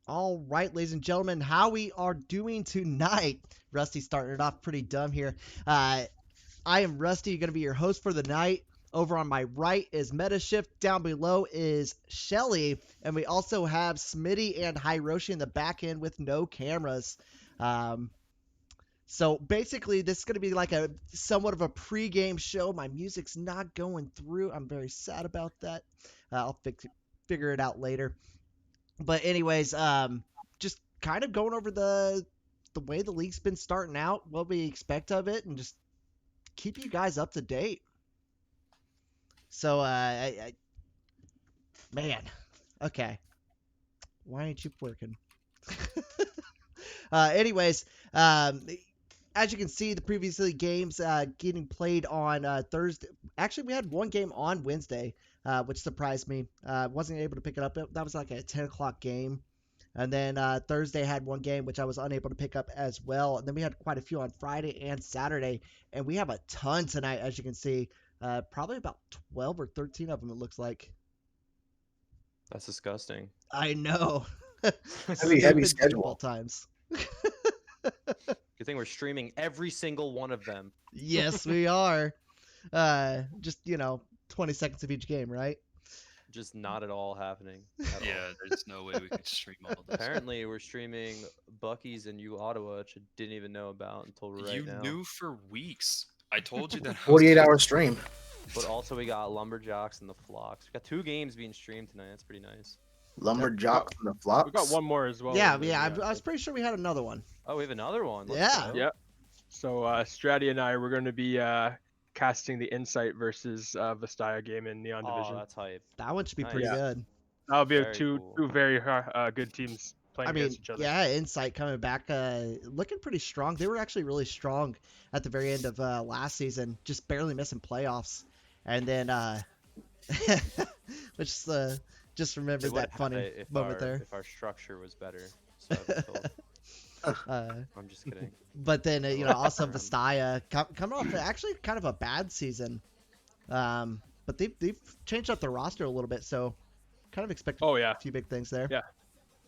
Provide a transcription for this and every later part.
All right, ladies and gentlemen, how we are doing tonight. Rusty starting it off pretty dumb here. I am Rusty, going to be your host for the night. Over on my right is Metashift. Down below is Shelly. And we also have Smitty and Hiroshi in the back end with no cameras. So basically, this is going to be like a somewhat of a pregame show. My music's not going through. I'm very sad about that. I'll figure it out later. But anyways, just kind of going over the way the league's been starting out, what we expect of it, and just keep you guys up to date. So, man, okay, why ain't you working? Anyways, as you can see, the previously games getting played on Thursday. Actually, we had one game on Wednesday, which surprised me. Wasn't able to pick it up. That was like a 10 o'clock game. And then Thursday had one game, which I was unable to pick up as well. And then we had quite a few on Friday and Saturday. And we have a ton tonight, as you can see. Probably about 12 or 13 of them, it looks like. That's disgusting. I know. Heavy schedule. Times. Good thing we're streaming every single one of them. Yes, we are. Just, 20 seconds of each game, right? Just not at all happening. Yeah, there's no way we can stream all of this. Apparently, we're streaming Bucky's and U Ottawa, which I didn't even know about until right now. You knew for weeks. I told you that. 48-hour stream. But also, we got Lumberjocks and the Flocks. We got 2 games being streamed tonight. That's pretty nice. Lumberjocks and the Flocks. We got one more as well. Yeah. I was pretty sure we had another one. Oh, we have another one. Yeah. Go. Yep. So Stratty and I were going to be casting the Insight versus Vastaya game in Neon Division. Oh, that's hype. That one should be Nice. pretty Yeah. good. That'll be Very two cool. very good teams playing against each other. Yeah, Insight coming back, looking pretty strong. They were actually really strong at the very end of last season, just barely missing playoffs. And then, just remembered that funny moment there. If our structure was better. So I've been told. I'm just kidding. But then, also Vastaya coming off actually kind of a bad season. But they've changed up their roster a little bit, so kind of expect a few big things there. Yeah.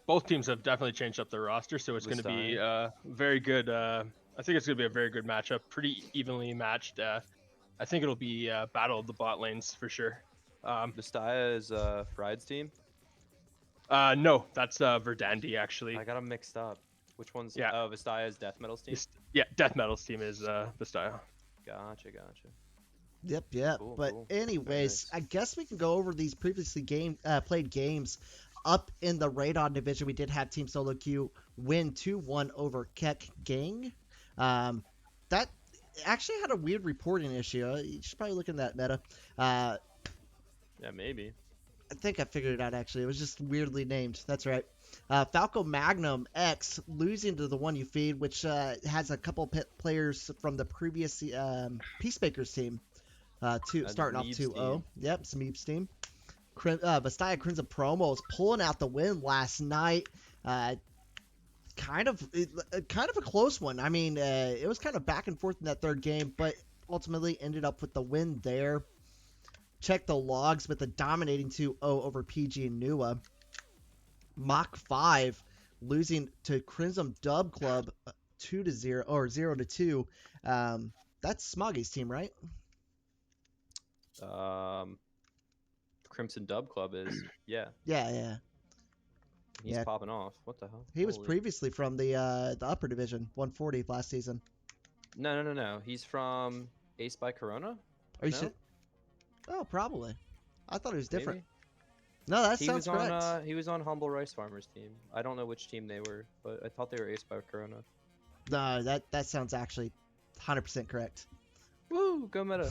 Both teams have definitely changed up their roster, so it's going to be very good. I think it's going to be a very good matchup, pretty evenly matched. I think it'll be battle of the bot lanes for sure. Vastaya is Fried's team? No, that's Verdandi actually. I got them mixed up. Which one's Vastaya's Death Metal's team? Death Metal's team is Vastaya. Gotcha. Yep. Cool, But cool. anyways, Nice. I guess we can go over these previously played games. Up in the Radon Division, we did have Team Solo Q win 2-1 over Keck Gang. That actually had a weird reporting issue. You should probably look in that meta. Yeah, maybe. I think I figured it out, actually. It was just weirdly named. That's right. Falco Magnum X losing to the One You Feed, which has a couple players from the previous Peacemakers team starting off 2-0. Yep, some Eeps team. Vastaya Crimson Promo is pulling out the win last night. Kind of a close one. I mean, it was kind of back and forth in that third game, but ultimately ended up with the win there. Check the logs with a dominating 2-0 over PG and Nua. Mach 5 losing to Crimson Dub Club 2-0 or 0-2. That's Smoggy's team, right? Crimson Dub Club is yeah. He's popping off. What the hell? He was previously from the upper division, 140 last season. No. He's from Ace by Corona. Are you sure? Oh, probably. I thought he was different. Maybe? No, that sounds correct. He was on Humble Rice Farmers team. I don't know which team they were, but I thought they were Ace by Corona. No, that sounds actually 100% correct. Woo, go meta.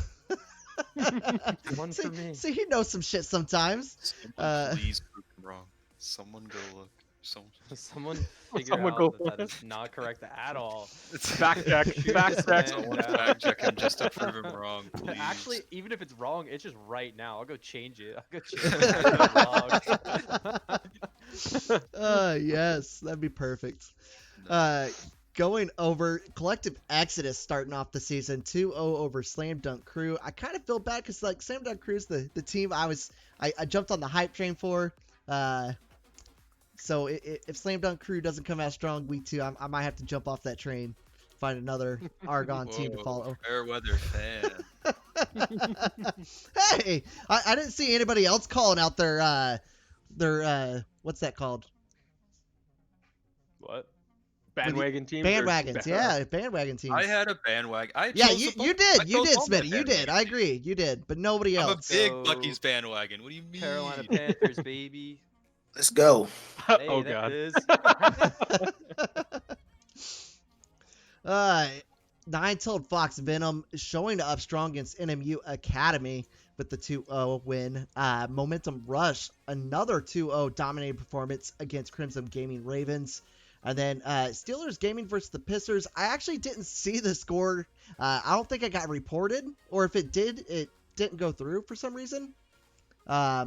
One for me. See, he knows some shit sometimes. Someone please prove him wrong. Someone go look. Someone figure out that is not correct at all. It's Fact check. Fact check. Someone fact check him just to prove him wrong, please. Actually, even if it's wrong, it's just right now. I'll go change it. Yes, that'd be perfect. Going over Collective Exodus starting off the season 2-0 over Slam Dunk Crew. I kind of feel bad because Slam Dunk Crew's the team I jumped on the hype train for. So if Slam Dunk Crew doesn't come out strong week 2, I might have to jump off that train, find another Argon team to Whoa, follow. Fair weather fan. Hey, I didn't see anybody else calling out their what's that called? What? Bandwagon teams. Bandwagons, yeah, bandwagon teams. I had a bandwagon. Yeah, chose you the you Buc- did, I you chose did, all my Smitty, you did. bandwagon I teams. agree, you did, but nobody I'm a else. big So- Bucky's bandwagon. What do you mean? Carolina Panthers, baby. Let's go. Hey, Oh that god. is. Nine-tailed Fox Venom showing up strong against NMU Academy with the 2-0 win. Momentum Rush, another 2-0 dominated performance against Crimson Gaming Ravens. And then Steelers Gaming versus the Pissers. I actually didn't see the score. I don't think it got reported, or if it did, it didn't go through for some reason. I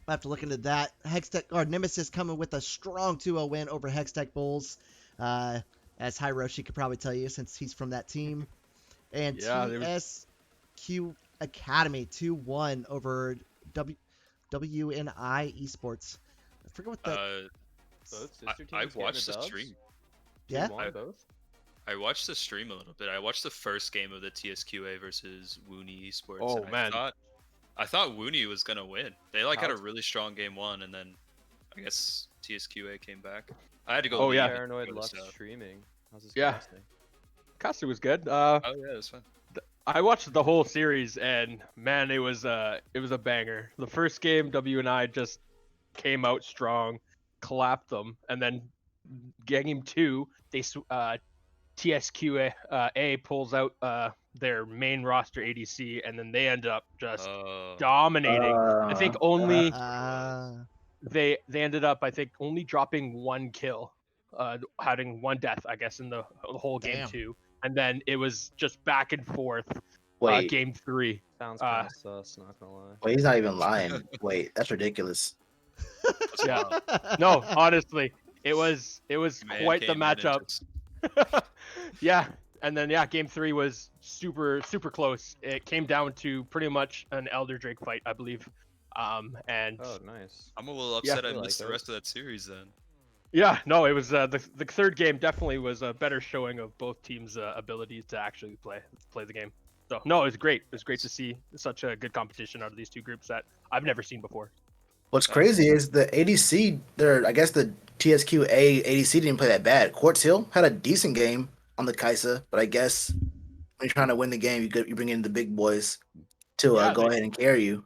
have to look into that. Hextech or Nemesis coming with a strong 2-0 win over Hextech Bulls. As Hiroshi could probably tell you since he's from that team. And Yeah, TSQ Academy 2-1 over WNI Esports. I forget what that. Both sister teams I getting watched the dubs? stream. Yeah? 2-1 both? I watched the stream a little bit. I watched the first game of the TSQA versus Wooney Esports. Oh, and man. I thought Wooney was gonna win. They had a Alex- really strong game 1, and then I guess TSQA came back. I had to go. Oh, leave yeah. and Paranoid go to Lux sub. streaming. How's this Yeah. casting? Costa was good. Oh yeah, it was fun. I watched the whole series, and man, it was a banger. The first game, W&I just came out strong, clapped them, and then game 2, they TSQA pulls out their main roster ADC, and then they end up just dominating. I think only they ended up, I think, only dropping 1 kill, having 1 death, I guess, in the whole game Damn. 2, and then it was just back and forth. Wait, Game 3. Sounds kind of sus, not gonna lie. wait, he's not even lying. Wait, that's ridiculous. That's Yeah. wild. No, honestly, it was Man quite the came in and matchup. just- Yeah, and then game 3 was super close. It came down to pretty much an Elder Drake fight, I believe. And Oh, nice. I'm a little Yeah, upset I I like missed the those. rest of that series then. yeah, no, it was the third game definitely was a better showing of both teams' ability to actually play the game. So no, it was great. It was great to see such a good competition out of these two groups that I've never seen before. What's crazy is the ADC. I guess the TSQA ADC didn't play that bad. Quartz Hill had a decent game on the Kaisa, but I guess when you're trying to win the game, you bring in the big boys to Yeah, go ahead and carry you.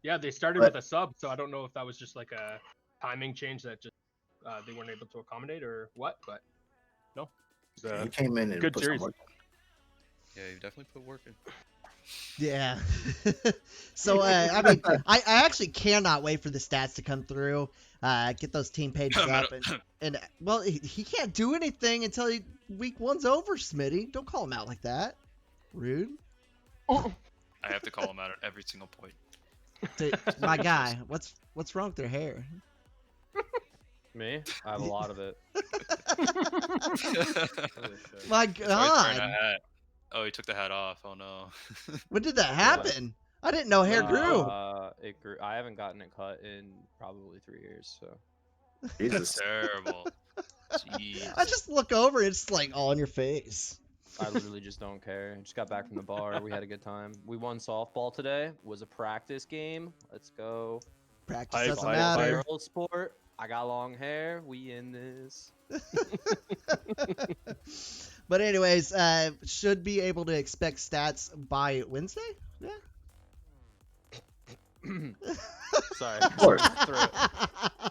Yeah, they started But- with a sub, so I don't know if that was just like a timing change that just they weren't able to accommodate or what, but no. It was, You came in and good put some series. work. Yeah, you definitely put work in. Yeah. So I mean, I actually cannot wait for the stats to come through. Get those team pages up, and well, he can't do anything until week 1's over. Smitty, don't call him out like that. Rude. I have to call him out at every single point. My guy, what's wrong with their hair? Me? I have a lot of it. Holy shit. My Sorry, he's wearing a God, hat. Oh, he took the hat off. Oh no. when did that happen? I didn't know hair grew. It grew. I haven't gotten it cut in probably 3 years, so. Jesus. Terrible. Jeez. I just look over, it's like all in your face. I literally just don't care. I just got back from the bar. We had a good time. We won softball today. It was a practice game. Let's go. Practice Hype, doesn't hype, matter. Girl sport. I got long hair. We in this. But anyways, should be able to expect stats by Wednesday. Yeah. Sorry. Of course.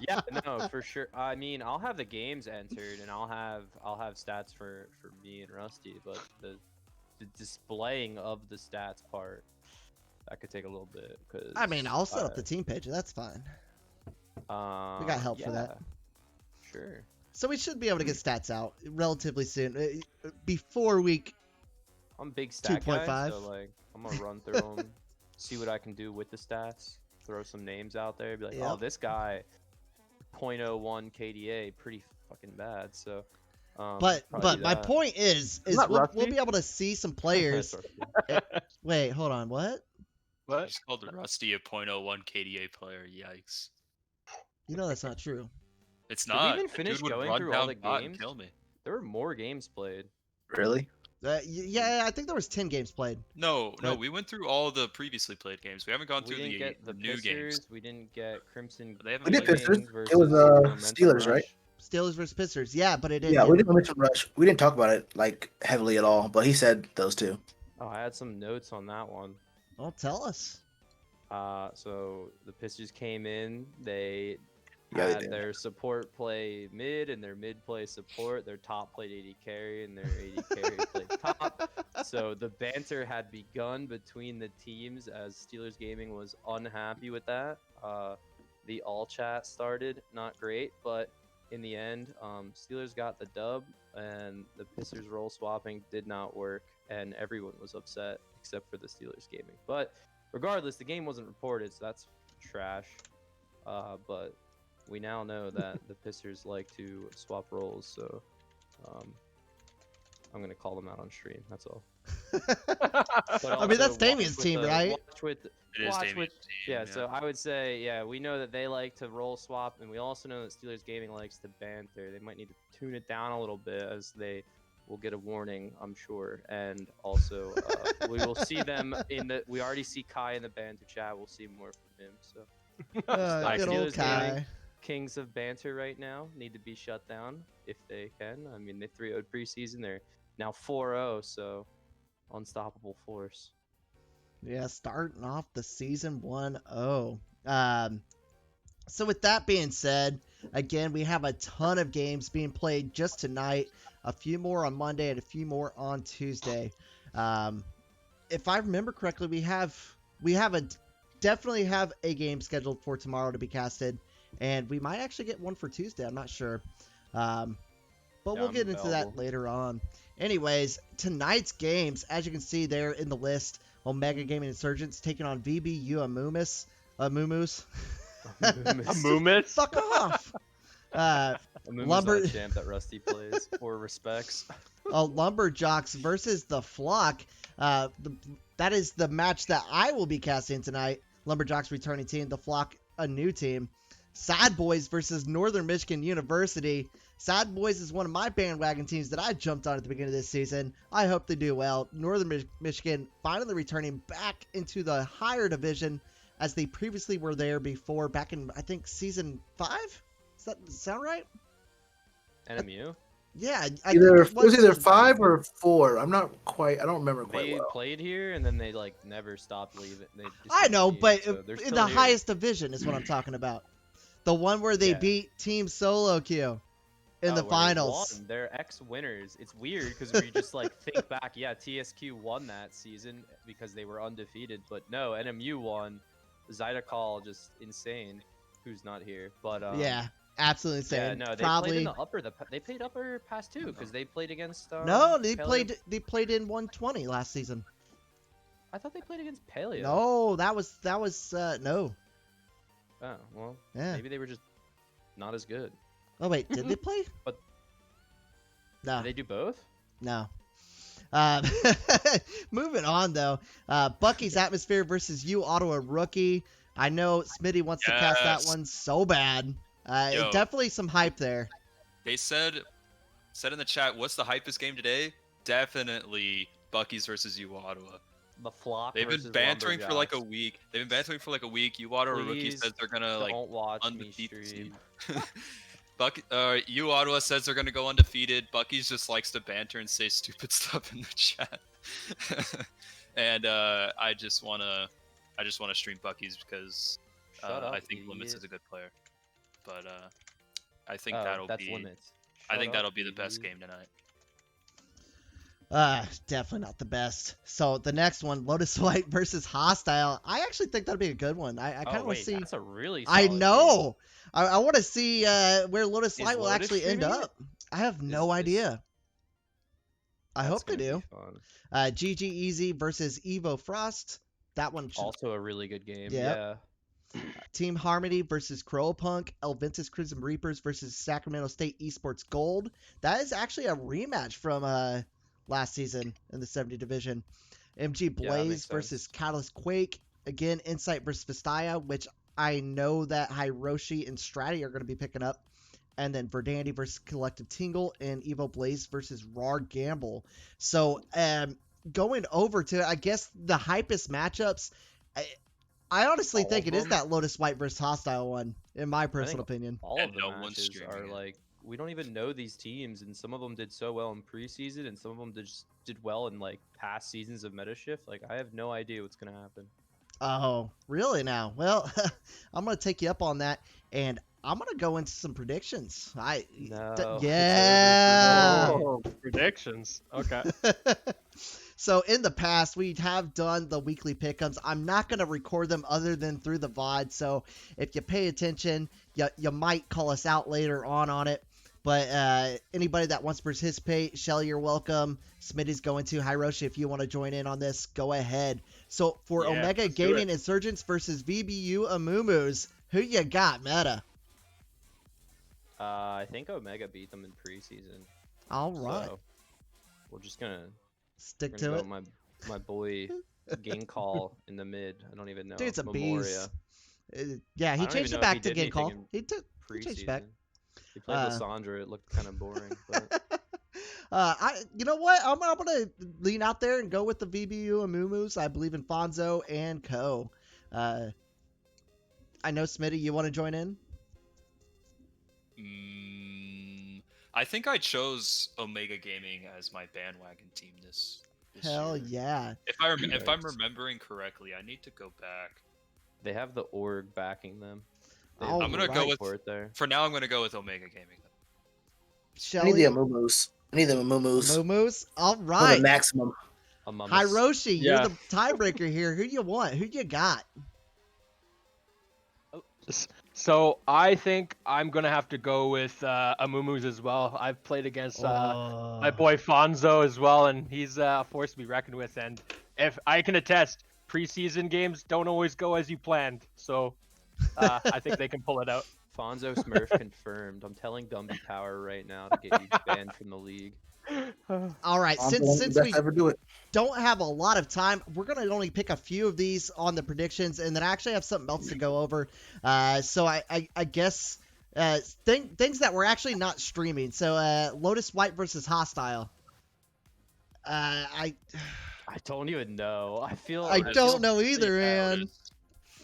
Yeah, no, for sure. I mean, I'll have the games entered, and I'll have stats for me and Rusty, but the displaying of the stats part that could take a little bit. Cause I mean, I'll set up the team page. That's fine. We got help for that. Sure. So we should be able to get stats out relatively soon, before week. I'm a big stat guy, 2.5. so like I'm gonna run through them, see what I can do with the stats, throw some names out there, be like, Yeah. oh, this guy, 0.01 KDA, pretty fucking bad. So. But probably do my that. point is that we'll Rusty? be able to see some players. Wait, hold on, what? What? Just called Rusty a .01 KDA player. Yikes. You know that's not true. It's Did we not. even The finish dude would going run through all down the bot and games? kill me. There were more games played. Really? Yeah, I think there was 10 games played. No, But- we went through all the previously played games. We haven't gone We through didn't the get the new games. Pissers. We didn't get Crimson. They haven't We did played Pistons. Gaming It was versus Momentum Steelers, right? Rush. Steelers versus Pistons. Yeah, but it didn't. Yeah, hit we him. didn't mention Rush. We didn't talk about it like heavily at all, but he said those two. Oh, I had some notes on that one. Well, tell us. So the Pistons came in. They Yeah, they had did. their support play mid, and their mid play support. Their top played AD carry, and their AD carry played top. So the banter had begun between the teams as Steelers Gaming was unhappy with that. The all chat started not great, but in the end, Steelers got the dub, and the Pistons role swapping did not work, and everyone was upset except for the Steelers Gaming. But regardless, the game wasn't reported, so that's trash. But we now know that the Pistons like to swap roles, so I'm gonna call them out on stream. That's all. I mean, that's Damien's team, right? It is Damien's team. Yeah, so I would say, yeah, we know that they like to roll swap, and we also know that Steelers Gaming likes to banter. They might need to tune it down a little bit, as they will get a warning, I'm sure. And also, we will see them in the. We already see Kai in the banter chat. We'll see more from him. So, Good old Steelers Gaming, Kai. kings of banter right now, need to be shut down if they can. I mean, they 3-0'd preseason. They're now 4-0, so unstoppable force. Yeah, starting off the season 1-0. So with that being said, again, we have a ton of games being played just tonight. A few more on Monday and a few more on Tuesday. If I remember correctly, definitely have a game scheduled for tomorrow to be casted, and we might actually get one for Tuesday. I'm not sure. But we'll I'm get into that available. later on. Anyways, tonight's games, as you can see there in the list, Omega Gaming Insurgents taking on VBU Amumus. Amumus? Fuck off. Lumber- Champ that Rusty plays for respects. Lumberjocks versus the Flock. That is the match that I will be casting tonight. Lumberjocks returning team, the Flock a new team. Sad Boys versus Northern Michigan University. Sad Boys is one of my bandwagon teams that I jumped on at the beginning of this season. I hope they do well. Northern Michigan finally returning back into the higher division as they previously were there before, back in, I think, season 5? Does that sound right? NMU. Yeah. I It think was either season 5 or 4. I'm not quite. I don't remember quite They well. played here and then they like never stopped leaving. They I know, discontinued, but so they're in still the here. highest division is what I'm talking about. The one where they Yeah. beat Team Solo Q in the where they finals. won. They're ex-winners. It's weird because we just like think back. Yeah, TSQ won that season because they were undefeated, but no, NMU won. Zydeco just insane. Who's not here? But Yeah, absolutely yeah, insane. no, they Probably played in the upper. They played upper past too because they played against. no, they Paleo- played in 120 last season. I thought they played against Paleo. No, that was no. Oh well, Yeah. maybe they were just not as good. Oh wait, did they play? But- No, Did they do both? no. Moving on though, Bucky's Atmosphere versus U Ottawa Rookie. I know Smitty wants to cast that Yes. one so bad. Yo. Definitely some hype there. They said in the chat, what's the hypest game today? Definitely Bucky's versus U Ottawa. The Flock. They've been versus bantering for like a Lumberjocks. week. They've been bantering for like a week. U Ottawa rookie Please says they're gonna like Don't watch me undefeated stream. U Ottawa says they're gonna go undefeated. Bucky's just likes to banter and say stupid stuff in the chat. And I just wanna stream Bucky's because Shut up, I think Limits idiot. is a good player. But I think Oh, that's be Limits. I Shut think up, that'll be the best idiot. game tonight. Definitely not the best. So the next one, Lotus White versus Hostile. I actually think that'd be a good one. I kind Oh of want wait, to see. that's a really. I solid know. I want to see where Lotus Is Light will Lotus actually end streaming it? up. I have no Is- idea. I That's hope they gonna do. be fun. GG Easy versus Evo Frost. That one should. Also a really good game. Yep. Yeah. Team Harmony versus Crow Punk. Elventus Crimson Reapers versus Sacramento State Esports Gold. That is actually a rematch from last season in the 70 division. MG Blaze makes versus sense. Catalyst Quake. Again, Insight versus Vistaya, which I know that Hiroshi and Stratty are going to be picking up. and then Verdandi versus Collective Tingle, and Evo Blaze versus Rar Gamble. So going over to, I guess, the hypest matchups, I honestly All think of it is them? that Lotus White versus Hostile one, in my personal opinion. All And of the no one's matches streaming are it. like, we don't even know these teams, and some of them did so well in preseason, and some of them just did well in like past seasons of Metashift. Like, I have no idea what's gonna happen. Oh, really now? Well, I'm going to take you up on that, and I'm going to go into some predictions. No, it's over for me. Yeah. Oh, predictions. Okay. So in the past, we have done the weekly pick'ems. I'm not going to record them other than through the VOD. So if you pay attention, you might call us out later on it. But anybody that wants to participate, Shelly, you're welcome. Smitty's going to. Hiroshi, if you want to join in on this, go ahead. So for Yeah, Omega let's do Gaming it. Insurgents versus VBU Amumu's, who you got, Meta? I think Omega beat them in preseason. All right. So we're just gonna Stick go to it. with my boy Game Call in the mid. I don't even know. Dude's a Memoria. beast. Yeah, he I don't changed even it know if he back to did Game anything Call. in He changed Preseason. back. He played Lissandra. It looked kind of boring. But You know what? I'm gonna lean out there and go with the VBU Amumu's. I believe in Fonzo and Co. I know Smitty, you want to join in? I think I chose Omega Gaming as my bandwagon team this Hell year. yeah! If I'm remembering correctly, I need to go back. they have the org backing them. All I'm gonna right. go with support there. for now. I'm gonna go with Omega Gaming. I need Shelly, the Amumus. I need the Amumus Amumu's. All for the right. maximum. Among Hiroshi, you're Yeah. the tiebreaker here. Who do you want? Who you got? So I think I'm gonna have to go with Amumu's as well. I've played against my boy Fonzo as well, and he's a force to be reckoned with. And if I can attest, preseason games don't always go as you planned. So I think they can pull it out. Fonzo Smurf confirmed. I'm telling Gumby Power right now to get you banned from the league. All right. I'm the Since best we to ever do it. don't have a lot of time, we're going to only pick a few of these on the predictions, and then I actually have something else to go over. So I guess things that we're actually not streaming. So Lotus White versus Hostile. I don't even know. I don't know either, man.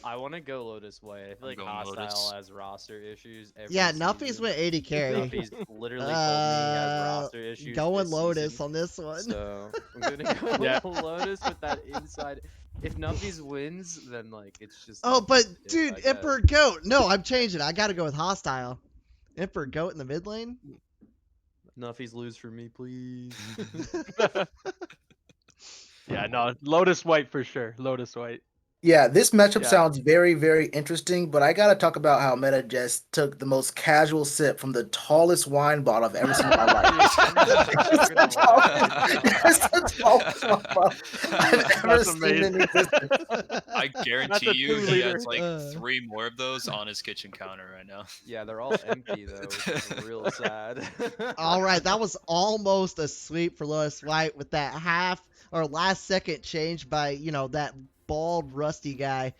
I want to go Lotus White. I feel like going Hostile Lotus. has roster issues. Yeah, Every Nuffy's season. went 80 carry. Nuffy's literally told me he has roster issues. Going this Lotus season. on this one. So I'm gonna go Yeah. Lotus with that inside. If Nuffy's wins, then like it's just. Oh, Nuffy's but pick, dude, I guess. Emperor Goat. No, I'm changing. I got to go with Hostile. Emperor Goat in the mid lane. Nuffy's lose for me, please. Yeah, no, Lotus White for sure. Lotus White. Yeah, this matchup Yeah. sounds very, very interesting, but I gotta talk about how Meta just took the most casual sip from the tallest wine bottle I've ever seen in my life. It's the tallest wine bottle I've ever That's seen in amazing. existence. I guarantee you, he 2-liter. has like Uh. 3 more of those on his kitchen counter right now. Yeah, they're all empty though, which is real sad. All right, that was almost a sweep for Lotus White with that half or last second change by, that bald rusty guy.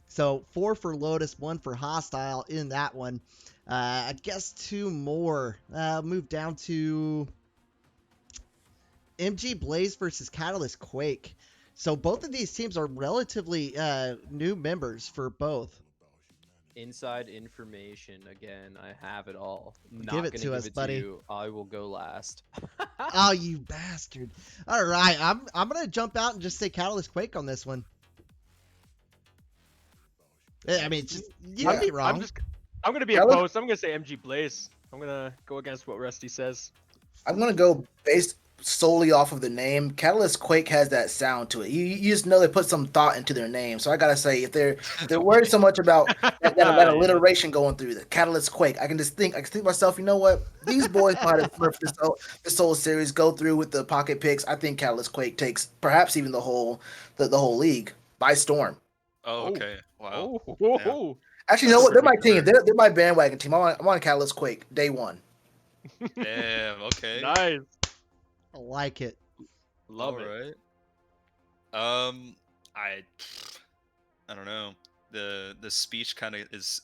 So 4 for Lotus, 1 for Hostile in that one. I guess 2 more. Move down to MG Blaze versus Catalyst Quake. So both of these teams are relatively new members for both. Inside information again. I have it all. Give it to us, buddy. You. I will go last. Oh, you bastard. All right, I'm going to jump out and just say Catalyst Quake on this one. I mean, just, you can be wrong. I'm gonna be That was- opposed. I'm gonna say MG Blaze. I'm gonna go against what Rusty says. I'm gonna go based solely off of the name. Catalyst Quake has that sound to it. You just know they put some thought into their name. So I gotta say, if they're worried so much about that alliteration going through the Catalyst Quake, I can think to myself, you know what? These boys might have smurfed this whole series, go through with the pocket picks. I think Catalyst Quake takes perhaps even the whole league by storm. Oh, okay. Wow. Oh. Actually, you know what? They're my team. They're my bandwagon team. I'm on Catalyst Quake day one. Damn. Okay. Nice. I like it. Love All it. right. I don't know. The speech kind of is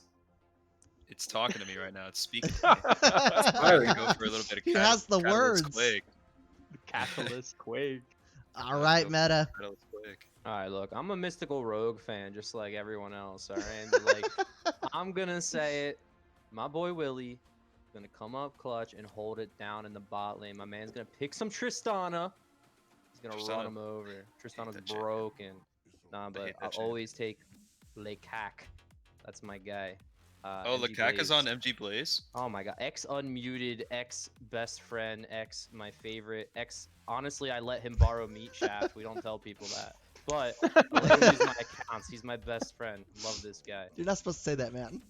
It's talking to me right now. It's speaking to me. I'm gonna go for a little bit of He has the Catalyst words. Quake. Catalyst Quake. All right, Go for Meta. Catalyst Quake. All right, look, I'm a mystical rogue fan, just like everyone else. All right, but, like I'm gonna say it. My boy Willie gonna come up clutch and hold it down in the bot lane. My man's gonna pick some Tristana. He's gonna run Tristana. him over. Tristana's that shit. broken. Nah, but hate that I'll shit. always take Lecac. That's my guy. Oh, MG Lecac is on Blaze. MG Blaze. Oh my god, ex unmuted, ex best friend, ex my favorite, ex. Honestly, I let him borrow Meat Shaft. We don't tell people that, but I let him use my accounts. He's my best friend. Love this guy. You're not supposed to say that, man.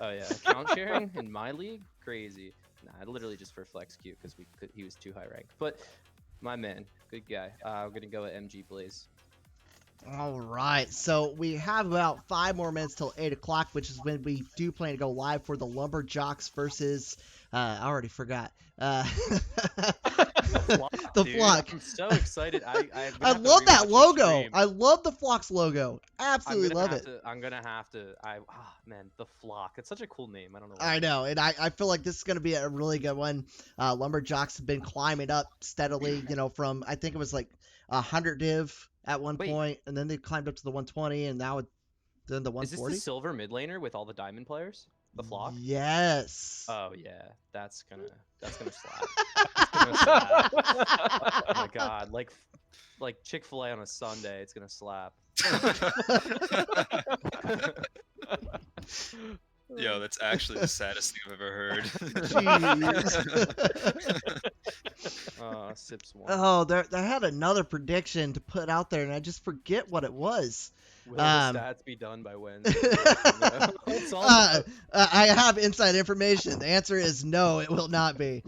Oh yeah, account sharing in my league, crazy. Nah, I literally just for flex Q because he was too high ranked. But my man, good guy. I'm gonna go with MG Blaze. All right, so we have about 5 more minutes till 8 o'clock, which is when we do plan to go live for the Lumberjocks versus. I already forgot. The Dude, Flock. I'm so excited. I love that logo. I love the Flock's logo. Absolutely love it. I'm gonna have to. Man, the Flock. It's such a cool name. I don't know. I know, and I feel like this is going to be a really good one. Lumberjocks have been climbing up steadily, from I think it was like 100 div at one point, and then they climbed up to the 120, and now then the 140. Is this the silver mid laner with all the diamond players? The Flock? Yes. Oh yeah, that's gonna slap. That's gonna slap. Oh my god, like Chick-fil-A on a Sunday, it's gonna slap. Yo, that's actually the saddest thing I've ever heard. Jeez. Sips one. Oh, I had another prediction to put out there, and I just forget what it was. Will the stats be done by Wednesday? I have inside information. The answer is no, it will not be.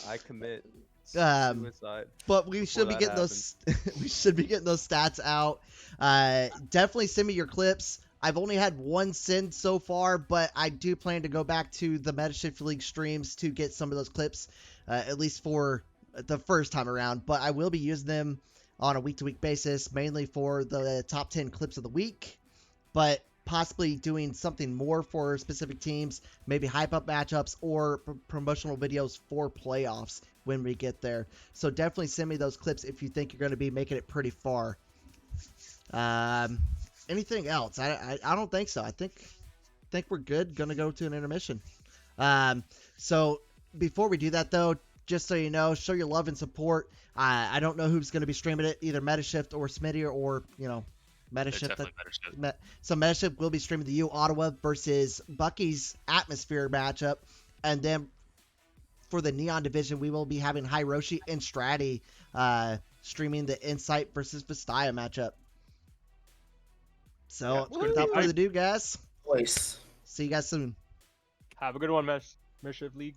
I commit suicide. But we should be getting those. We should be getting those stats out. Definitely send me your clips. I've only had one send so far, but I do plan to go back to the Metashift League streams to get some of those clips, at least for the first time around. But I will be using them on a week-to-week basis, mainly for the top 10 clips of the week, but possibly doing something more for specific teams, maybe hype up matchups or promotional videos for playoffs when we get there. So definitely send me those clips if you think you're going to be making it pretty far. Anything else? I don't think so. I think we're good. Gonna go to an intermission. So before we do that though, just so you know, show your love and support. I don't know who's gonna be streaming it, either Metashift or Smitty or Metashift. So Metashift will be streaming the U Ottawa versus Bucky's Atmosphere matchup, and then for the Neon Division, we will be having Hiroshi and Stratty streaming the Insight versus Vastaya matchup. So, without further ado, guys, see you guys soon. Have a good one, Metashift League.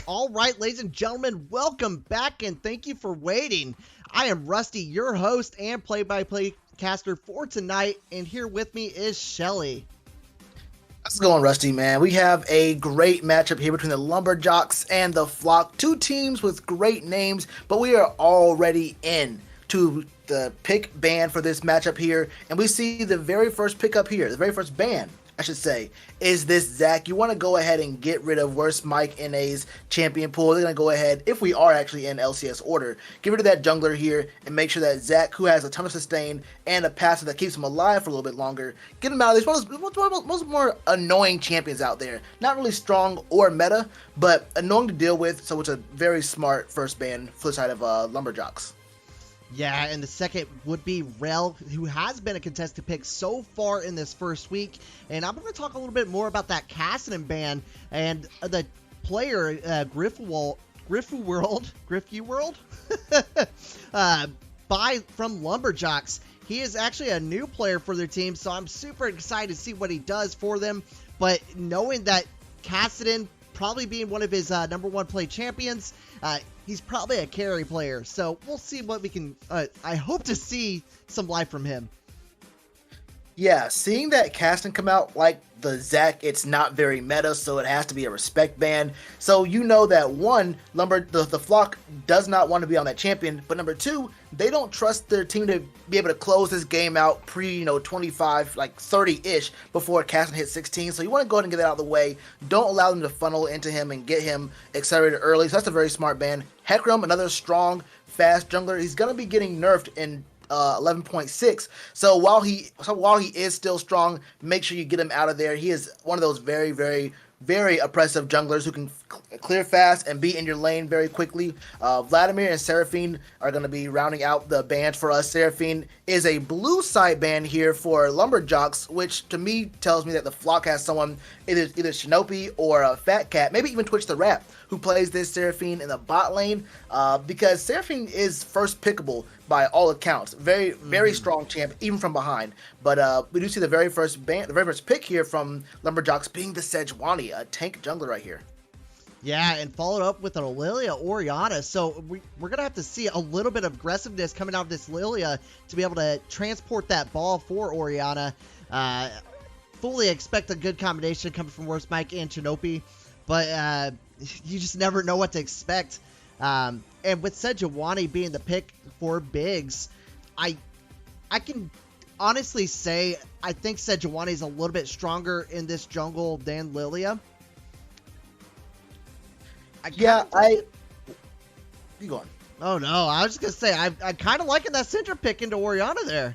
All right, ladies and gentlemen, welcome back and thank you for waiting. I am Rusty, your host and play-by-play caster for tonight, and here with me is Shelly. How's it going, Rusty, man? We have a great matchup here between the Lumberjocks and the Flock. Two teams with great names, but we are already in to the pick ban for this matchup here, and we see the very first pickup here, the very first ban, I should say, is this Zach. You want to go ahead and get rid of Worst Mike NA's champion pool. They're going to go ahead, if we are actually in LCS order, get rid of that jungler here and make sure that Zach, who has a ton of sustain and a passive that keeps him alive for a little bit longer, get him out of this. One of the most more annoying champions out there. Not really strong or meta, but annoying to deal with, so it's a very smart first ban for the side of Lumberjocks. Yeah, and the second would be Rel, who has been a contested pick so far in this first week. And I'm going to talk a little bit more about that Cassidy ban and the player, Griffu World, from Lumberjocks. He is actually a new player for their team, so I'm super excited to see what he does for them. But knowing that Cassidy, probably being one of his number one play champions, he's probably a carry player, so we'll see what we can. I hope to see some life from him. Yeah, seeing that casting come out like the Zach, it's not very meta, so it has to be a respect ban. So you know that one, the Flock does not want to be on that champion, but number two, they don't trust their team to be able to close this game out pre, 25, like 30-ish before casting hits 16. So you want to go ahead and get that out of the way. Don't allow them to funnel into him and get him accelerated early. So that's a very smart ban. Hecarim, another strong, fast jungler. He's going to be getting nerfed in 11.6. So while he is still strong, make sure you get him out of there. He is one of those very, very very oppressive junglers who can clear fast and be in your lane very quickly. Vladimir and Seraphine are going to be rounding out the bans for us. Seraphine is a blue side ban here for Lumberjocks, which to me tells me that the Flock has someone, either Shinopi or a Fat Cat, maybe even Twitch the Rat, who plays this Seraphine in the bot lane, because Seraphine is first pickable by all accounts. Very strong champ, even from behind. But we do see the very first pick here from Lumberjocks being the Sejuani, a tank jungler right here. Yeah, and followed up with an Lilia Orianna. So we're going to have to see a little bit of aggressiveness coming out of this Lilia to be able to transport that ball for Orianna. Fully expect a good combination coming from Worst Mike and Chinopi, but you just never know what to expect. And with Sejuani being the pick for Biggs, I can honestly say I think Sejuani is a little bit stronger in this jungle than Lilia. You go on. Oh no, I was just gonna say I kind of liking that Syndra pick into Orianna there.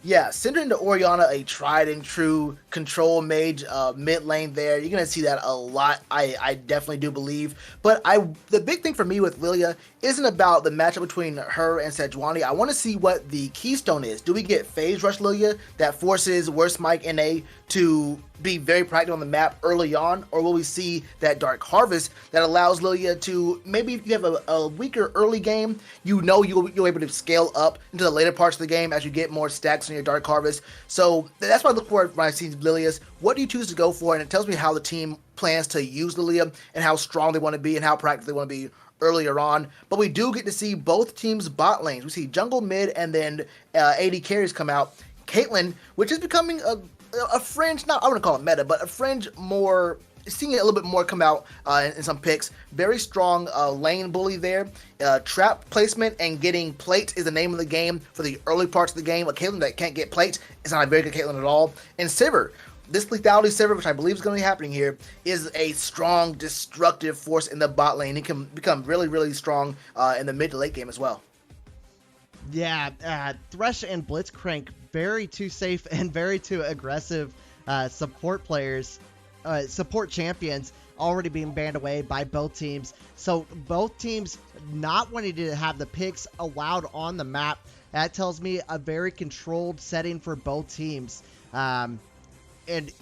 Yeah, Syndra into Orianna, a tried and true control mage mid lane there. You're gonna see that a lot. I definitely do believe. But the big thing for me with Lilia isn't about the matchup between her and Sejuani. I want to see what the keystone is. Do we get phase rush Lilia that forces Worst Mike NA to be very practical on the map early on, or will we see that Dark Harvest that allows Lilia to, maybe if you have a weaker early game, you'll be able to scale up into the later parts of the game as you get more stacks on your Dark Harvest. So that's what I look for when I see Lilia's. What do you choose to go for? And it tells me how the team plans to use Lilia and how strong they want to be and how practical they want to be earlier on. But we do get to see both teams' bot lanes. We see jungle, mid, and then AD carries come out. Caitlyn, which is becoming a fringe, I wouldn't call it meta, but a fringe more, seeing it a little bit more come out in some picks. Very strong lane bully there. Trap placement and getting plates is the name of the game for the early parts of the game. A Caitlyn that can't get plates is not a very good Caitlyn at all. And Sivir, this lethality Sivir, which I believe is going to be happening here, is a strong, destructive force in the bot lane. It can become really, really strong in the mid to late game as well. Yeah, Thresh and Blitzcrank, very too safe and very too aggressive support players, support champions, already being banned away by both teams. So both teams not wanting to have the picks allowed on the map. That tells me a very controlled setting for both teams. And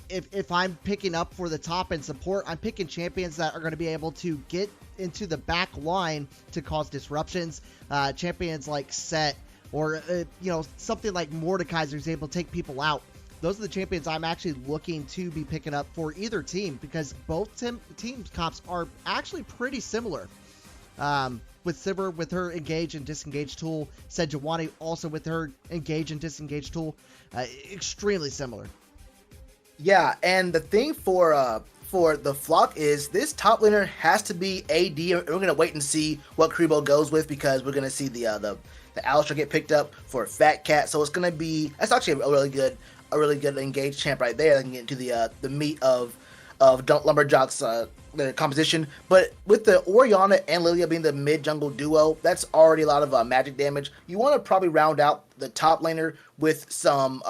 if I'm picking up for the top end support, I'm picking champions that are going to be able to get into the back line to cause disruptions. Champions like Set or something like Mordekaiser is able to take people out. Those are the champions I'm actually looking to be picking up for either team, because both teams comps are actually pretty similar. With Sivir with her engage and disengage tool, Sejuani also with her engage and disengage tool, extremely similar. Yeah, and the thing for the Flock is this top laner has to be AD. We're gonna wait and see what Kribo goes with, because we're gonna see the Alistar get picked up for Fat Cat. So it's gonna be, that's actually a really good engaged champ right there that can get into the meat of Lumberjocks the composition. But with the Orianna and Lilia being the mid jungle duo, that's already a lot of magic damage. You want to probably round out the top laner with some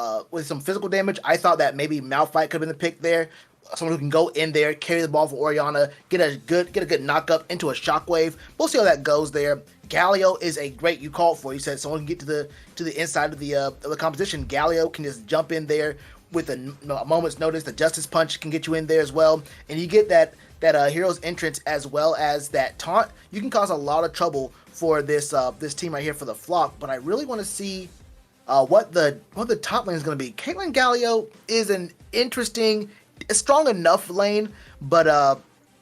physical damage. I thought that maybe Malphite could have been the pick there. Someone who can go in there, carry the ball for Orianna, get a good knock up into a shockwave. We'll see how that goes there. Galio is a great, you called for. You said someone can get to the inside of the composition. Galio can just jump in there with a moment's notice. The Justice Punch can get you in there as well, and you get that hero's entrance as well as that taunt. You can cause a lot of trouble for this team right here for the Flock. But I really want to see what the top lane is going to be. Caitlyn Galio is an interesting, a strong enough lane, but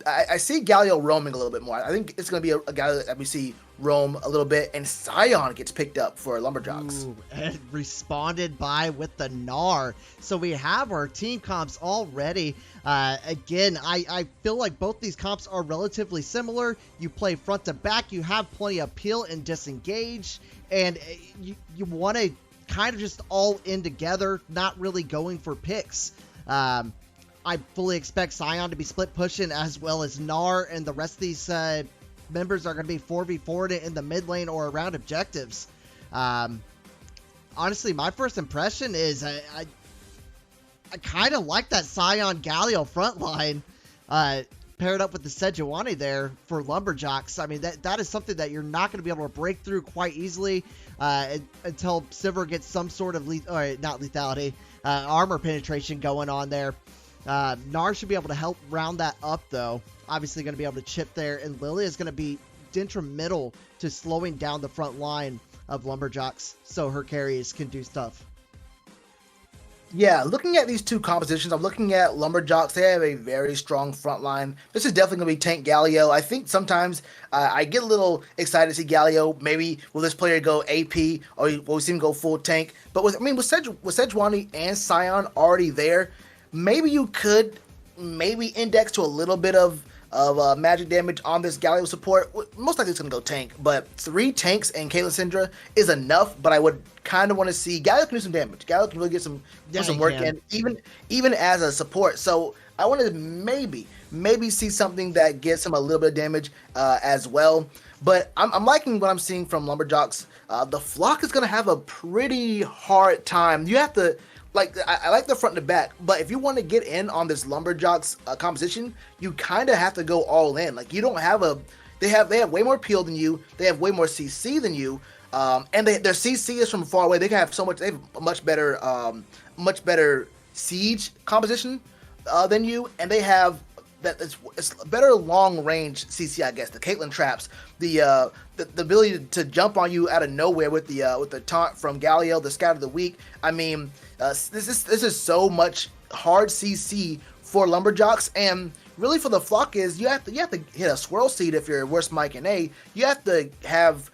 I see Galio roaming a little bit more. I think it's going to be a Galio that we see roam a little bit, and Sion gets picked up for Lumberjocks. Ooh, and responded by with the Gnar. So we have our team comps already. Again, I feel like both these comps are relatively similar. You play front to back, you have plenty of peel and disengage, and you want to kind of just all in together, not really going for picks. I fully expect Sion to be split pushing, as well as Gnar, and the rest of these members are going to be 4v4 in the mid lane or around objectives. Honestly, my first impression is I kind of like that Sion Galio front line. paired up with the Sejuani there for Lumberjocks. I mean, that is something that you're not going to be able to break through quite easily until Sivir gets some sort of armor penetration going on there. Gnar should be able to help round that up, though. Obviously going to be able to chip there, and Lilia is going to be detrimental to slowing down the front line of Lumberjocks so her carries can do stuff. Yeah, looking at these two compositions, I'm looking at Lumberjocks. They have a very strong front line. This is definitely going to be Tank Galio. I think sometimes I get a little excited to see Galio. Maybe will this player go AP or will we see him go full tank? But with Sejuani and Sion already there, maybe you could index to a little bit of magic damage on this Galio support. Most likely it's going to go tank, but 3 tanks and Caitlyn Syndra is enough, but I would kind of want to see Galio can do some damage. Galio can really get some work in, even as a support. So I wanted to maybe see something that gets him a little bit of damage as well. But I'm liking what I'm seeing from Lumberjocks. The Flock is going to have a pretty hard time. You have to... I like the front to back, but if you want to get in on this Lumberjocks composition, you kind of have to go all in. Like, you don't have they have way more peel than you, they have way more CC than you, and their CC is from far away. They have a much better siege composition than you, and they have it's better long range CC, I guess. The Caitlyn traps, the ability to jump on you out of nowhere with the taunt from Galio, the Scout of the Week. I mean, this is so much hard CC for Lumberjocks, and really for the Flock is you have to hit a Swirl Seed if you're worse Mike and A. You have to have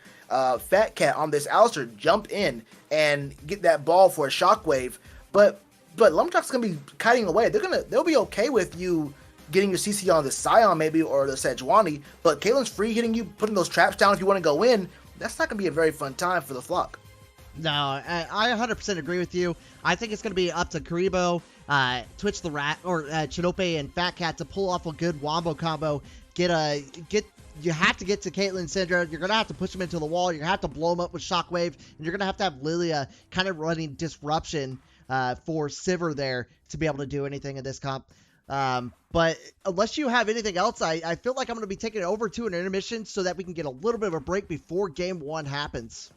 Fat Cat on this Alistair jump in and get that ball for a shockwave. But Lumberjocks gonna be kiting away. They'll be okay with you getting your CC on the Sion maybe or the Sejuani, but Caitlyn's free hitting you, putting those traps down if you want to go in. That's not gonna be a very fun time for the Flock. No, I 100% agree with you. I think it's going to be up to Karibo, Twitch the Rat, or Chinope and Fat Cat to pull off a good wombo combo. You have to get to Caitlyn Syndra. You're going to have to push them into the wall. You're going to have to blow them up with Shockwave. And you're going to have Lilia kind of running disruption for Sivir there to be able to do anything in this comp. But unless you have anything else, I feel like I'm going to be taking it over to an intermission so that we can get a little bit of a break before Game 1 happens.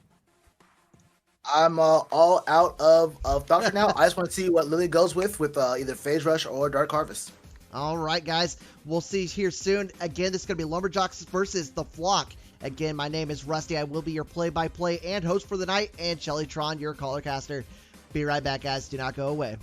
I'm all out of Falcon now. I just want to see what Lily goes with either Phase Rush or Dark Harvest. All right, guys. We'll see here soon. Again, this is going to be Lumberjocks versus the Flock. Again, my name is Rusty. I will be your play-by-play and host for the night, and Shellytron, your caller caster. Be right back, guys. Do not go away.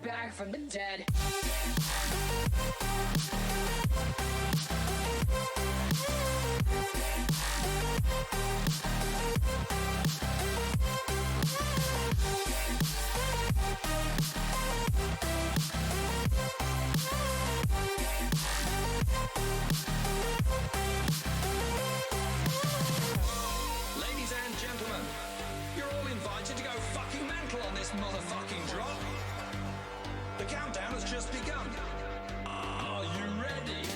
Back from the dead. Ladies and gentlemen, you're all invited to go fucking mental on this motherfucking drop. The countdown has just begun. Are you ready?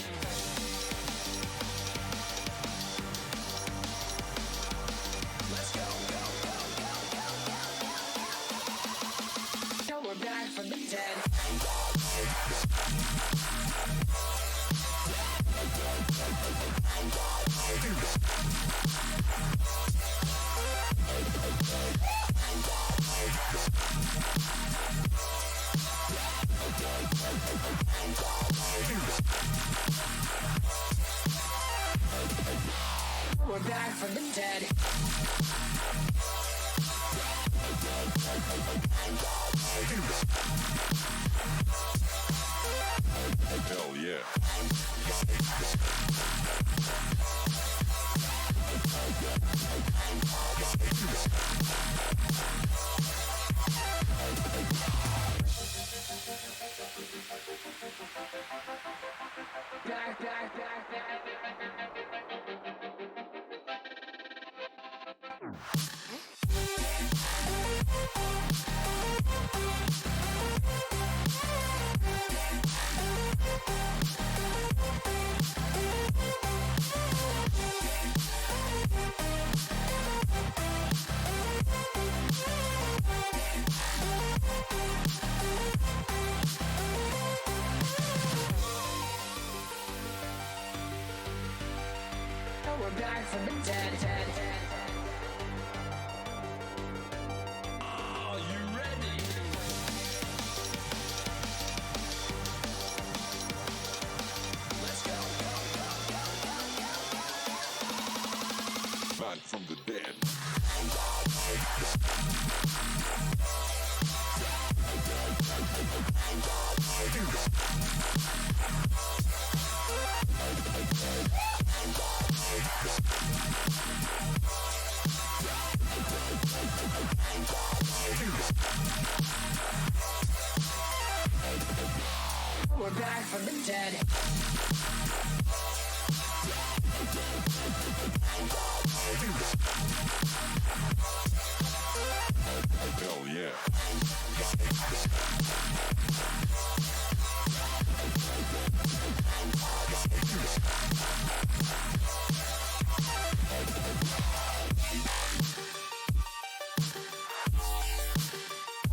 back from the dead. Hell yeah. We're back from the dead. Are you ready? Let's go. Back from the dead. We're back from the dead. Hell yeah.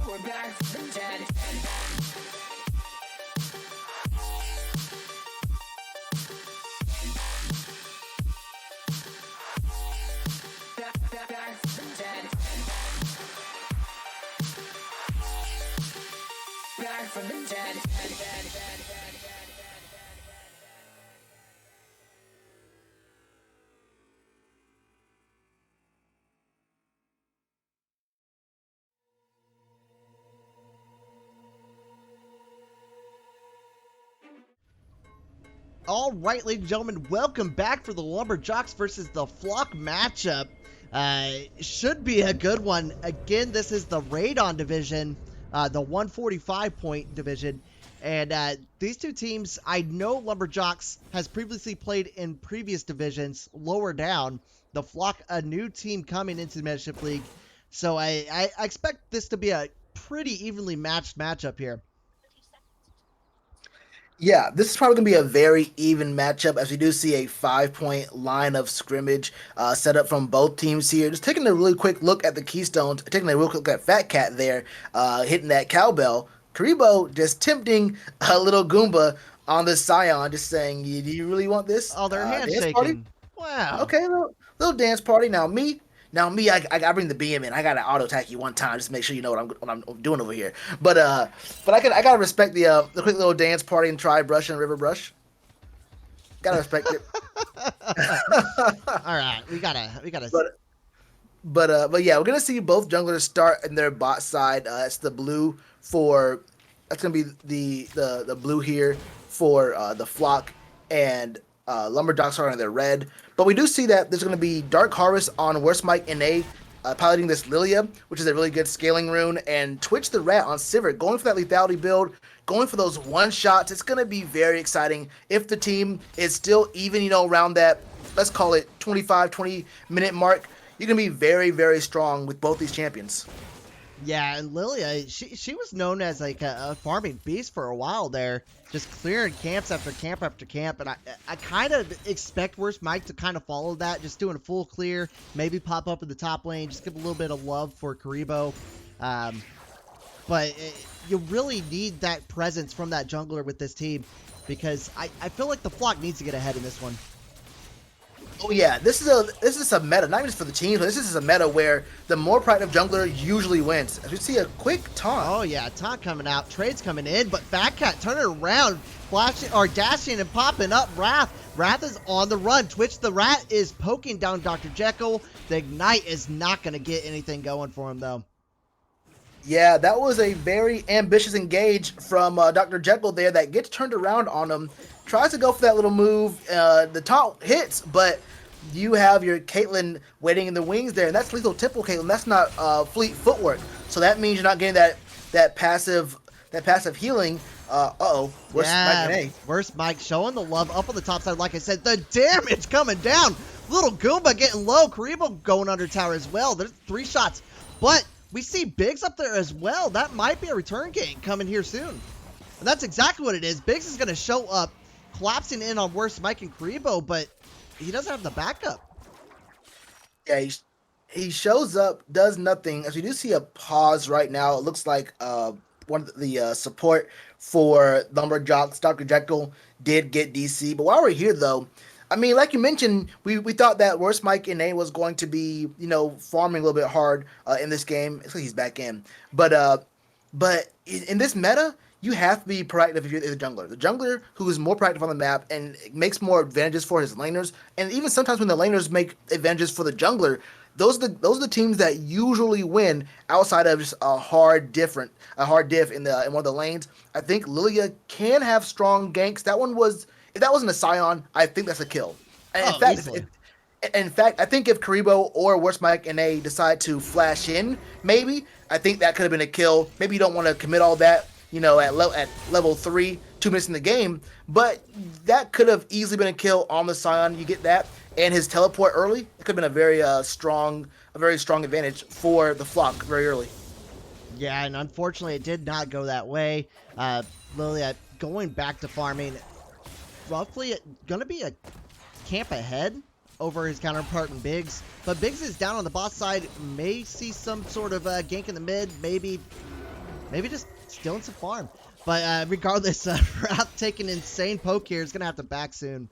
We're back from the dead. Back from the dead. Back from the dead. All right, ladies and gentlemen, welcome back for the Lumberjocks versus the Flock matchup. Should be a good one. Again, this is the Radon Division, the 145-point division. And these two teams, I know Lumberjocks has previously played in previous divisions lower down. The Flock, a new team coming into the Metashift League. So I expect this to be a pretty evenly matched matchup here. Yeah, this is probably going to be a very even matchup as we do see a 5-point line of scrimmage set up from both teams here. Just taking a really quick look at the Keystones, taking a real quick look at Fat Cat there, hitting that cowbell. Karibo just tempting a little Goomba on the Scion, just saying, do you really want this? Oh, they're dance handshaking. party? Wow. Okay, little dance party. Now me, I bring the BM in. I gotta auto attack you one time just to make sure you know what I'm doing over here. But I gotta respect the quick little dance party and try brush and river brush. Gotta respect it. All right, we gotta. But yeah, we're gonna see both junglers start in their bot side. It's the blue for. That's gonna be the blue here for the Flock, and Lumberjocks are on their red. But we do see that there's going to be Dark Harvest on Worst Mike NA, piloting this Lilia, which is a really good scaling rune, and Twitch the Rat on Sivert, going for that lethality build, going for those one-shots. It's going to be very exciting if the team is still even, around that, let's call it 25, 20-minute mark. You're going to be very, very strong with both these champions. Yeah, and Lilia, she was known as like a farming beast for a while there, just clearing camps after camp after camp, and I kind of expect Worst Mike to kind of follow that, just doing a full clear, maybe pop up in the top lane, just give a little bit of love for Karibo. But you really need that presence from that jungler with this team, because I feel like the Flock needs to get ahead in this one. Oh yeah, this is a meta, not just for the teams, but this is a meta where the more proactive jungler usually wins. As we see a quick taunt. Oh yeah, taunt coming out, trades coming in, but Fat Cat turning around, flashing or dashing and popping up Wrath. Wrath is on the run. Twitch the Rat is poking down Dr. Jekyll. The Ignite is not going to get anything going for him though. Yeah, that was a very ambitious engage from Dr. Jekyll there that gets turned around on him. Tries to go for that little move. The taunt hits, but you have your Caitlyn waiting in the wings there, and that's lethal tipple Caitlyn. That's not fleet footwork. So that means you're not getting that passive healing. Where's Mike and A? Where's Mike showing the love up on the top side? Like I said, the damage coming down. Little Goomba getting low. Karibo going under tower as well. There's 3 shots, but we see Biggs up there as well. That might be a return game coming here soon. And that's exactly what it is. Biggs is going to show up, collapsing in on worst Mike and Karibo, but he doesn't have the backup. Yeah, he shows up, does nothing. As we do see a pause right now, it looks like one of the support for Lumberjocks, Dr. Jekyll, did get DC. But while we're here, though, I mean, like you mentioned, we thought that worst Mike and A was going to be, farming a little bit hard in this game. It's like he's back in. But in this meta, you have to be proactive if you're the jungler. The jungler who is more proactive on the map and makes more advantages for his laners, and even sometimes when the laners make advantages for the jungler, those are the teams that usually win outside of just a hard diff in one of the lanes. I think Lilia can have strong ganks. If that wasn't a Scion, I think that's a kill. And in fact, I think if Karibo or worst Mike and A decide to flash in, maybe, I think that could have been a kill. Maybe you don't want to commit all that, at level 3, 2 minutes in the game, but that could have easily been a kill on the Scion. You get that, and his teleport early, it could have been a very strong advantage for the flock very early. Yeah, and unfortunately, it did not go that way. Lilia going back to farming. Roughly going to be a camp ahead over his counterpart in Biggs. But Biggs is down on the boss side. May see some sort of gank in the mid. Maybe just stealing some farm. But regardless, Wrath taking insane poke here is going to have to back soon.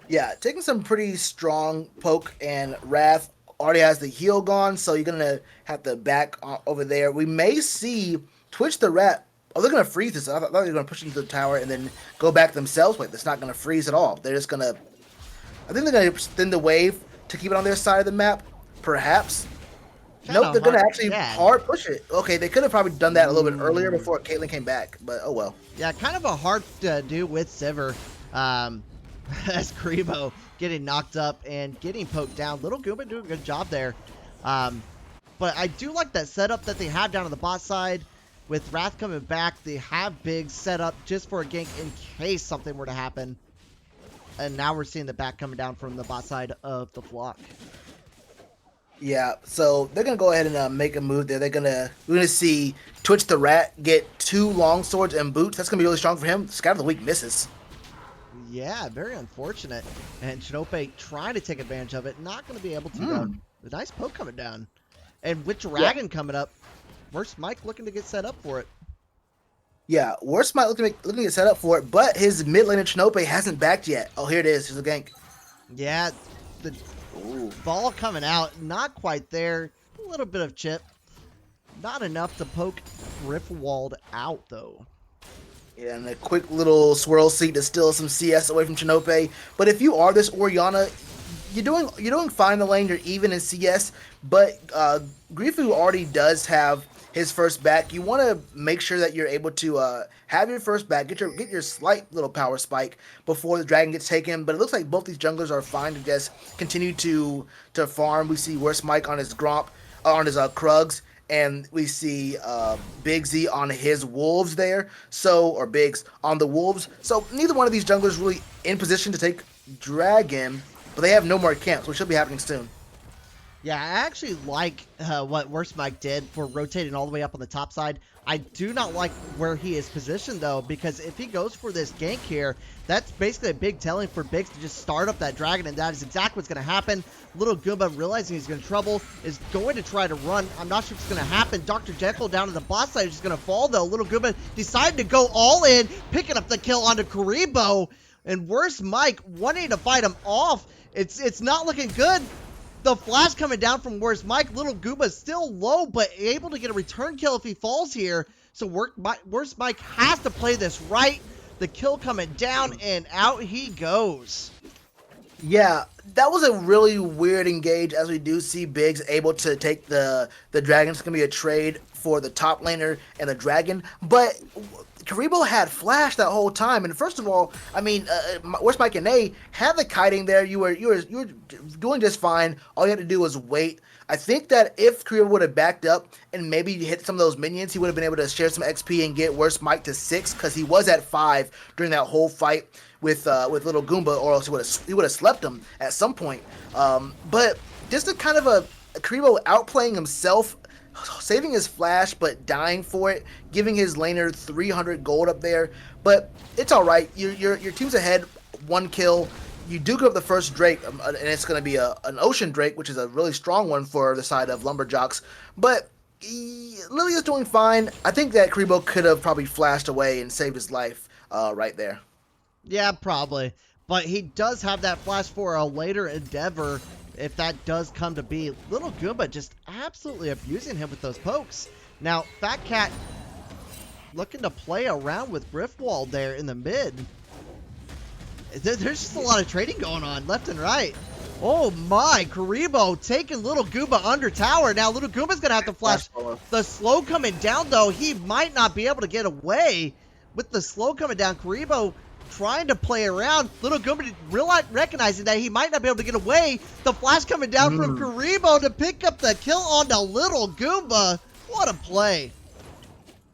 Yeah, taking some pretty strong poke, and Wrath already has the heal gone, so you're going to have to back over there. We may see Twitch the Rat. Oh, they're going to freeze this. I thought they were going to push into the tower and then go back themselves. Wait, that's not going to freeze at all. They're just going to... I think they're going to extend the wave to keep it on their side of the map, perhaps. Nope, they're going to actually hard push it. Okay, they could have probably done that a little bit earlier before Caitlyn came back, but oh well. Yeah, kind of a hard to do with Sivir. As Karibo getting knocked up and getting poked down. Little Goomba doing a good job there. But I do like that setup that they have down on the bot side. With Wrath coming back, they have Biggs set up just for a gank in case something were to happen. And now we're seeing the back coming down from the bot side of the flock. Yeah, so they're gonna go ahead and make a move there. We're gonna see Twitch the Rat get 2 long swords and boots. That's gonna be really strong for him. Scout of the Week misses. Yeah, very unfortunate. And Shinope trying to take advantage of it, not gonna be able to. Though. A nice poke coming down, and with Dragon coming up, worst Mike looking to get set up for it. Yeah, worst Mike looking to get set up for it, but his mid laner Shinope hasn't backed yet. Oh, here it is. Here's a gank. Yeah, the ball coming out, not quite there. A little bit of chip. Not enough to poke Riftwald out, though. Yeah, and a quick little swirl seat to steal some CS away from Shinope. But if you are this Orianna, you're doing fine in the lane. You're even in CS, but Grifu already does have his first back. You want to make sure that you're able to have your first back, get your slight little power spike before the dragon gets taken. But it looks like both these junglers are fine to just continue to farm. We see worst Mike on his Gromp, on his Krugs, and we see Big Z on his Wolves there. Or Biggs on the Wolves. So neither one of these junglers really in position to take dragon, but they have no more camps, which should be happening soon. Yeah, I actually like what Worst Mike did for rotating all the way up on the top side. I do not like where he is positioned, though, because if he goes for this gank here, that's basically a big telling for Biggs to just start up that dragon, and that is exactly what's going to happen. Little Goomba, realizing he's in trouble, is going to try to run. I'm not sure if it's going to happen. Dr. Jekyll down to the boss side is just going to fall, though. Little Goomba decided to go all in, picking up the kill onto Karibo. And Worst Mike wanting to fight him off. It's not looking good. The flash coming down from Worst Mike. Little Gooba's still low, but able to get a return kill if he falls here. So Worst Mike has to play this right. The kill coming down, and out he goes. Yeah, that was a really weird engage, as we do see Biggs able to take the dragon. It's going to be a trade for the top laner and the dragon. But Karibo had flash that whole time. And first of all, I mean, Worst Mike and A had the kiting there. You were doing just fine. All you had to do was wait. I think that if Karibo would have backed up and maybe hit some of those minions, he would have been able to share some XP and get Worst Mike to 6, because he was at 5 during that whole fight with Little Goomba, or else he would have slept him at some point. But just a kind of a Karibo outplaying himself, saving his flash but dying for it, giving his laner 300 gold up there. But it's all right. Your team's ahead, 1 kill. You do go up the first Drake, and it's going to be an Ocean Drake, which is a really strong one for the side of Lumberjocks. But Lily is doing fine. I think that Karibo could have probably flashed away and saved his life right there. Yeah, probably. But he does have that flash for a later endeavor, if that does come to be. Little Goomba just absolutely abusing him with those pokes. Now, Fat Cat looking to play around with Griffwald there in the mid. There's just a lot of trading going on left and right. Oh my, Karibo taking Little Goomba under tower. Now Little Goomba's going to have to flash. The slow coming down, though, he might not be able to get away with the slow coming down. Karibo trying to play around. Little Goomba recognizing that he might not be able to get away. The flash coming down from Karibo to pick up the kill onto Little Goomba. What a play.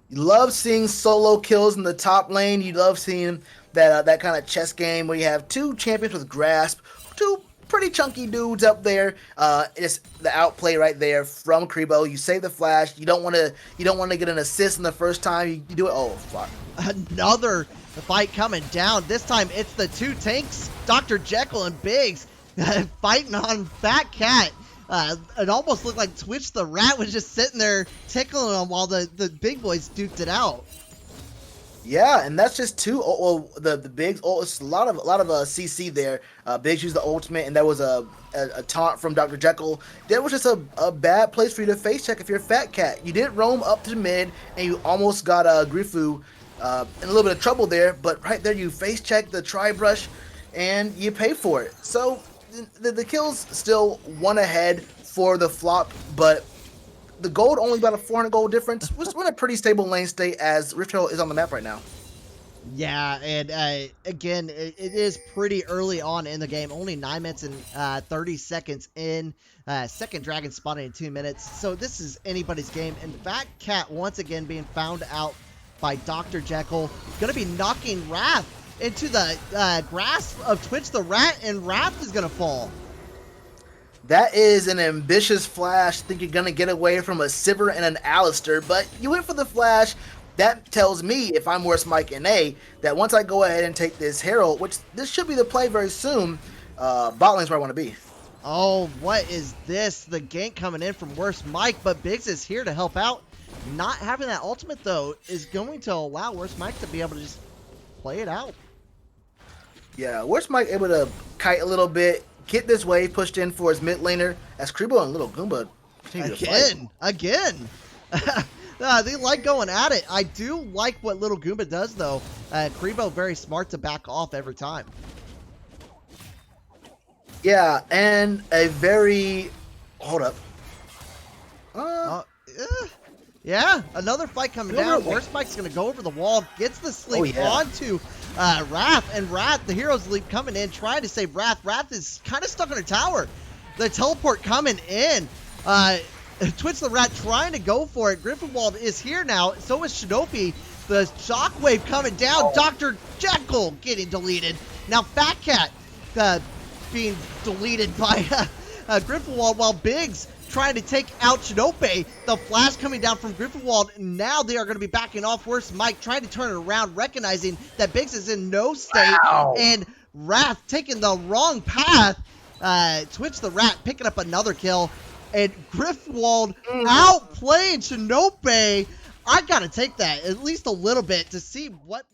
You love seeing solo kills in the top lane. You love seeing that kind of chess game where you have 2 champions with grasp, 2 pretty chunky dudes up there. It's the outplay right there from Karibo. You save the flash. You don't want to get an assist in the first time. You do it. Oh fuck! Another fight coming down. This time it's the 2 tanks, Dr. Jekyll and Biggs, fighting on Fat Cat. It almost looked like Twitch the Rat was just sitting there tickling him while the big boys duked it out. Yeah, and that's just 2. The Biggs. It's a lot of CC there. Biggs used the ultimate, and there was a taunt from Dr. Jekyll. That was just a bad place for you to face check if you're a Fat Cat. You did roam up to the mid, and you almost got Grifu in a little bit of trouble there. But right there, you face check the tri-brush, and you pay for it. So the kills still 1 ahead for the flop, but the gold only about a 400 gold difference. We're in a pretty stable lane state as Rift Herald is on the map right now. Yeah, and again, it is pretty early on in the game. Only 9 minutes and 30 seconds in. Second dragon spotted in 2 minutes. So this is anybody's game. And Fat Cat once again being found out by Dr. Jekyll. Going to be knocking Wrath into the grasp of Twitch the Rat, and Wrath is going to fall. That is an ambitious flash. Think you're going to get away from a Sivir and an Alistair, but you went for the flash. That tells me, if I'm Worst Mike and A, that once I go ahead and take this Herald, which this should be the play very soon, bot lane's where I want to be. Oh, what is this? The gank coming in from Worst Mike, but Biggs is here to help out. Not having that ultimate, though, is going to allow Worst Mike to be able to just play it out. Yeah, Worst Mike able to kite a little bit, get this wave pushed in for his mid laner, as Karibo and Little Goomba continue to fight. Again. They like going at it. I do like what Little Goomba does, though. Karibo very smart to back off every time. Yeah, and a very... Hold up. Yeah, another fight coming down. Worst Mike's going to go over the wall, gets the sleep onto Wrath, and Wrath, the hero's leap coming in, trying to save Wrath. Wrath is kind of stuck on a tower. The teleport coming in. Twitch the Rat trying to go for it. Griffinwald is here now. So is Shinobi. The shockwave coming down. Dr. Jekyll getting deleted. Now Fat Cat being deleted by Griffinwald, while Biggs trying to take out Shinobi. The flash coming down from Griffinwald. Now they are going to be backing off. Worst Mike trying to turn it around, recognizing that Biggs is in no state. Wow. And Wrath taking the wrong path. Twitch the Rat picking up another kill. And Griffinwald outplaying Shinobi. I got to take that at least a little bit to see what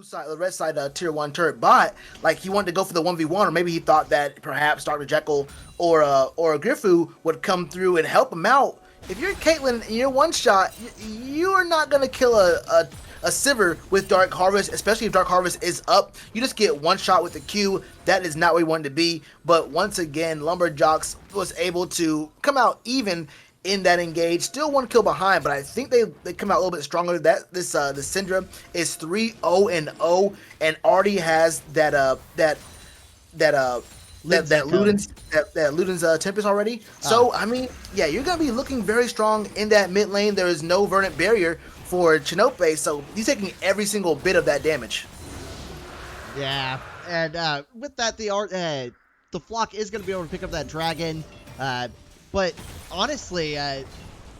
the red side tier 1 turret bot, like he wanted to go for the 1v1, or maybe he thought that perhaps Dr. Jekyll or Grifu would come through and help him out. If you're Caitlyn and you're one shot, you are not going to kill a Sivir with Dark Harvest, especially if Dark Harvest is up. You just get one shot with the Q. That is not where you wanted to be. But once again, Lumberjocks was able to come out even in that engage. Still one kill behind, but I think they come out a little bit stronger. That the Syndra is 3-0-0 and already has that Luden's Tempest already. So I mean, yeah, you're gonna be looking very strong in that mid lane. There is no Verdant Barrier for Chinope, so he's taking every single bit of that damage. Yeah, and with that, the Flock is going to be able to pick up that dragon, but honestly,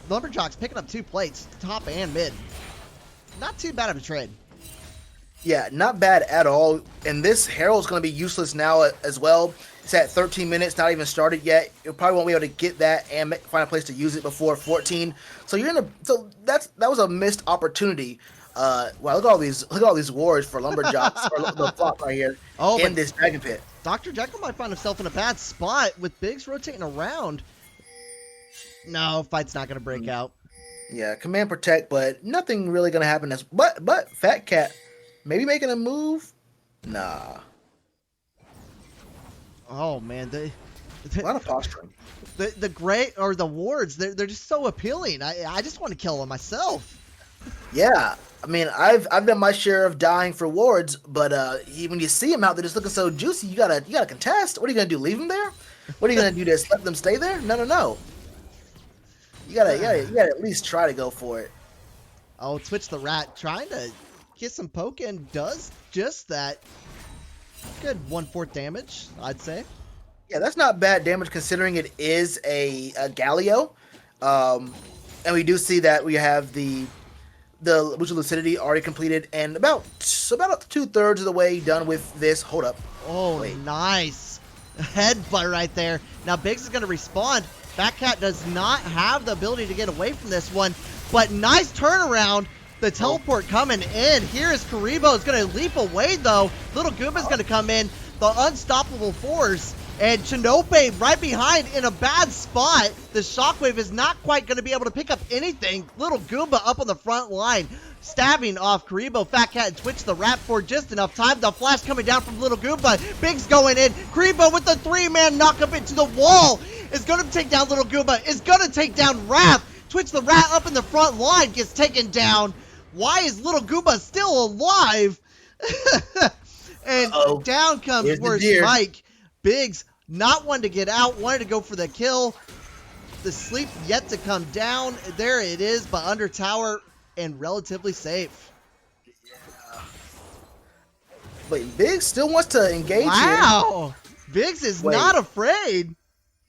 Lumberjocks picking up 2 plates, top and mid. Not too bad of a trade. Yeah, not bad at all. And this Herald's going to be useless now as well. It's at 13 minutes, not even started yet. You probably won't be able to get that and find a place to use it before 14. So that was a missed opportunity. Wow, look at all these wards for Lumberjocks or the Flock right here in this Dragon Pit. Dr. Jekyll might find himself in a bad spot with Biggs rotating around. No, fight's not going to break out. Yeah, command protect, but nothing really going to happen. But Fat Cat maybe making a move. Nah. Oh man, a lot of posturing. The gray or the wards, they're just so appealing. I just want to kill them myself. Yeah, I mean, I've done my share of dying for wards, but when you see them out, they're just looking so juicy. You gotta contest. What are you gonna do? Leave them there? What are you gonna do? Just let them stay there? No. You gotta at least try to go for it. Oh, Twitch the Rat trying to get some poke in does just that. Good 1/4 damage, I'd say. Yeah, that's not bad damage considering it is a Galio. And we do see that we have the Lucha Lucidity already completed and about 2/3 of the way done with this. Hold up. Oh, nice. Headbutt right there. Now Biggs is going to respond. Batcat does not have the ability to get away from this one, but nice turnaround. The teleport coming in. Here is Karibo. Is going to leap away, though. Little Goomba's going to come in. The unstoppable force. And Chinope right behind in a bad spot. The Shockwave is not quite going to be able to pick up anything. Little Goomba up on the front line. Stabbing off Karibo. Fat Cat and Twitch the Rat for just enough time. The flash coming down from Little Goomba. Biggs going in. Karibo with the 3-man knock up into the wall. Is going to take down Little Goomba. Is going to take down Wrath. Twitch the Rat up in the front line gets taken down. Why is Little Goomba still alive? And down comes Worst Mike. Biggs, not one to get out, wanted to go for the kill. The sleep yet to come down. There it is, but under tower and relatively safe. Yeah. But Biggs still wants to engage here. Wow. Biggs is not afraid.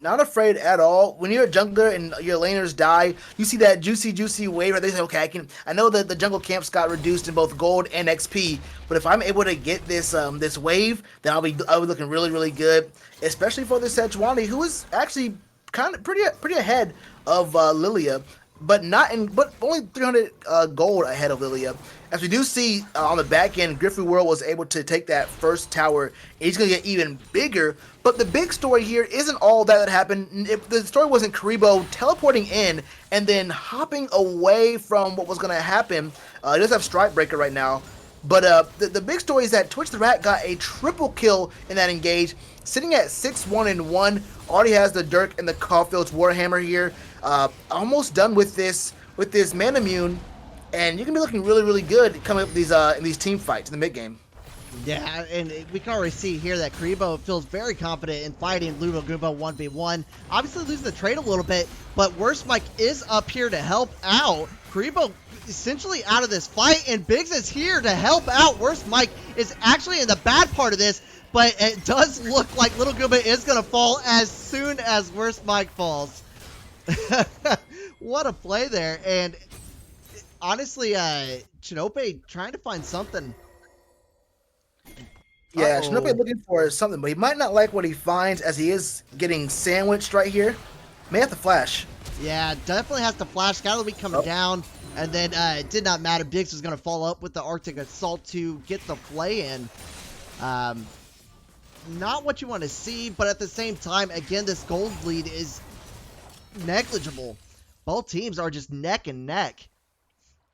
Not afraid at all. When you're a jungler and your laners die, you see that juicy wave right there. You say, okay, I know that the jungle camps got reduced in both gold and XP, but if I'm able to get this this wave, then I'll be looking really good, especially for this Sejuani, who is actually kind of pretty ahead of Lilia, but only 300 gold ahead of Lilia. As we do see on the back end, Griffey World was able to take that first tower, and he's going to get even bigger. But the big story here isn't all that happened. The story wasn't Karibo teleporting in and then hopping away from what was going to happen. He does have Strike Breaker right now. But the big story is that Twitch the Rat got a triple kill in that engage, sitting at 6-1-1. Already has the Dirk and the Caulfield's Warhammer here. Almost done with this Manamune. And you can be looking really good coming up in these team fights in the mid game. Yeah, and we can already see here that Karibo feels very confident in fighting Ludo Goomba 1v1. Obviously losing the trade a little bit, but Worst Mike is up here to help out. Karibo essentially out of this fight, and Biggs is here to help out. Worst Mike is actually in the bad part of this, but it does look like Little Goomba is going to fall as soon as Worst Mike falls. What a play there, and honestly, Chinope trying to find something. Yeah, Chinope looking for something, but he might not like what he finds as he is getting sandwiched right here. May have to flash. Yeah, definitely has to flash. Gotta be coming down. And then it did not matter. Biggs was going to follow up with the Arctic Assault to get the play in. Not what you want to see, but at the same time, again, this gold lead is negligible. Both teams are just neck and neck.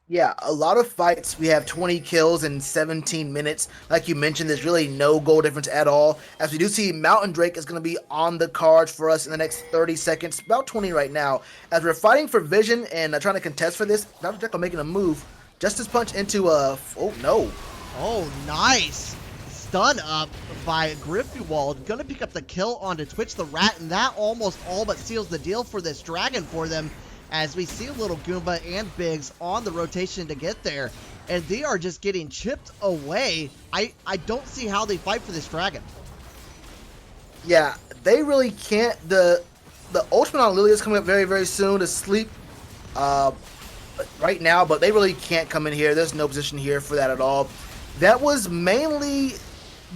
Yeah, a lot of fights. We have 20 kills in 17 minutes. Like you mentioned, there's really no goal difference at all. As we do see, Mountain Drake is going to be on the cards for us in the next 30 seconds, about 20 right now. As we're fighting for vision and trying to contest for this, Dr. Jekyll making a move. Justice Punch into a... Oh, no. Oh, nice. Stun up by Griffywald. Gonna pick up the kill onto Twitch the Rat, and that almost all but seals the deal for this Dragon for them, as we see Little Goomba and Biggs on the rotation to get there. And they are just getting chipped away. I don't see how they fight for this Dragon. Yeah, they really can't. The ultimate on Lily is coming up very, very soon to sleep right now, but they really can't come in here. There's no position here for that at all. That was mainly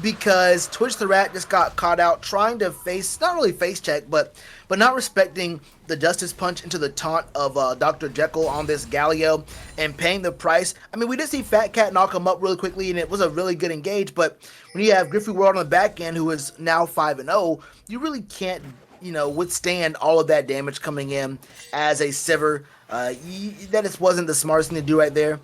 because Twitch the Rat just got caught out trying to face, not really face check, but not respecting the Justice Punch into the taunt of Dr. Jekyll on this Galio and paying the price. I mean, we did see Fat Cat knock him up really quickly, and it was a really good engage, but when you have Griffey World on the back end, who is now 5-0, you really can't, withstand all of that damage coming in as a Sivir. That just wasn't the smartest thing to do right there.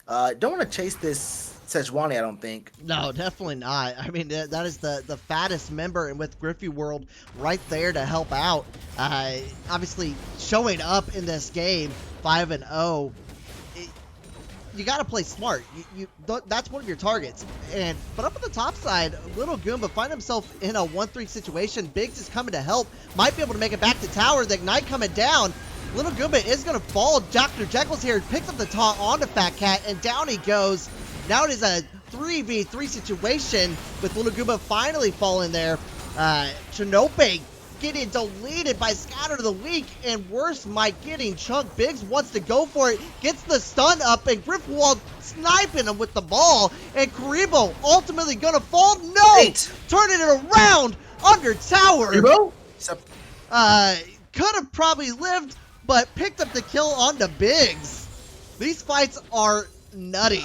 Don't want to chase this Sejuani, I don't think. No, definitely not. I mean, that is the fattest member, and with Griffey World right there to help out. Obviously, showing up in this game, 5-0, you got to play smart. That's one of your targets. But up on the top side, Little Goomba find himself in a 1-3 situation. Biggs is coming to help. Might be able to make it back to tower. The Ignite coming down. Little Goomba is going to fall. Dr. Jekyll's here, picks up the taunt onto Fat Cat, and down he goes. Now it is a 3v3 situation with Little Goomba finally falling there. Chinope getting deleted by Scatter to the Weak, and worse, Mike getting chunked. Biggs wants to go for it, gets the stun up, and Griffwald sniping him with the ball, and Karibo ultimately gonna fall. No! Turning it around under tower. Karibo? Could have probably lived, but picked up the kill onto Biggs. These fights are nutty.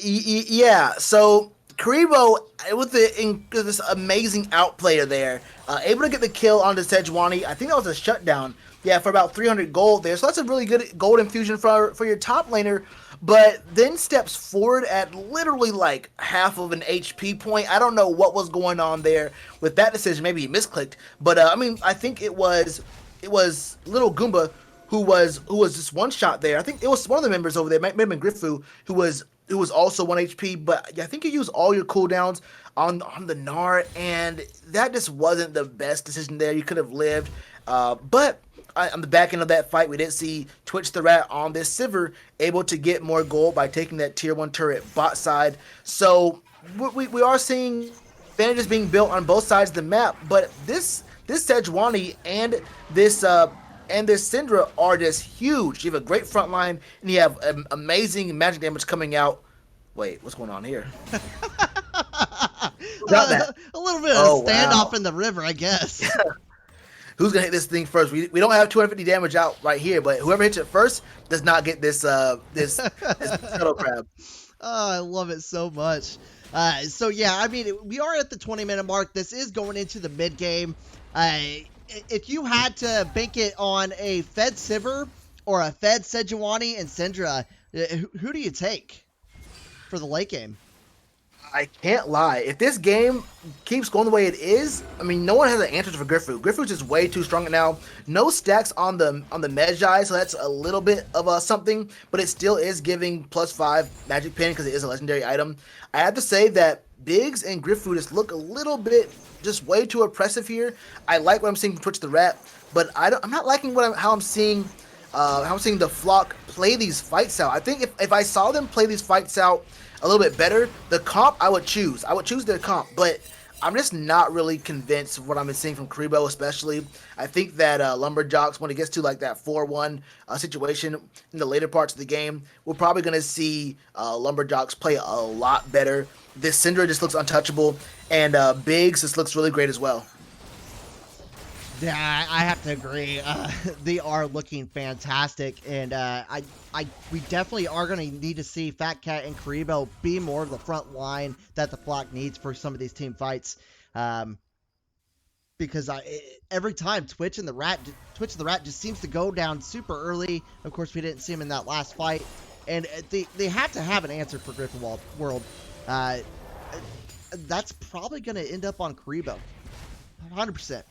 Yeah, so Karibo with this amazing outplayer there, able to get the kill onto Sejuani. I think that was a shutdown. Yeah, for about 300 gold there. So that's a really good gold infusion for your top laner. But then steps forward at literally like half of an HP point. I don't know what was going on there with that decision. Maybe he misclicked. But I mean, I think it was Little Goomba who was just one shot there. I think it was one of the members over there, maybe Griffu, who was also 1 HP, but I think you use all your cooldowns on the Gnar, and that just wasn't the best decision there. You could have lived, but on the back end of that fight, we did see Twitch the Rat on this Sivir able to get more gold by taking that tier 1 turret bot side. So we are seeing advantages being built on both sides of the map, but this Sejuani and this Syndra are just huge. You have a great front line, and you have amazing magic damage coming out. Wait, what's going on here? A little bit of a standoff in the river, I guess. Who's gonna hit this thing first? We don't have 250 damage out right here, but whoever hits it first does not get this scuttle crab. Oh, I love it so much. So yeah, I mean, we are at the 20-minute mark. This is going into the mid game. If you had to bank it on a Fed Sivir or a Fed Sejuani and Syndra, who do you take for the late game? I can't lie. If this game keeps going the way it is, I mean, no one has an answer for Griffu. Griffu's just way too strong now. No stacks on the Magi, so that's a little bit of something, but it still is giving +5 magic pin because it is a legendary item. I have to say that Biggs and Griffu just look a little bit just way too oppressive here. I like what I'm seeing from Twitch the Rat, but I'm not liking how I'm seeing the Flock play these fights out. I think if I saw them play these fights out a little bit better, the comp I would choose their comp, but I'm just not really convinced of what I'm seeing from Karibo, especially. I think that Lumberjocks, when it gets to like that 4-1 situation in the later parts of the game, we're probably going to see Lumberjocks play a lot better. This Syndra just looks untouchable, and Biggs just looks really great as well. Yeah, I have to agree. They are looking fantastic, and we definitely are going to need to see Fat Cat and Karibo be more of the front line that the flock needs for some of these team fights. Because every time Twitch and the Rat just seems to go down super early. Of course, we didn't see him in that last fight, and they have to have an answer for Griffin World. That's probably going to end up on Karibo, 100%.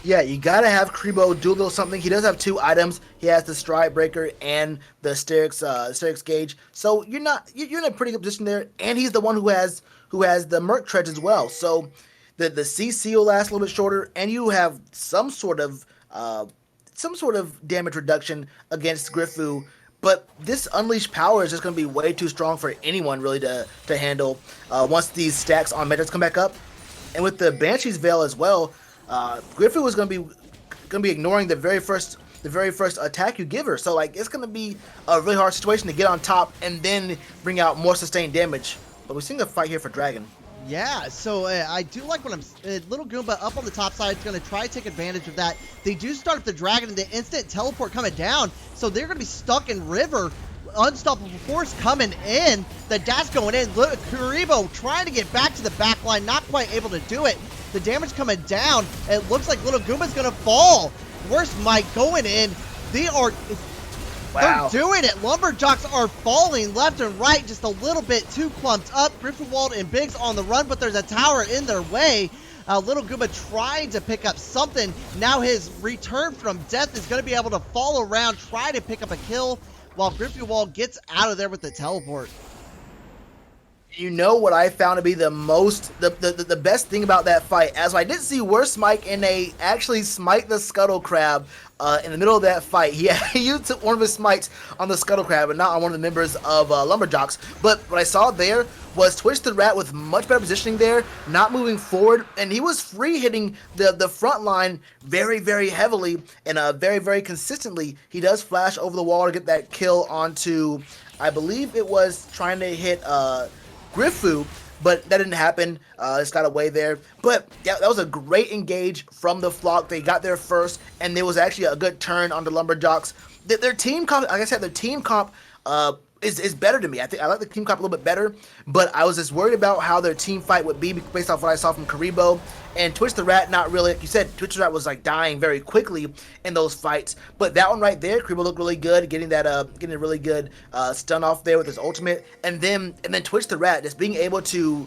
Yeah, you gotta have Karibo do a little something. He does have 2 items. He has the Stride Breaker and the Sterix Gauge. So you're in a pretty good position there. And he's the one who has the Merc Treads as well. So the CC will last a little bit shorter, and you have some sort of damage reduction against Griffu. But this unleashed power is just going to be way too strong for anyone really to handle once these stacks on Metas come back up. And with the Banshee's Veil as well, Griffu was going to be ignoring the very first attack you give her. So like it's going to be a really hard situation to get on top and then bring out more sustained damage. But we're seeing a fight here for Dragon. Yeah, so I do like when Little Goomba up on the top side is going to try to take advantage of that. They do start up the Dragon and the instant teleport coming down, so they're going to be stuck in River. Unstoppable Force coming in. The dash going in. Karibo trying to get back to the back line, not quite able to do it. The damage coming down. It looks like Little Goomba's going to fall. Worst Mike going in. They're doing it. Lumberjocks are falling left and right, just a little bit too clumped up. Gryffindor and Biggs on the run, but there's a tower in their way. Little Goomba trying to pick up something. Now his return from death is going to be able to fall around, try to pick up a kill, while Gryffindor gets out of there with the teleport. You know what I found to be the best thing about that fight, as I did see Worst Mike in actually smite the Scuttle Crab in the middle of that fight. He used one of his smites on the Scuttle Crab and not on one of the members of Lumberjocks. But what I saw there was Twitch the Rat with much better positioning there, not moving forward, and he was free hitting the front line very, very heavily and very, very consistently. He does flash over the wall to get that kill onto, I believe it was trying to hit Griffu, but that didn't happen. It's got away there. But yeah, that was a great engage from the flock. They got there first, and there was actually a good turn on the Lumberjocks. Their team comp, like I said, their team comp is better to me. I like the team comp a little bit better, but I was just worried about how their team fight would be based off what I saw from Karibo. And Twitch the Rat, not really, like you said, Twitch the Rat was like dying very quickly in those fights. But that one right there, Karibo looked really good, getting a really good stun off there with his ultimate. And then Twitch the Rat just being able to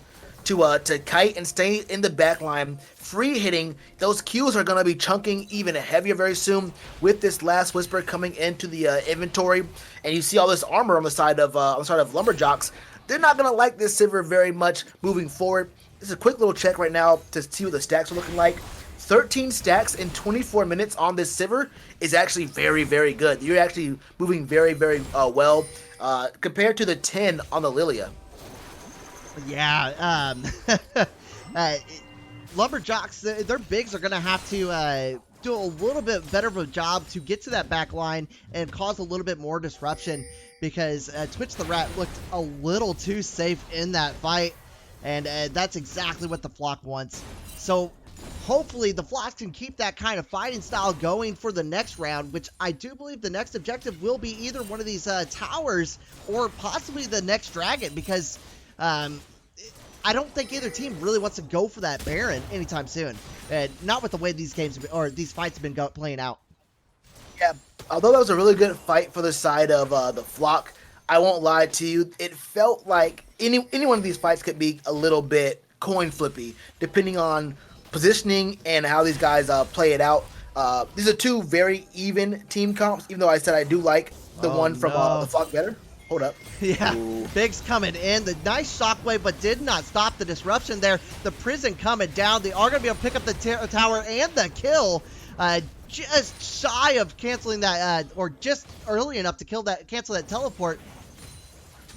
kite and stay in the back line, free hitting. Those Qs are going to be chunking even heavier very soon with this Last Whisper coming into the inventory. And you see all this armor on the side of Lumberjocks. They're not going to like this Sivir very much moving forward. This is a quick little check right now to see what the stacks are looking like. 13 stacks in 24 minutes on this Sivir is actually very, very good. You're actually moving very, very well compared to the 10 on the Lilia. Yeah, Lumberjocks, their bigs are going to have to do a little bit better of a job to get to that back line and cause a little bit more disruption, because Twitch the Rat looked a little too safe in that fight, and that's exactly what the flock wants. So hopefully the Flocks can keep that kind of fighting style going for the next round, which I do believe the next objective will be either one of these towers or possibly the next dragon, because I don't think either team really wants to go for that Baron anytime soon. Not with the way these games or these fights have been playing out. Yeah, although that was a really good fight for the side of the flock, I won't lie to you, it felt like any one of these fights could be a little bit coin flippy, depending on positioning and how these guys play it out. These are two very even team comps, even though I said I do like the one from the flock better. Hold up. Yeah, Ooh. Biggs coming in. The nice shockwave, but did not stop the disruption there. The prison coming down. They are going to be able to pick up the tower and the kill. Just shy of canceling that, or just early enough to cancel that teleport.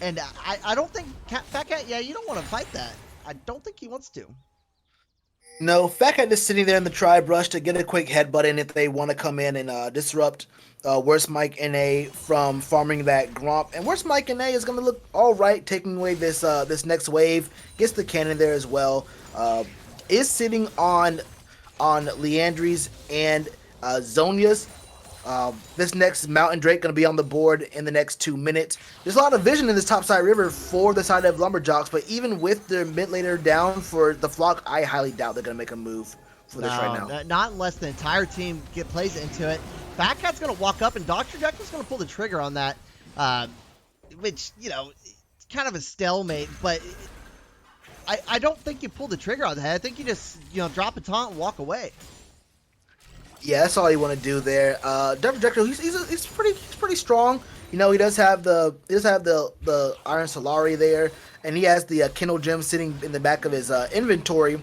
And I don't think Fat Cat, yeah, you don't want to fight that. I don't think he wants to. No, Fat Cat just sitting there in the tribe rush to get a quick headbutt in if they want to come in and disrupt Worst Mike NA from farming that Gromp. And Worst Mike NA is going to look all right, taking away this next wave. Gets the cannon there as well. Is sitting on on Leandries and Zonia's. This next Mountain Drake going to be on the board in the next 2 minutes. There's a lot of vision in this top side river for the side of Lumberjocks, but even with their mid laner down for the Flock, I highly doubt they're going to make a move for this right now. Not unless the entire team plays into it. Fat Cat's going to walk up, and Dr. Jekyll's going to pull the trigger on that, which, it's kind of a stalemate, but I don't think you pull the trigger on that. I think you just, drop a taunt and walk away. Yeah, that's all you want to do there. Dr. Jekyll, he's pretty strong. He does have the Iron Solari there, and he has the Kindle Gem sitting in the back of his inventory.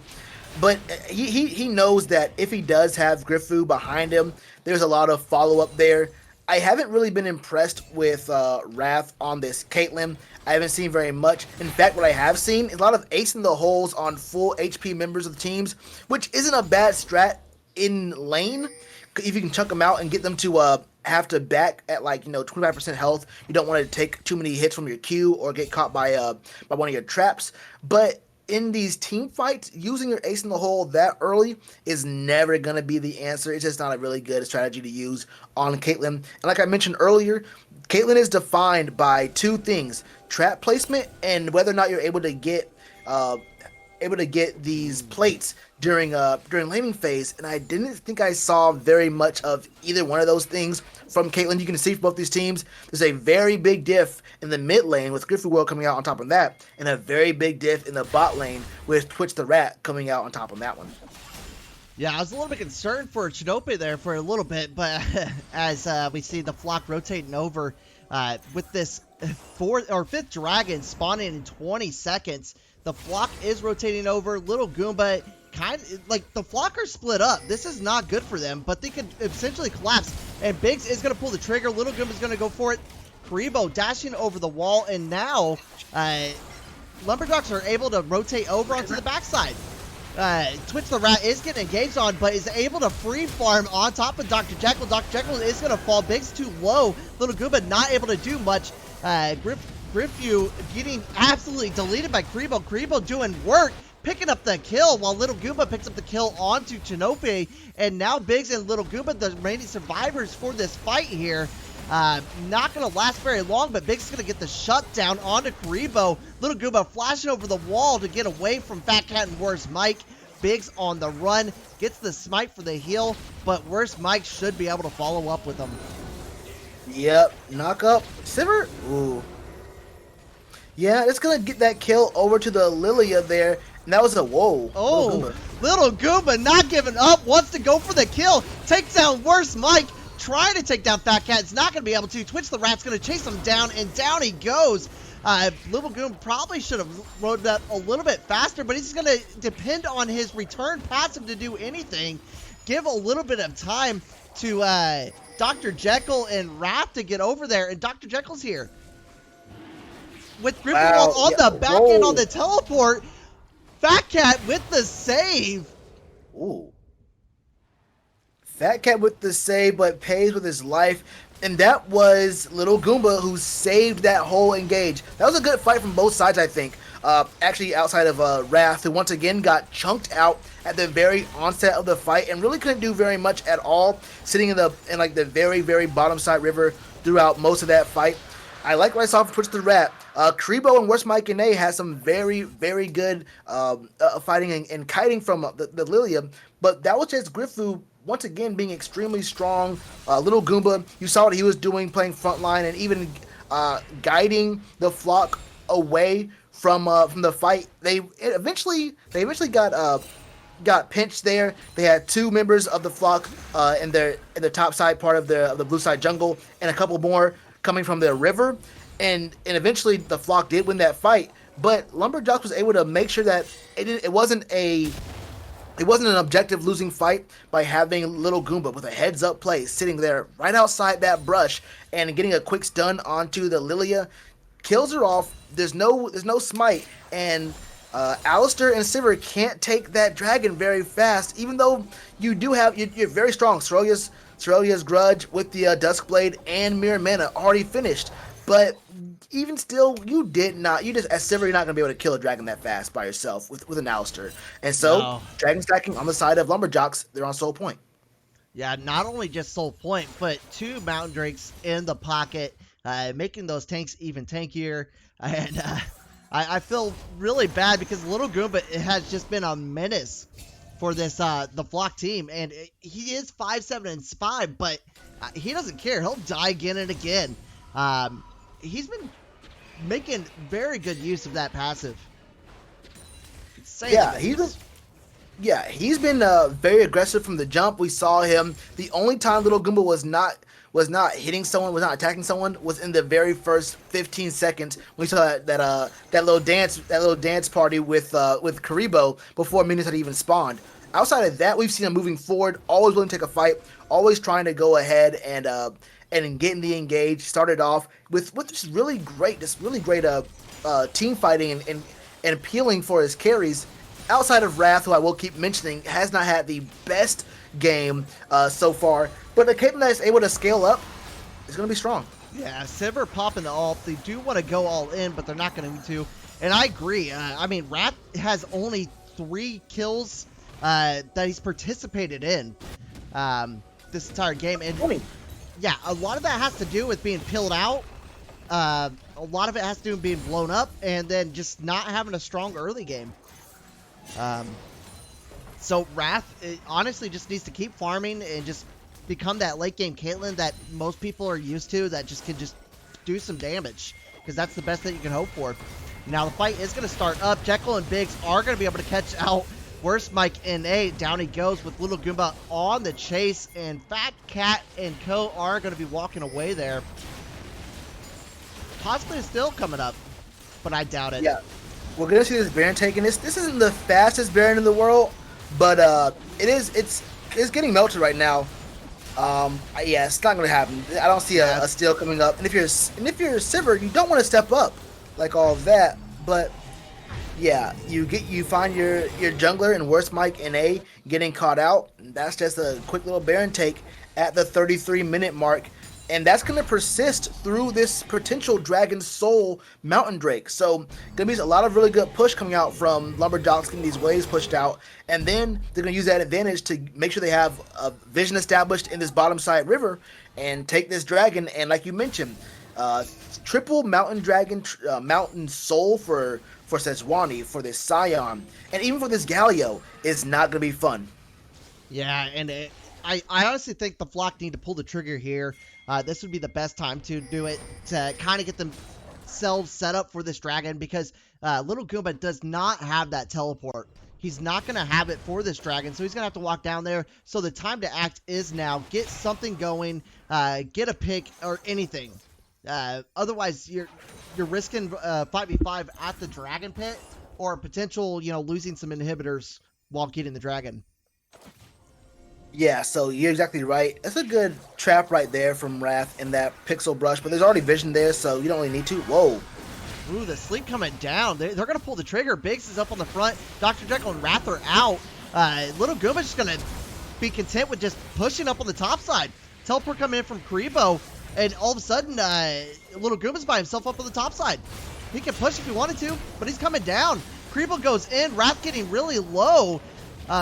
But he knows that if he does have Griffu behind him, there's a lot of follow up there. I haven't really been impressed with Wrath on this Caitlyn. I haven't seen very much. In fact, what I have seen is a lot of ace in the holes on full HP members of the teams, which isn't a bad strat in lane. If you can chuck them out and get them to have to back at 25% health, you don't want to take too many hits from your Q or get caught by one of your traps. But in these team fights, using your ace in the hole that early is never going to be the answer. It's just not a really good strategy to use on Caitlyn. And like I mentioned earlier, Caitlyn is defined by two things: trap placement and whether or not you're able to get these plates during laning phase. And I didn't think I saw very much of either one of those things from Caitlyn. You can see for both these teams, there's a very big diff in the mid lane with Griffu World coming out on top of that, and a very big diff in the bot lane with Twitch the Rat coming out on top of that one. Yeah, I was a little bit concerned for Chinope there for a little bit, but as we see the Flock rotating over with this fifth dragon spawning in 20 seconds, the Flock is rotating over. Little Goomba, the Flock are split up. This is not good for them, but they could essentially collapse. And Biggs is going to pull the trigger. Little Goomba's going to go for it. Karibo dashing over the wall, and now Lumberjocks are able to rotate over onto the backside. Twitch the Rat is getting engaged on, but is able to free farm on top of Dr. Jekyll. Dr. Jekyll is going to fall. Biggs too low. Little Goomba not able to do much. Griffu getting absolutely deleted by Karibo. Karibo doing work, picking up the kill, while Little Goomba picks up the kill onto Chinope. And now Biggs and Little Goomba, the remaining survivors for this fight here. Not going to last very long, but Biggs is going to get the shutdown onto Karibo. Little Goomba flashing over the wall to get away from Fat Cat and Worst Mike. Biggs on the run, gets the smite for the heal, but Worst Mike should be able to follow up with him. Yep, knock up. Sivert? Ooh. Yeah, it's going to get that kill over to the Lilia there. And that was a whoa. Oh, Little Goomba not giving up. Wants to go for the kill. Takes down Worst Mike. Trying to take down Fat Cat. It's not going to be able to. Twitch the Rat's going to chase him down. And down he goes. Little Goomba probably should have rode up a little bit faster. But he's going to depend on his return passive to do anything. Give a little bit of time to Dr. Jekyll and Wrath to get over there. And Dr. Jekyll's here. With Gryffindor on the back end on the teleport. Fat Cat with the save. Ooh. Fat Cat with the save, but pays with his life. And that was Little Goomba who saved that whole engage. That was a good fight from both sides, I think. Actually, outside of Wrath, who once again got chunked out at the very onset of the fight and really couldn't do very much at all, sitting in the very, very bottom side river throughout most of that fight. I like what I saw from Twitch the Rat. Karibo and Worst Mike and A has some very, very good fighting and kiting from the Lilia, but that was just Griffu once again being extremely strong. Little Goomba, you saw what he was doing playing frontline and even guiding the Flock away from the fight. They eventually got pinched there. They had two members of the Flock in the top side part of the blue side jungle, and a couple more coming from the river, and eventually the Flock did win that fight. But Lumberjocks was able to make sure that it wasn't an objective losing fight by having Little Goomba with a heads up play sitting there right outside that brush and getting a quick stun onto the Lilia. Kills her off. There's no smite, and Alistair and Sivir can't take that dragon very fast, even though you're very strong. Cerullia's Grudge with the Duskblade and Mirror Mana already finished, but even still, you did not. You just as Silver, you're not gonna be able to kill a dragon that fast by yourself with an Alistair. And so, No. dragon stacking on the side of Lumberjocks, they're on soul point. Yeah, not only just soul point, but 2 mountain drakes in the pocket, making those tanks even tankier. And I feel really bad because Little Goomba has just been a menace for this the Flock team, and he is 5-7-5, but he doesn't care. He'll die again and again. He's been making very good use of that passive. He's been very aggressive from the jump. We saw him. The only time Little Goomba was not hitting someone, was not attacking someone, was in the very first 15 seconds when we saw that little dance party with Karibo before minions had even spawned. Outside of that, we've seen him moving forward, always willing to take a fight, always trying to go ahead and getting the engage. Started off with just really great team fighting and appealing for his carries. Outside of Wrath, who I will keep mentioning, has not had the best game so far, but the Caitlyn that is able to scale up is going to be strong. Yeah, Sivir popping the ult. They do want to go all in, but they're not going to. And I agree. I mean, Wrath has only 3 kills that he's participated in this entire game. And yeah, a lot of that has to do with being pilled out. A lot of it has to do with being blown up, and then just not having a strong early game. So Wrath honestly just needs to keep farming and just become that late game Caitlyn that most people are used to, that just can just do some damage, because that's the best that you can hope for. Now the fight is going to start up. Jekyll and Biggs are going to be able to catch out Worst Mike NA. Down he goes with Little Goomba on the chase, and Fat Cat and Co are going to be walking away there. Possibly still coming up, but I doubt it. Yeah. We're gonna see this Baron taking this. This isn't the fastest Baron in the world, but it's getting melted right now. Yeah, it's not gonna happen. I don't see a steal coming up. And if you're Sivir, you don't want to step up like all of that. But yeah, you find your jungler and Worst Mike NA getting caught out. That's just a quick little Baron take at the 33-minute mark. And that's going to persist through this potential Dragon Soul Mountain Drake. So, going to be a lot of really good push coming out from Lumberjocks, getting these waves pushed out. And then they're going to use that advantage to make sure they have a vision established in this bottom side river and take this dragon. And like you mentioned, triple Mountain Dragon, Mountain Soul for Sejuani, for this Scion, and even for this Galio is not going to be fun. Yeah, and I honestly think the Flock need to pull the trigger here. This would be the best time to do it, to kind of get themselves set up for this dragon, because Little Goomba does not have that teleport. He's not going to have it for this dragon, so he's going to have to walk down there. So the time to act is now. Get something going, get a pick or anything. Otherwise, you're risking 5v5 at the dragon pit, or potential, losing some inhibitors while getting the dragon. Yeah, so you're exactly right. That's a good trap right there from Wrath in that pixel brush, but there's already vision there, so you don't really need to. Whoa. Ooh, the sleep coming down. They're going to pull the trigger. Biggs is up on the front. Dr. Jekyll and Wrath are out. Little Goomba's just going to be content with just pushing up on the top side. Teleport coming in from Karibo, and all of a sudden, Little Goomba's by himself up on the top side. He can push if he wanted to, but he's coming down. Karibo goes in. Wrath getting really low.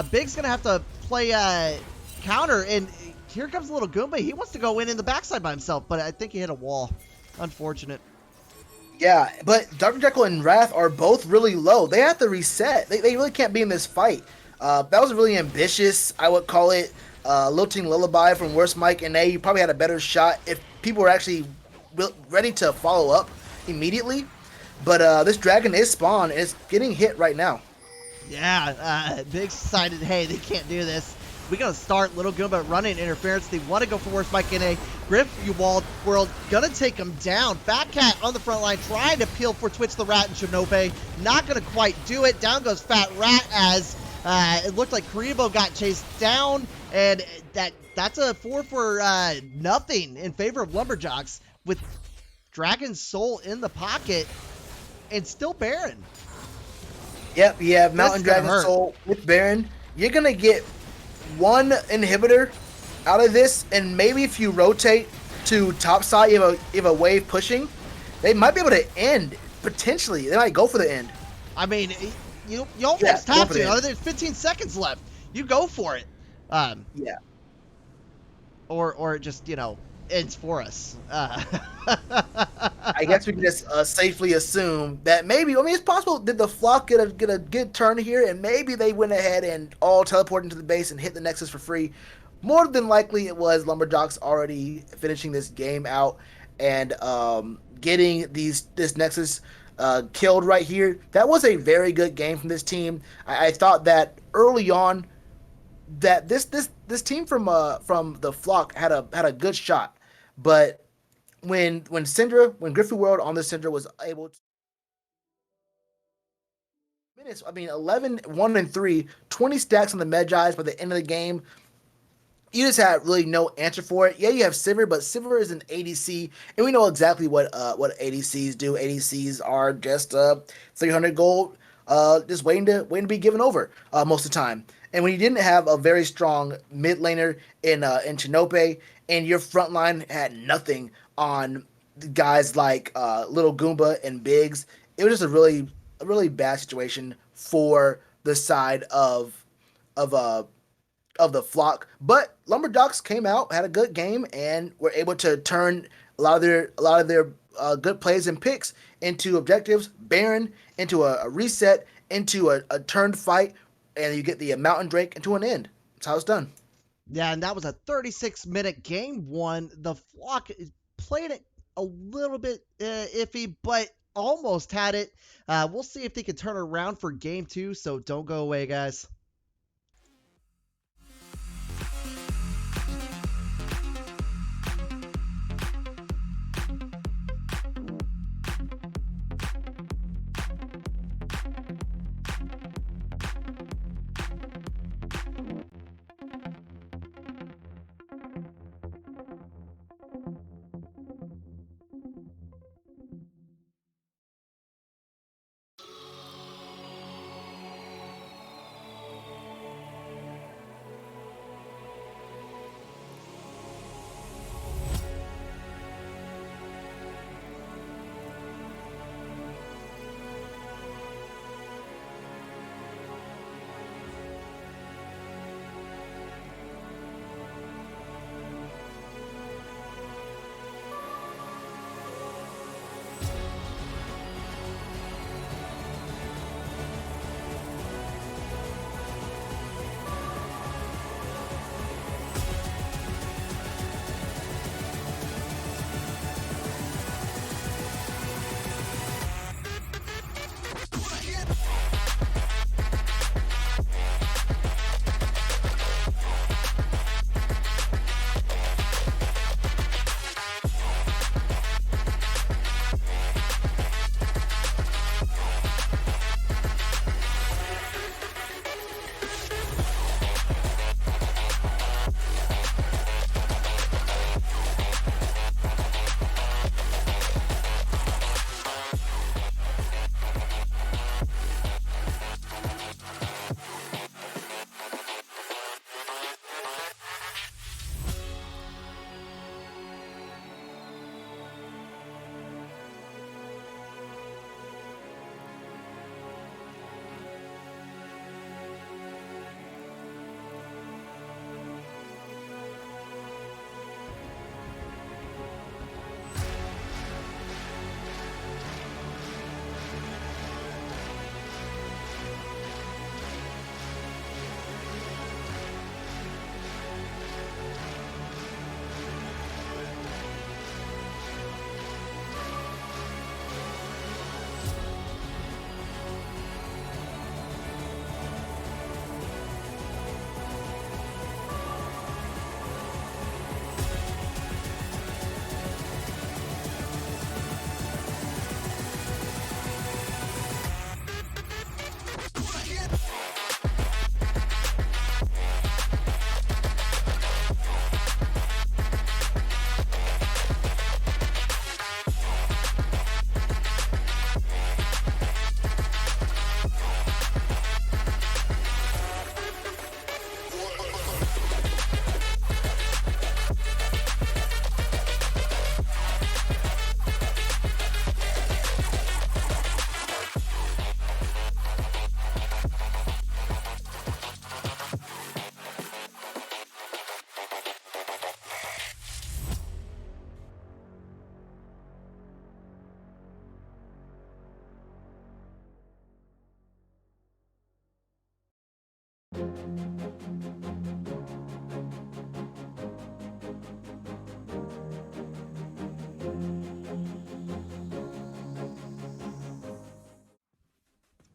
Biggs going to have to play counter, and here comes Little Goomba. He wants to go in the backside by himself, but I think he hit a wall. Unfortunate. Yeah, but Dr. Jekyll and Wrath are both really low. They have to reset. They really can't be in this fight. That was really ambitious, I would call it. Lilting Lullaby from Worst Mike NA. You probably had a better shot if people were actually ready to follow up immediately. But this dragon is spawned, and it's getting hit right now. Yeah, Biggs decided, hey, they can't do this. We're going to start Little Goomba running interference. They want to go for Worst Mike NA. Griff Uwald World going to take him down. Fat Cat on the front line trying to peel for Twitch the Rat and Shinope. Not going to quite do it. Down goes Fat Rat as it looked like Karibo got chased down. And that's a 4 for nothing in favor of Lumberjocks, with Dragon Soul in the pocket and still Baron. Yep, you have Mountain Dragon Soul with Baron. You're going to get one inhibitor out of this, and maybe if you rotate to top side, you have a wave pushing, They might be able to end potentially. They might go for the end. I mean, you almost go have for the to. end. There's 15 seconds left. You go for it. Yeah. Or it just ends for us. I guess we can just safely assume that maybe. I mean, it's possible. Did the flock get a good turn here, and maybe they went ahead and all teleported into the base and hit the Nexus for free. More than likely, it was Lumberjocks already finishing this game out and getting this Nexus killed right here. That was a very good game from this team. I thought that early on that this team from the flock had a good shot, but when Griffey World on the Syndra was able to minutes, I mean 11, 1 and 3, 20 stacks on the Medjais by the end of the game. You just had really no answer for it. Yeah, you have Sivir, but Sivir is an ADC, and we know exactly what ADCs do. ADCs are just 300 gold, just waiting to be given over most of the time. And when you didn't have a very strong mid laner in Chinope, and your front line had nothing on guys like Little Goomba and Biggs, it was just a really bad situation for the side of uh of the flock. But Lumberjocks came out, had a good game, and were able to turn a lot of their good plays and picks into objectives. Baron into a reset, into a turned fight, and you get the Mountain Drake into an end. That's how it's done. Yeah, and that was a 36-minute game one. The flock played it a little bit iffy, but almost had it. We'll see if they can turn around for game two. So don't go away, guys.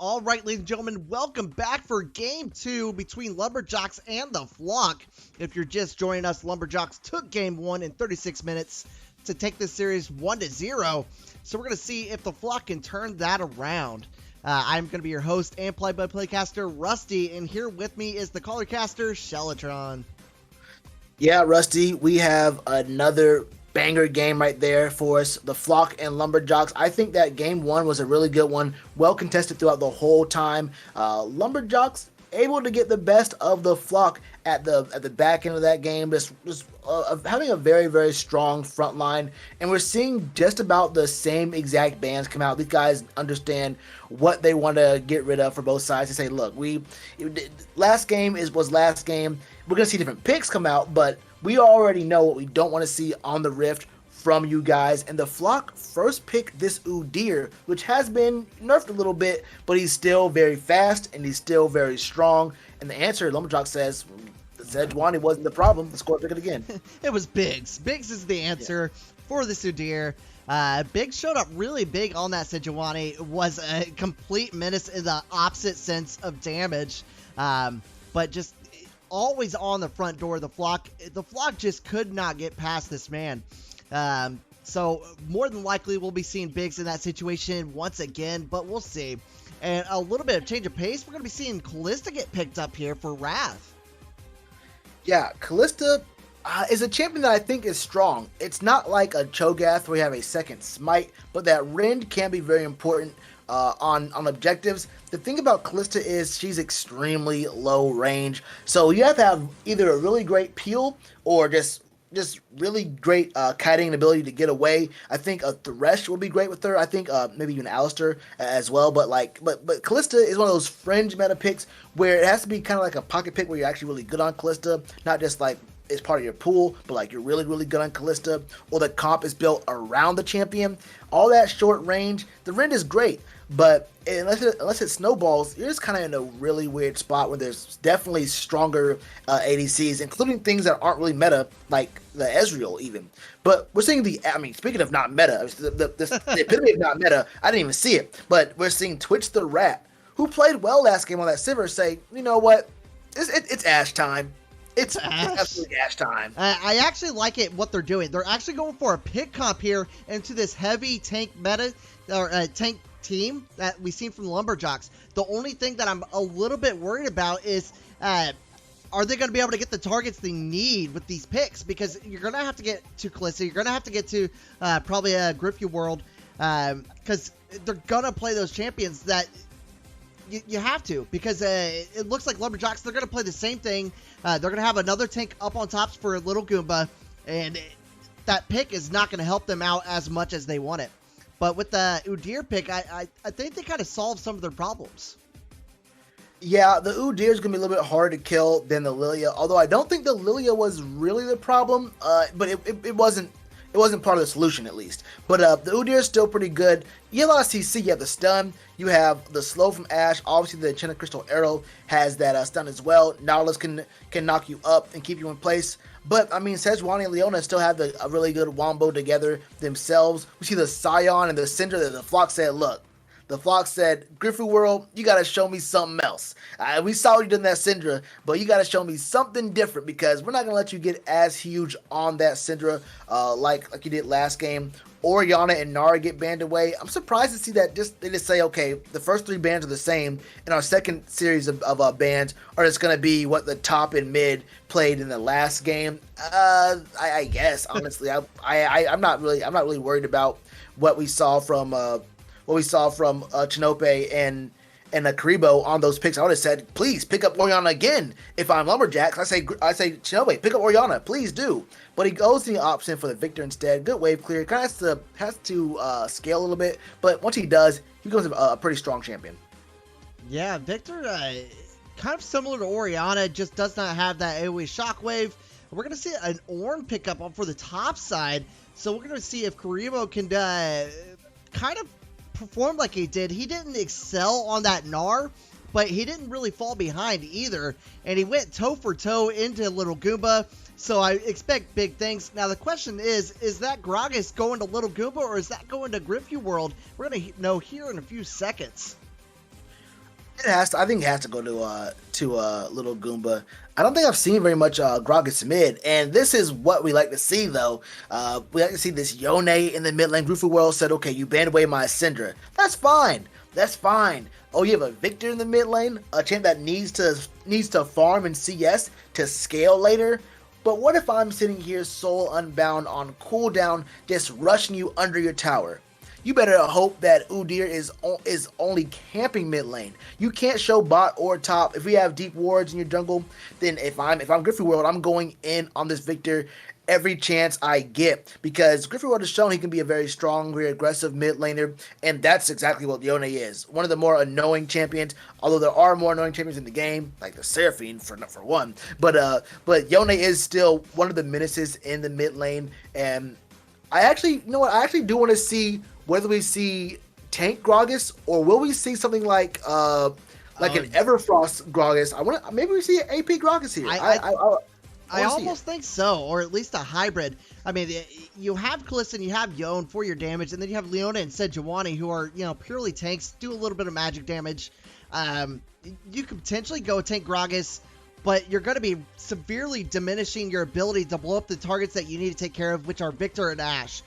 All right, ladies and gentlemen, welcome back for Game 2 between Lumberjocks and the Flock. If you're just joining us, Lumberjocks took Game 1 in 36 minutes to take this series 1-0. So we're going to see if the Flock can turn that around. I'm going to be your host and play-by-play caster, Rusty, and here with me is the caller caster, Shellatron. Yeah, Rusty, we have another banger game right there for us, the Flock and Lumberjocks. I think that game 1 was a really good one, well contested throughout the whole time. Lumberjocks able to get the best of the Flock at the back end of that game, just having a very, very strong front line, and we're seeing just about the same exact bans come out. These guys understand what they want to get rid of for both sides. They say, look, last game was last game. We're going to see different picks come out, but we already know what we don't want to see on the Rift from you guys. And the Flock first picked this Udyr, which has been nerfed a little bit, but he's still very fast and he's still very strong. And the answer, Lumberjock says, Sejuani wasn't the problem. Let's go pick it again. It was Biggs. Biggs is the answer for this Udyr. Biggs showed up really big on that Sejuani. Was a complete menace in the opposite sense of damage, but just always on the front door of the Flock. The Flock just could not get past this man. So more than likely we'll be seeing Biggs in that situation once again, but we'll see. And a little bit of change of pace, we're going to be seeing Callista get picked up here for Wrath. Yeah, Callista is a champion that I think is strong. It's not like a Cho'Gath where you have a second smite, but that Rend can be very important on objectives. The thing about Callista is she's extremely low range, so you have to have either a really great peel or just really great kiting ability to get away. I think a Thresh would be great with her. I think maybe even Alistar as well. But Callista is one of those fringe meta picks where it has to be kind of like a pocket pick where you're actually really good on Callista, not just like it's part of your pool, but like you're really, really good on Callista, or the comp is built around the champion. All that short range, the Rend is great, but unless it snowballs, you're just kind of in a really weird spot where there's definitely stronger ADCs, including things that aren't really meta, like the Ezreal even. But we're seeing speaking of not meta, the epitome of not meta, I didn't even see it, but we're seeing Twitch the Rat, who played well last game on that Sivir, say, you know what, it's Ashe time. It's absolutely Ashe time. I actually like it, what they're doing. They're actually going for a pick comp here into this heavy tank meta, or tank team that we've seen from the Lumberjocks. The only thing that I'm a little bit worried about is, are they going to be able to get the targets they need with these picks? Because you're going to have to get to Callista. You're going to have to get to probably a Griffey World, because they're going to play those champions that you have to, because it looks like Lumberjocks, they're going to play the same thing. They're going to have another tank up on tops for Little Goomba, and that pick is not going to help them out as much as they want it. But with the Udyr pick, I think they kind of solved some of their problems. Yeah, the Udyr is going to be a little bit harder to kill than the Lilia, although I don't think the Lilia was really the problem, but it wasn't part of the solution, at least. But the Udyr is still pretty good. You have a lot of CC. You have the stun. You have the slow from Ashe. Obviously, the Enchanted Crystal Arrow has that stun as well. Nautilus can knock you up and keep you in place. But, Sejuani and Leona still have a really good wombo together themselves. We see the Scion and the Syndra that the Flock said, look, the Flock said, Griffey World, you got to show me something else. We saw you did that Syndra, but you got to show me something different, because we're not going to let you get as huge on that Syndra like you did last game. Orianna and Nara get banned away. I'm surprised to see that they just say, okay, the first 3 bans are the same, and our second series of bans are just going to be what the top and mid played in the last game. I guess, honestly, I'm not really worried about what we saw from Chinope and Karibo on those picks. I would have said, please pick up Orianna again. If I'm Lumberjacks, I say Chinope, pick up Orianna, please do. But he goes to the option for the Victor instead. Good wave clear. Kind of has to scale a little bit, but once he does, he becomes a pretty strong champion. Yeah, Victor, kind of similar to Orianna, just does not have that AoE shockwave. We're going to see an Ornn pick up for the top side, so we're going to see if Karibo can kind of perform like he did. He didn't excel on that Gnar, but he didn't really fall behind either, and he went toe for toe into Little Goomba, so I expect big things. Now the question is that Gragas going to Little Goomba, or is that going to Griffey World? We're going to know here in a few seconds. It has to. I think it has to go to Little Goomba. I don't think I've seen very much Gragas mid, and this is what we like to see though. We like to see this Yone in the mid lane. Groovy World said, "Okay, you banned away my Syndra. That's fine. That's fine. Oh, you have a Victor in the mid lane, a champ that needs to farm in CS to scale later. But what if I'm sitting here soul unbound on cooldown, just rushing you under your tower? You better hope that Udyr is only camping mid lane. You can't show bot or top. If we have deep wards in your jungle, then if I'm Griffey World, I'm going in on this Victor every chance I get, because Griffey World has shown he can be a very strong, very aggressive mid laner, and that's exactly what Yone is. One of the more annoying champions, although there are more annoying champions in the game, like the Seraphine for one. But Yone is still one of the menaces in the mid lane, and I actually do want to see whether we see tank Gragas or will we see something like an Everfrost Gragas. Maybe we see an AP Gragas here. I almost think so, or at least a hybrid. I mean, you have Kalista and you have Yone for your damage, and then you have Leona and Sejuani, who are, purely tanks, do a little bit of magic damage. You could potentially go tank Gragas, but you're going to be severely diminishing your ability to blow up the targets that you need to take care of, which are Victor and Ashe.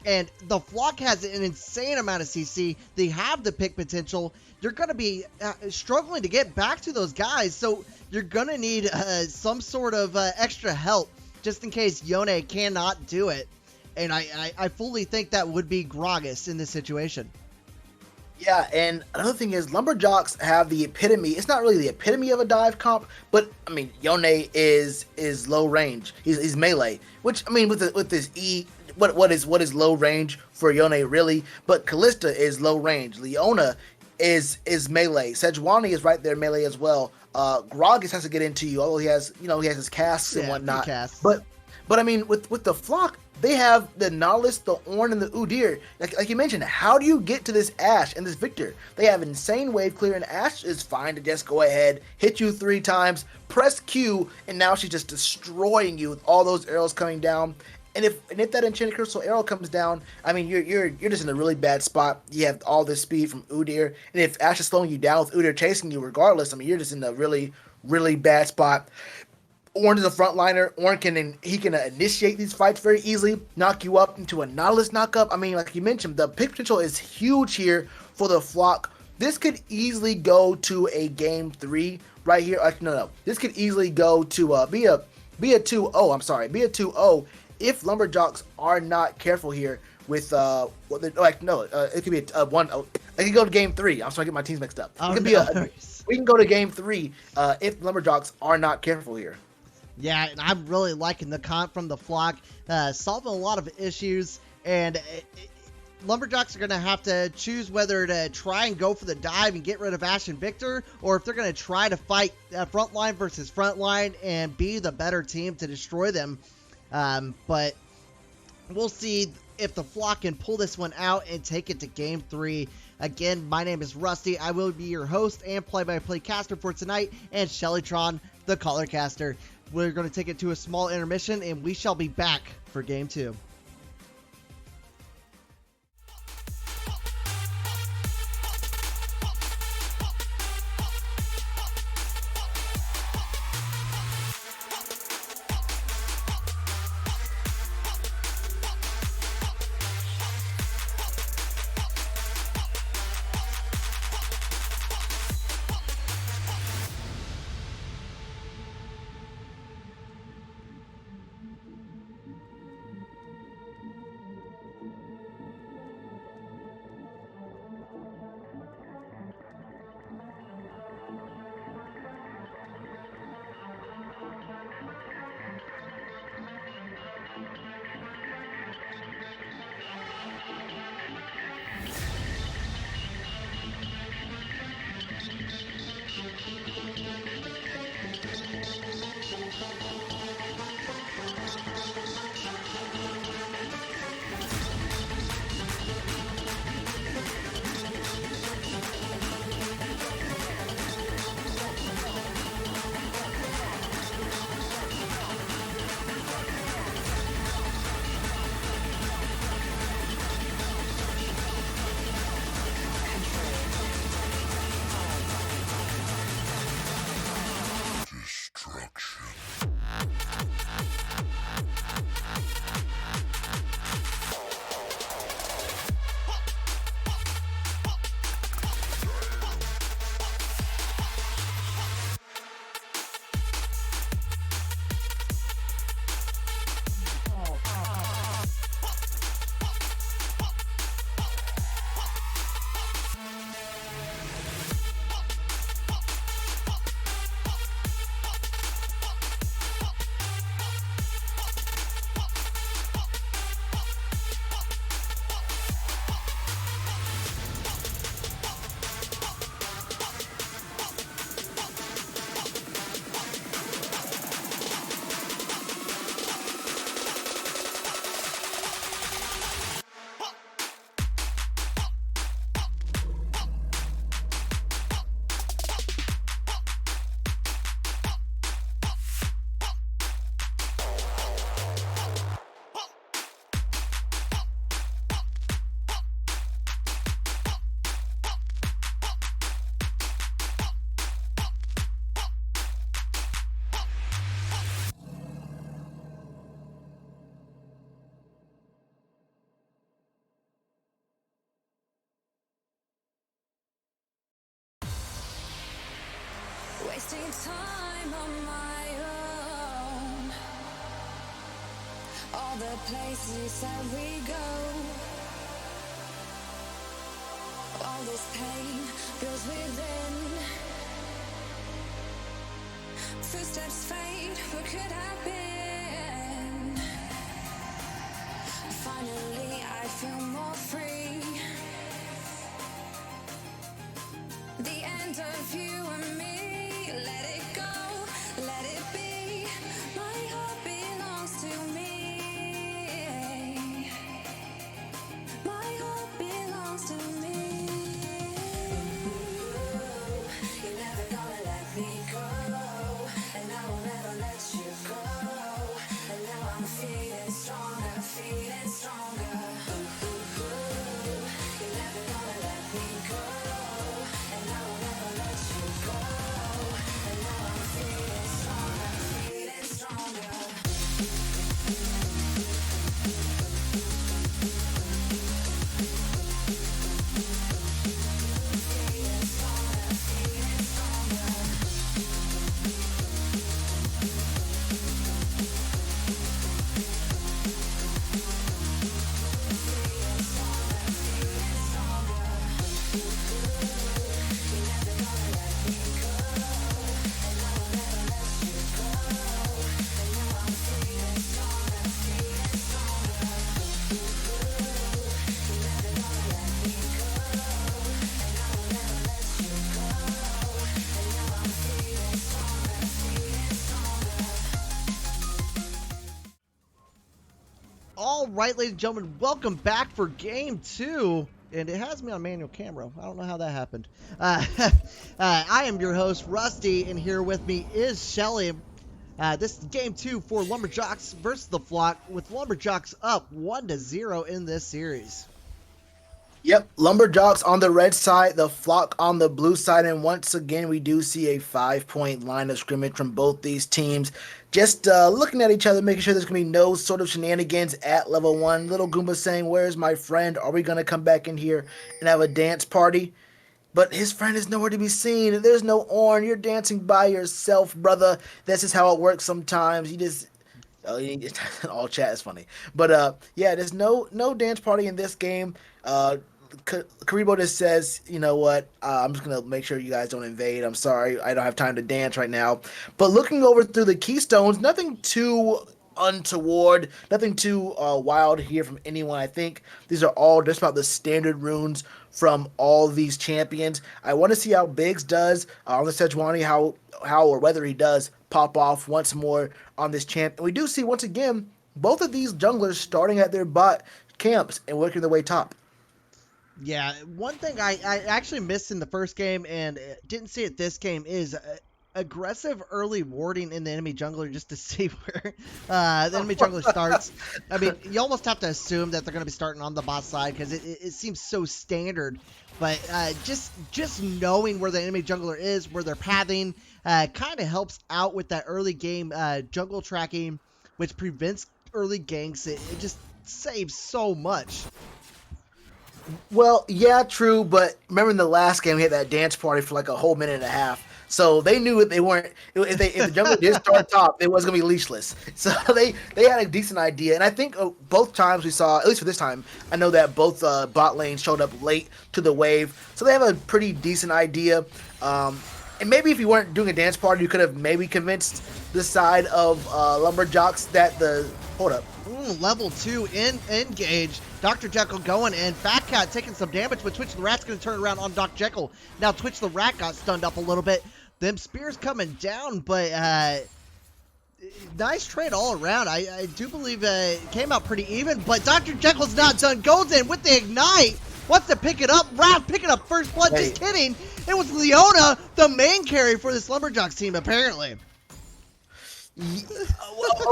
And the Flock has an insane amount of CC. They have the pick potential. You're going to be struggling to get back to those guys, so you're going to need some sort of extra help just in case Yone cannot do it. And I fully think that would be Gragas in this situation. Yeah, and another thing is Lumberjocks have the epitome. It's not really the epitome of a dive comp, but I mean Yone is low range. He's melee, which I mean with this E. What is low range for Yone really? But Kalista is low range. Leona is melee. Sejuani is right there melee as well. Gragas has to get into you, although he has his casks and whatnot. Casks. But I mean with the Flock, they have the Nautilus, the Ornn, and the Udyr. Like you mentioned, how do you get to this Ashe and this Victor? They have insane wave clear, and Ashe is fine to just go ahead, hit you 3 times, press Q, and now she's just destroying you with all those arrows coming down. And if that enchanted crystal arrow comes down, I mean you're just in a really bad spot. You have all this speed from Udyr, and if Ashe is slowing you down with Udyr chasing you regardless, I mean you're just in a really, really bad spot. Ornn is a frontliner. Ornn can initiate these fights very easily, knock you up into a Nautilus knockup. I mean, like you mentioned, the pick potential is huge here for the Flock. This could easily go to a game 3 right here. No. This could easily go to be a 2-0. I'm sorry, be a 2-0 if Lumberjocks are not careful here with it could be a 1-0. It could go to game 3. I'm sorry, I get my teams mixed up. We can go to game 3 if Lumberjocks are not careful here. Yeah, and I'm really liking the comp from the Flock, solving a lot of issues, and Lumberjocks are going to have to choose whether to try and go for the dive and get rid of Ashe and Victor, or if they're going to try to fight frontline versus frontline and be the better team to destroy them. But we'll see if the Flock can pull this one out and take it to game 3. Again, my name is Rusty. I will be your host and play-by-play caster for tonight, and Shellytron, the caller caster. We're going to take it to a small intermission, and we shall be back for game 2. wasting time on my own. All the places that we go, all this pain builds within. Footsteps fade, what could have been? Finally, I feel more free. The end of you and me, let it go, let it be. My heart belongs to me. My heart belongs to me. You're never gonna let me go, and I will never let you go. And now I'm feeling stronger, feeling stronger. You're never gonna let me go, and I will never let you go. And now I'm feeling stronger, feeling stronger. Feeling stronger, feeling stronger. Feeling stronger, feeling stronger. You're never gonna let me go, and I will never let you go. And now I'm feeling stronger, feeling stronger. You're never gonna let me go, and I will never let you go. And now I'm feeling stronger, feeling stronger. All right, ladies and gentlemen, welcome back for game 2. And it has me on manual camera. I don't know how that happened. I am your host, Rusty, and here with me is Shelly. This is game 2 for Lumberjocks versus the Flock, with Lumberjocks up 1-0 in this series. Yep, Lumberjocks on the red side, the Flock on the blue side, and once again we do see a 5-point line of scrimmage from both these teams. Just looking at each other, making sure there's going to be no sort of shenanigans at level 1. Little Goomba saying, "Where's my friend? Are we going to come back in here and have a dance party?" But his friend is nowhere to be seen. There's no Orn. You're dancing by yourself, brother. This is how it works sometimes. You just... all chat is funny. But yeah, there's no dance party in this game. Karibo just says, you know what, I'm just going to make sure you guys don't invade. I'm sorry, I don't have time to dance right now. But looking over through the keystones, nothing too untoward, nothing too wild here from anyone. I think these are all just about the standard runes from all these champions. I want to see how Biggs does on the Sejuani, how or whether he does pop off once more on this champ. And we do see, once again, both of these junglers starting at their bot camps and working their way top. Yeah, one thing I actually missed in the first game and didn't see it this game is aggressive early warding in the enemy jungler just to see where the enemy jungler starts. I mean, you almost have to assume that they're going to be starting on the bot side because it seems so standard. But just knowing where the enemy jungler is, where they're pathing, kind of helps out with that early game jungle tracking, which prevents early ganks. It just saves so much. Well, yeah, true, but remember in the last game we had that dance party for like a whole minute and a half. So they knew if they weren't, if the jungle did start top, it was gonna be leashless. So they had a decent idea, and I think both times we saw, at least for this time, I know that both bot lanes showed up late to the wave, so they have a pretty decent idea. And maybe if you weren't doing a dance party, you could have maybe convinced the side of Lumberjocks that the hold up. Level 2 engage. Dr. Jekyll going in. Fat Cat taking some damage, but Twitch the Rat's going to turn around on Dr. Jekyll. Now Twitch the Rat got stunned up a little bit. Them spears coming down, but nice trade all around. I do believe it came out pretty even, but Dr. Jekyll's not done. Goes in with the Ignite. Wants to pick it up. Rat picking up first blood. Hey. Just kidding. It was Leona, the main carry for this Lumberjocks team, apparently.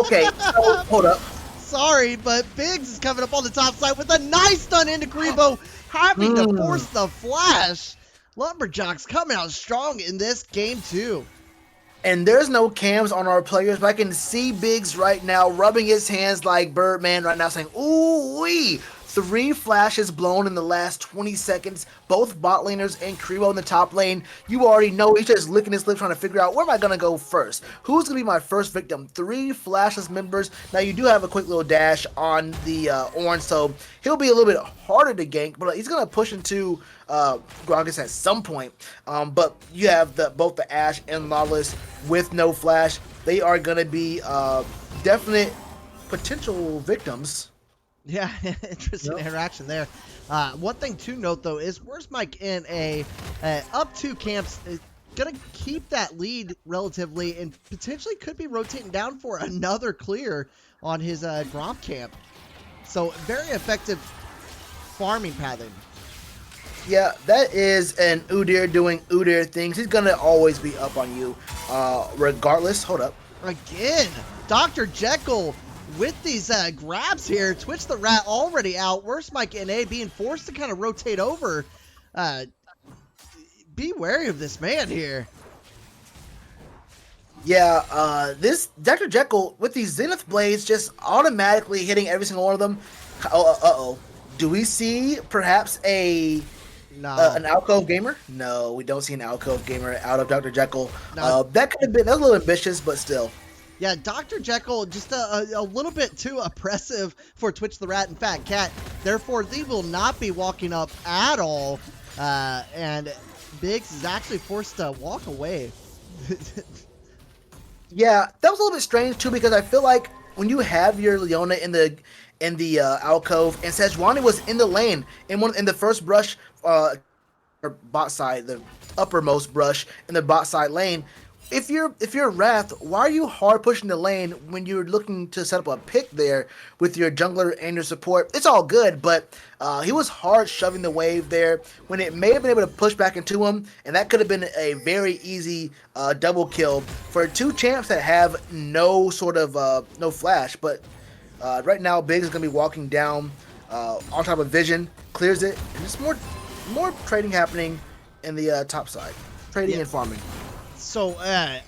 Okay, so, hold up. Sorry, but Biggs is coming up on the top side with a nice stun into Karibo, having to force the flash. Lumberjocks coming out strong in this game too. And there's no cams on our players, but I can see Biggs right now rubbing his hands like Birdman right now saying, ooh-wee, 3 flashes blown in the last 20 seconds. Both bot laners and Creo in the top lane. You already know he's just licking his lip trying to figure out where am I going to go first? Who's going to be my first victim? 3 flashless members. Now you do have a quick little dash on the orange, so he'll be a little bit harder to gank, but he's going to push into Gragas at some point. But you have both the Ashe and Lawless with no flash. They are going to be definite potential victims. Yeah, interesting interaction there. One thing to note, though, is where's Mike in a up 2 camps going to keep that lead relatively and potentially could be rotating down for another clear on his Gromp camp. So very effective farming pattern. Yeah, that is an Udyr doing Udyr things. He's going to always be up on you regardless. Hold up. Again, Dr. Jekyll with these grabs here. Twitch the Rat already out. Worst Mike NA being forced to kind of rotate over. Be wary of this man here. Yeah, this Dr. Jekyll with these Zenith Blades just automatically hitting every single one of them. Uh-oh. Do we see perhaps an Alcove Gamer? No, we don't see an Alcove Gamer out of Dr. Jekyll. No. That could have been a little ambitious, but still. Yeah, Dr. Jekyll just a little bit too oppressive for Twitch the Rat and Fat Cat. Therefore, they will not be walking up at all. And Biggs is actually forced to walk away. Yeah, that was a little bit strange too, because I feel like when you have your Leona in the alcove and Sejuani was in the lane in the first brush, or bot side, the uppermost brush in the bot side lane. If you're Wrath, why are you hard pushing the lane when you're looking to set up a pick there with your jungler and your support? It's all good, but he was hard shoving the wave there when it may have been able to push back into him, and that could have been a very easy double kill for 2 champs that have no sort of no flash. But right now, Biggs is gonna be walking down on top of Vision, clears it, and just more trading happening in the top side, trading and farming. So, I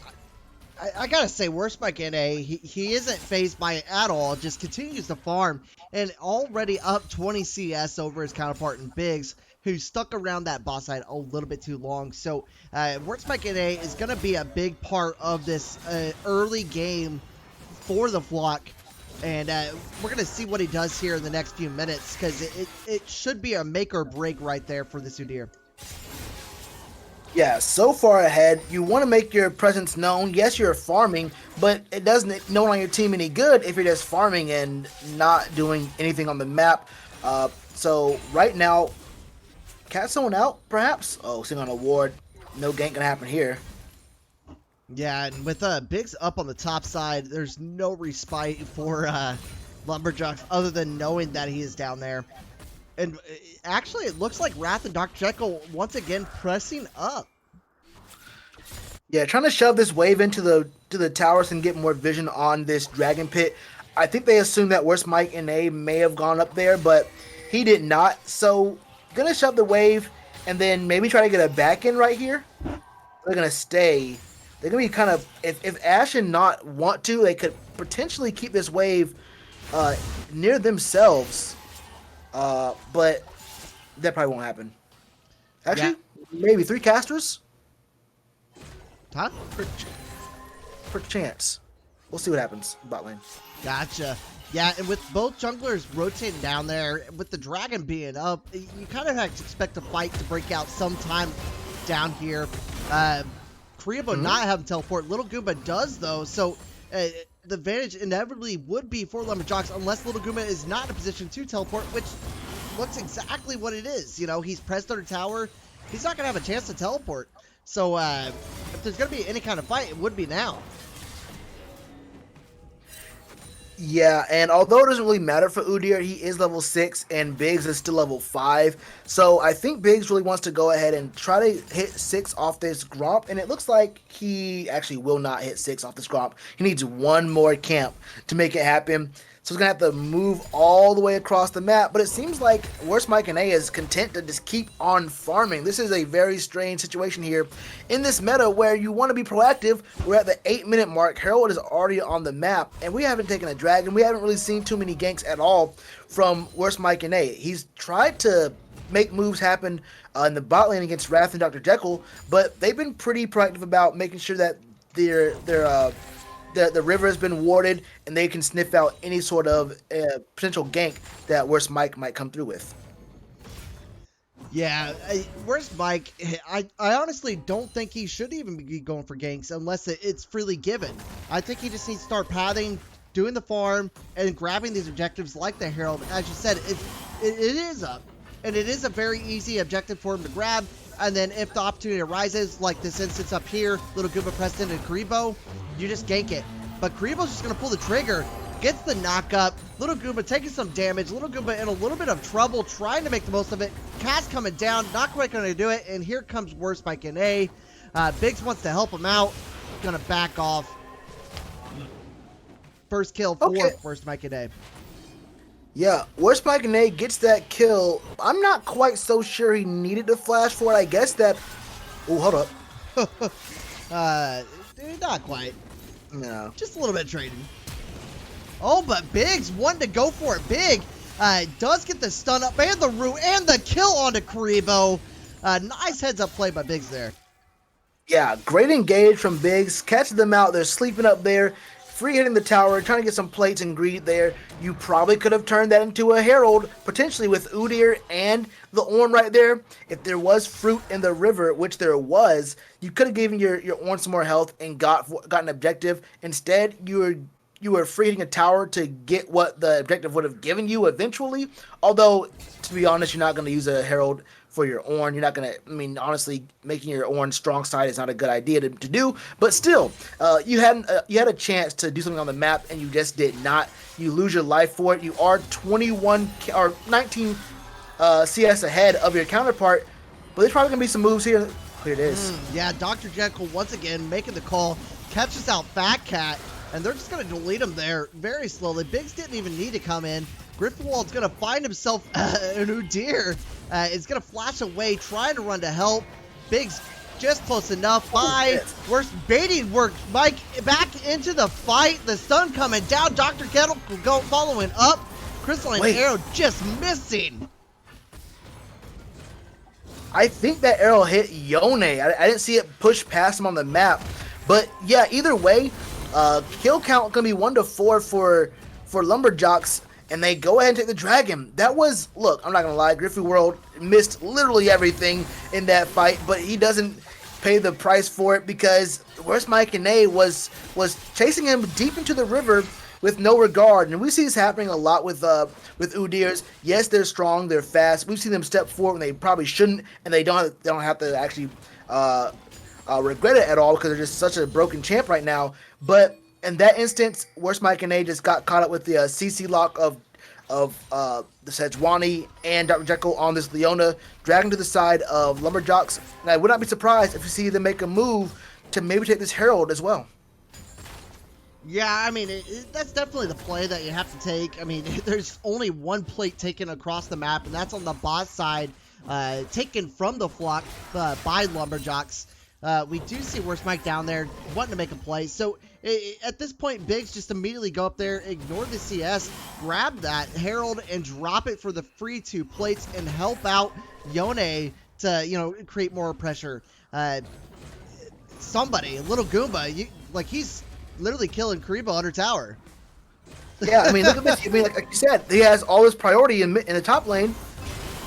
gotta say, worst Mike NA, he isn't phased by it at all, just continues to farm, and already up 20 CS over his counterpart in Biggs, who's stuck around that boss side a little bit too long. So, worst Mike NA is gonna be a big part of this early game for the Flock, and we're gonna see what he does here in the next few minutes, because it should be a make or break right there for this Udyr. Yeah, so far ahead, you want to make your presence known. Yes, you're farming, but it doesn't no on your team any good if you're just farming and not doing anything on the map. So right now, cat someone out, perhaps? Oh, sitting on a ward. No gank gonna happen here. Yeah, and with Biggs up on the top side, there's no respite for Lumberjocks other than knowing that he is down there. And actually, it looks like Wrath and Dr. Jekyll once again pressing up. Yeah, trying to shove this wave into the towers and get more vision on this Dragon Pit. I think they assumed that Worst Mike NA may have gone up there, but he did not. So, gonna shove the wave and then maybe try to get a back in right here. They're gonna stay. They're gonna be kind of, if Ashe and Not want to, they could potentially keep this wave near themselves. But that probably won't happen. Actually, maybe 3 casters? Huh? Per chance. We'll see what happens, bot lane. Gotcha. Yeah, and with both junglers rotating down there, with the dragon being up, you kind of have to expect a fight to break out sometime down here. Kriabo not having teleport. Little Goomba does, though, so the advantage inevitably would be for Lumberjocks unless Little Goomba is not in a position to teleport, which looks exactly what it is. You know, he's pressed under tower. He's not going to have a chance to teleport. So if there's going to be any kind of fight, it would be now. Yeah, and although it doesn't really matter for Udyr, he is level 6 and Biggs is still level 5. So I think Biggs really wants to go ahead and try to hit 6 off this Gromp, and it looks like he actually will not hit 6 off this Gromp. He needs one more camp to make it happen. So he's going to have to move all the way across the map. But it seems like Worst Mike and A is content to just keep on farming. This is a very strange situation here in this meta where you want to be proactive. We're at the 8-minute mark. Herald is already on the map, and we haven't taken a dragon. We haven't really seen too many ganks at all from Worst Mike and A. He's tried to make moves happen in the bot lane against Wrath and Dr. Jekyll, but they've been pretty proactive about making sure that the river has been warded and they can sniff out any sort of potential gank that Worst Mike might come through with. Yeah, where's Mike? I honestly don't think he should even be going for ganks unless it's freely given. I think he just needs to start pathing, doing the farm, and grabbing these objectives like the Herald. As you said, it is up, and it is a very easy objective for him to grab. And then if the opportunity arises, like this instance up here, Little Goomba pressed into Karibo, you just gank it. But Karibo's just going to pull the trigger, gets the knock up. Little Goomba taking some damage. Little Goomba in a little bit of trouble, trying to make the most of it. Cass coming down, not quite going to do it. And here comes Worst Mike and A. Biggs wants to help him out. Going to back off. First kill for Worst Mike and A. Yeah, Worst Mike and A gets that kill. I'm not quite so sure he needed to flash for it. I guess that... Oh, hold up. Not quite. No. Just a little bit of trading. Oh, but Biggs wanted to go for it. Big does get the stun up and the root and the kill onto Karibo. Nice heads up play by Biggs there. Yeah, great engage from Biggs. Catches them out. They're sleeping up there. Free hitting the tower, trying to get some plates and greed there. You probably could have turned that into a Herald, potentially with Udyr and the Ornn right there. If there was fruit in the river, which there was, you could have given your Ornn some more health and got an objective. Instead, you were free hitting a tower to get what the objective would have given you eventually. Although, to be honest, you're not going to use a Herald for your Ornn. You're not going to, I mean, honestly, making your Ornn strong side is not a good idea to do. But still, you had a chance to do something on the map, and you just did not. You lose your life for it. You are 19 CS ahead of your counterpart, but there's probably going to be some moves here. Here it is. Yeah, Dr. Jekyll once again making the call, catches out Fat Cat, and they're just going to delete him there very slowly. Biggs didn't even need to come in. Griffinwald's going to find himself an Udyr. Is going to flash away, trying to run to help. Biggs just close enough. Worst baiting work. Mike back into the fight. The stun coming down. Dr. Kettle following up. Crystalline Arrow just missing. I think that arrow hit Yone. I didn't see it push past him on the map. But yeah, either way, kill count going to be 1 to 4 for Lumberjocks. And they go ahead and take the dragon. That was, look, I'm not going to lie, Griffey World missed literally everything in that fight, but he doesn't pay the price for it because Worst Mike and A was chasing him deep into the river with no regard. And we see this happening a lot with Udyrs. Yes, they're strong, they're fast. We've seen them step forward when they probably shouldn't, and they don't have to actually regret it at all because they're just such a broken champ right now. But in that instance, Worst Mike and A just got caught up with the CC lock of the Sejuani and Dr. Jekyll on this Leona, dragging to the side of Lumberjocks. And I would not be surprised if you see them make a move to maybe take this Herald as well. Yeah, I mean, that's definitely the play that you have to take. I mean, there's only one plate taken across the map, and that's on the bot side, taken from the flock by Lumberjocks. We do see Worst Mike down there wanting to make a play. So at this point, Biggs just immediately go up there, ignore the CS, grab that Herald, and drop it for the free 2 plates and help out Yone to, create more pressure. Somebody, Little Goomba, he's literally killing Karibo under tower. Yeah, I mean, look at this. I mean, like you said, he has all his priority in the top lane.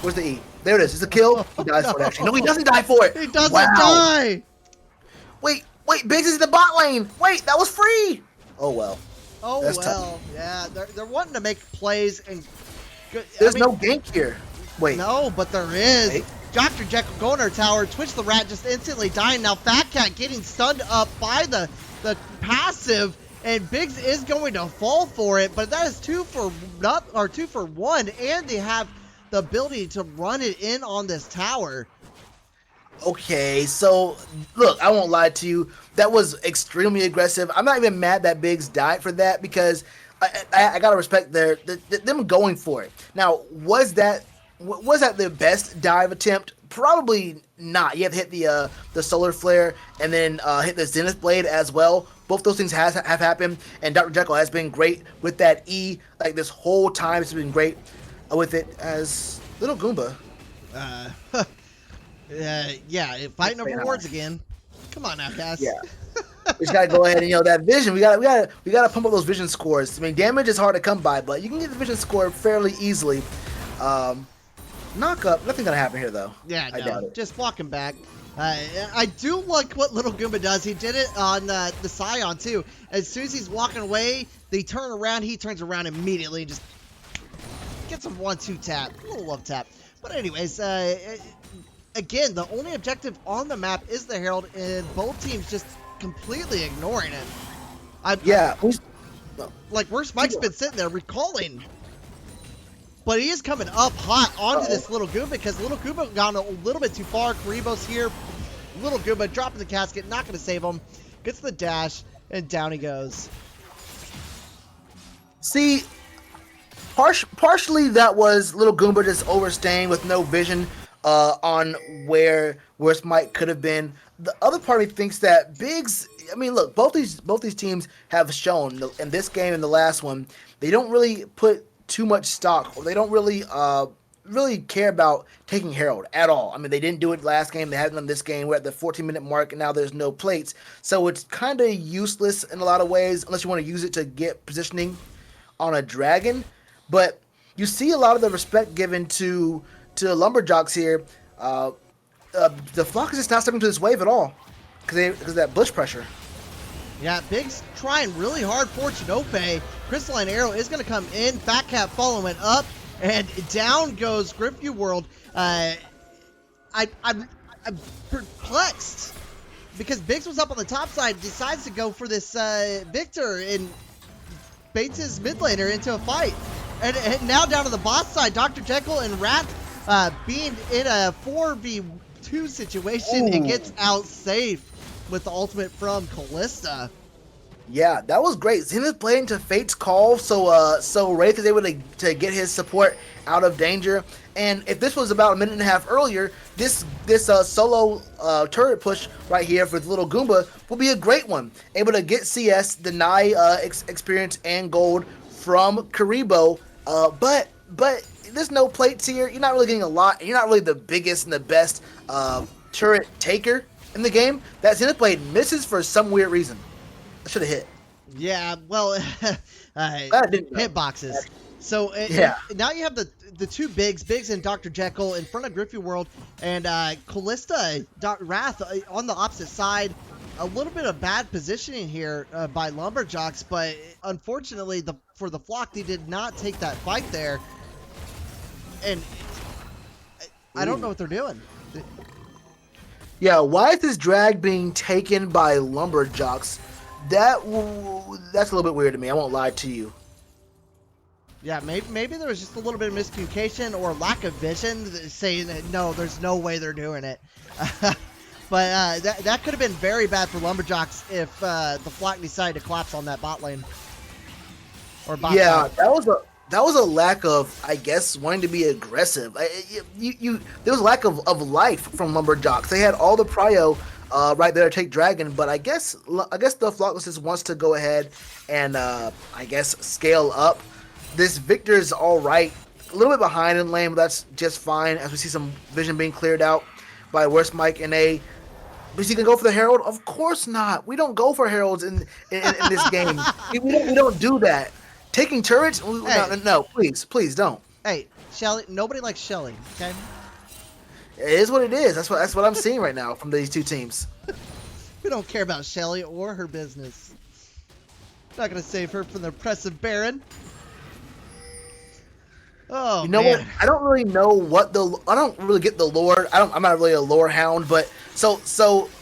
Where's the E? There it is. It's a kill. He dies for it, actually. No, he doesn't die for it. He doesn't die. Wait, Biggs is in the bot lane. Wait, that was free. Oh, well. Oh, That's well. tough. Yeah, they're wanting to make plays. And there's no gank here. Wait. No, but there is. Wait. Dr. Jekyll going to her tower. Twitch the Rat just instantly dying. Now Fat Cat getting stunned up by the passive. And Biggs is going to fall for it. But that is 2 for 1. And they have the ability to run it in on this tower. Okay, so look, I won't lie to you. That was extremely aggressive. I'm not even mad that Biggs died for that because I gotta respect them going for it. Now, was that their best dive attempt? Probably not. You have to hit the solar flare and then hit the Zenith blade as well. Both those things have happened, and Dr. Jekyll has been great with that E. Like this whole time, it's been great with it as Little Goomba. Yeah, fighting over wards again. Come on now, guys. Yeah. We just gotta go ahead and that vision. We gotta pump up those vision scores. I mean, damage is hard to come by, but you can get the vision score fairly easily. Knock up, nothing gonna happen here though. Yeah, I doubt it. Just walking back. I do like what Little Goomba does. He did it on the Scion too. As soon as he's walking away, they turn around. He turns around immediately and just gets a 1-2 tap, a little love tap. But anyways, again, the only objective on the map is the Herald, and both teams just completely ignoring it. Like where Spike's been sitting there recalling. But he is coming up hot onto this Little Goomba because Little Goomba gone a little bit too far. Karibo's here. Little Goomba dropping the casket, not going to save him. Gets the dash, and down he goes. See, partially that was Little Goomba just overstaying with no vision on where Smite could have been. The other part of me thinks that Biggs. I mean, look, both these teams have shown in this game and the last one they don't really put too much stock, or they don't really care about taking Herald at all. I mean, they didn't do it last game. They haven't done this game. We're at the 14-minute mark, and now there's no plates. So it's kind of useless in a lot of ways, unless you want to use it to get positioning on a dragon. But you see a lot of the respect given to Lumberjocks here. The flock is just not stepping to this wave at all because of that bush pressure. Yeah, Biggs trying really hard for Chinope. Crystalline Arrow is going to come in. Fat Cat following up, and down goes Griffview World. I'm perplexed because Biggs was up on the top side, decides to go for this Victor and baits his mid laner into a fight. And now down to the boss side, Dr. Jekyll and Wrath being in a 4v2 situation and gets out safe with the ultimate from Callista. Yeah, that was great. Zenith played into Fate's call, so Wraith is able to get his support out of danger. And if this was about a minute and a half earlier, this solo turret push right here for Little Goomba will be a great one. Able to get CS, deny experience and gold from Karibo, but there's no plates here. You're not really getting a lot, and you're not really the biggest and the best turret taker in the game. That Zenith Blade misses for some weird reason. I should have hit. Yeah, well, hit boxes. So now you have the two Biggs and Dr. Jekyll in front of Griffey World, and Callista, Wrath on the opposite side. A little bit of bad positioning here by Lumberjocks, but unfortunately for the flock, they did not take that fight there. And I don't know what they're doing. Yeah, why is this drag being taken by Lumberjocks? That's a little bit weird to me. I won't lie to you. Yeah, maybe there was just a little bit of miscommunication or lack of vision saying that, no, there's no way they're doing it. But that could have been very bad for Lumberjocks if the flock decided to collapse on that bot lane. Or bot yeah, side. that was a lack of, I guess, wanting to be aggressive. There was a lack of life from Lumberjocks. They had all the prio right there to take Dragon, but I guess the Flockless just wants to go ahead and I guess scale up. This Victor is all right, a little bit behind in lane, but that's just fine as we see some vision being cleared out by Worst Mike and A. Is he gonna go for the Herald? Of course not. We don't go for Heralds in this game. We don't do that. Taking turrets? Hey. No, please don't. Hey, Shelly, nobody likes Shelly, okay? It is what it is. That's what I'm seeing right now from these two teams. We don't care about Shelly or her business. Not gonna save her from the oppressive Baron. Oh, you know man. what? I don't really know I don't really get the lore. I'm not really a lore hound, but so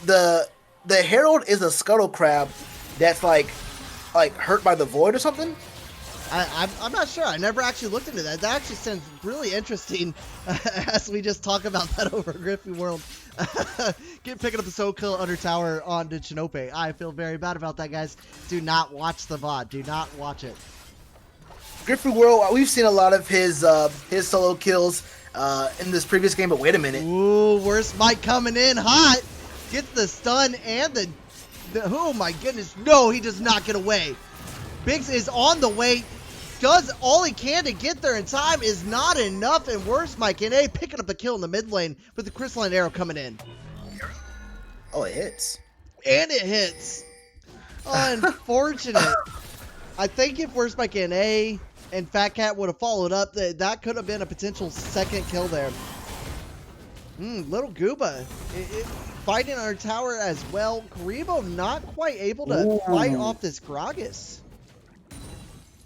the Herald is a scuttle crab that's like hurt by the void or something. I'm not sure. I never actually looked into that. That actually sounds really interesting as we just talk about that over Griffey World. Picking up the Soul Kill Under Tower onto Chinope. I feel very bad about that, guys. Do not watch the VOD. Do not watch it. Griffey World, we've seen a lot of his solo kills in this previous game, but wait a minute. Ooh, where's Mike coming in hot? Gets the stun and the oh my goodness, no, he does not get away. Biggs is on the way, does all he can to get there in time, is not enough, and where's Mike in A picking up the kill in the mid lane with the crystalline arrow coming in. Oh, it hits. And it hits. Unfortunate. I think if Where's Mike in A and Fat Cat would have followed up, that could have been a potential second kill there. Little Gooba fighting on our tower as well. Karibo not quite able to fight off this Gragas.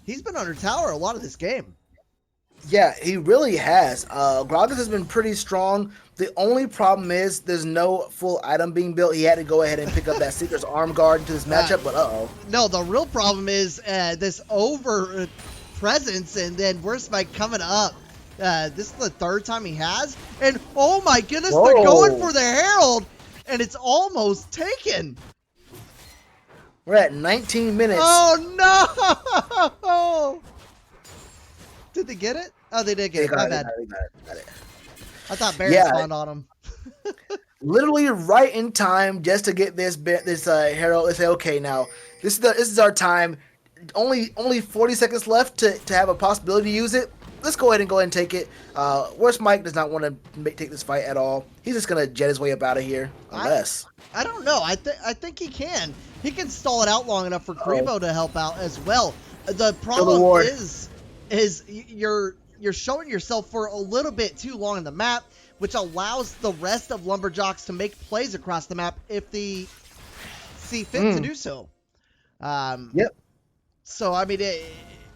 He's been under tower a lot of this game. Yeah, he really has. Gragas has been pretty strong. The only problem is there's no full item being built. He had to go ahead and pick up that Seeker's Arm Guard into this matchup, but uh-oh. No, the real problem is this over presence, and then where's Mike coming up? This is the third time he has, and oh my goodness, Whoa. they're going for the Herald, and it's almost taken. We're at 19 minutes. Oh no! Did they get it? Oh, they did get it. My bad. Got it. I thought Baron spawned on him. Literally right in time just to get this Herald. They say, okay, now this is our time. Only 40 seconds left to have a possibility to use it. Let's go ahead and take it. Worst Mike does not want to take this fight at all. He's just gonna jet his way up out of here. Unless I don't know. I think he can. He can stall it out long enough for Karibo to help out as well. The problem is you're showing yourself for a little bit too long in the map, which allows the rest of Lumberjocks to make plays across the map if they see fit to do so. Yep. So I mean,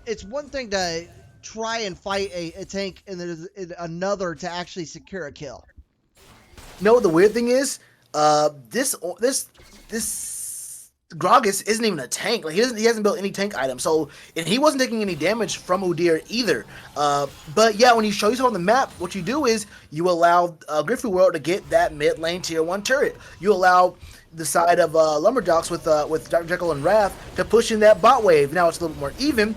it's one thing to try and fight a tank, and there's another to actually secure a kill. No, the weird thing is, this Gragas isn't even a tank. Like he hasn't built any tank items, so and he wasn't taking any damage from Udyr either. But yeah, when you show yourself on the map, what you do is you allow Griffey World to get that mid lane tier 1 turret. You allow the side of Lumberjocks with Dr. Jekyll and Wrath to push in that bot wave. Now it's a little bit more even,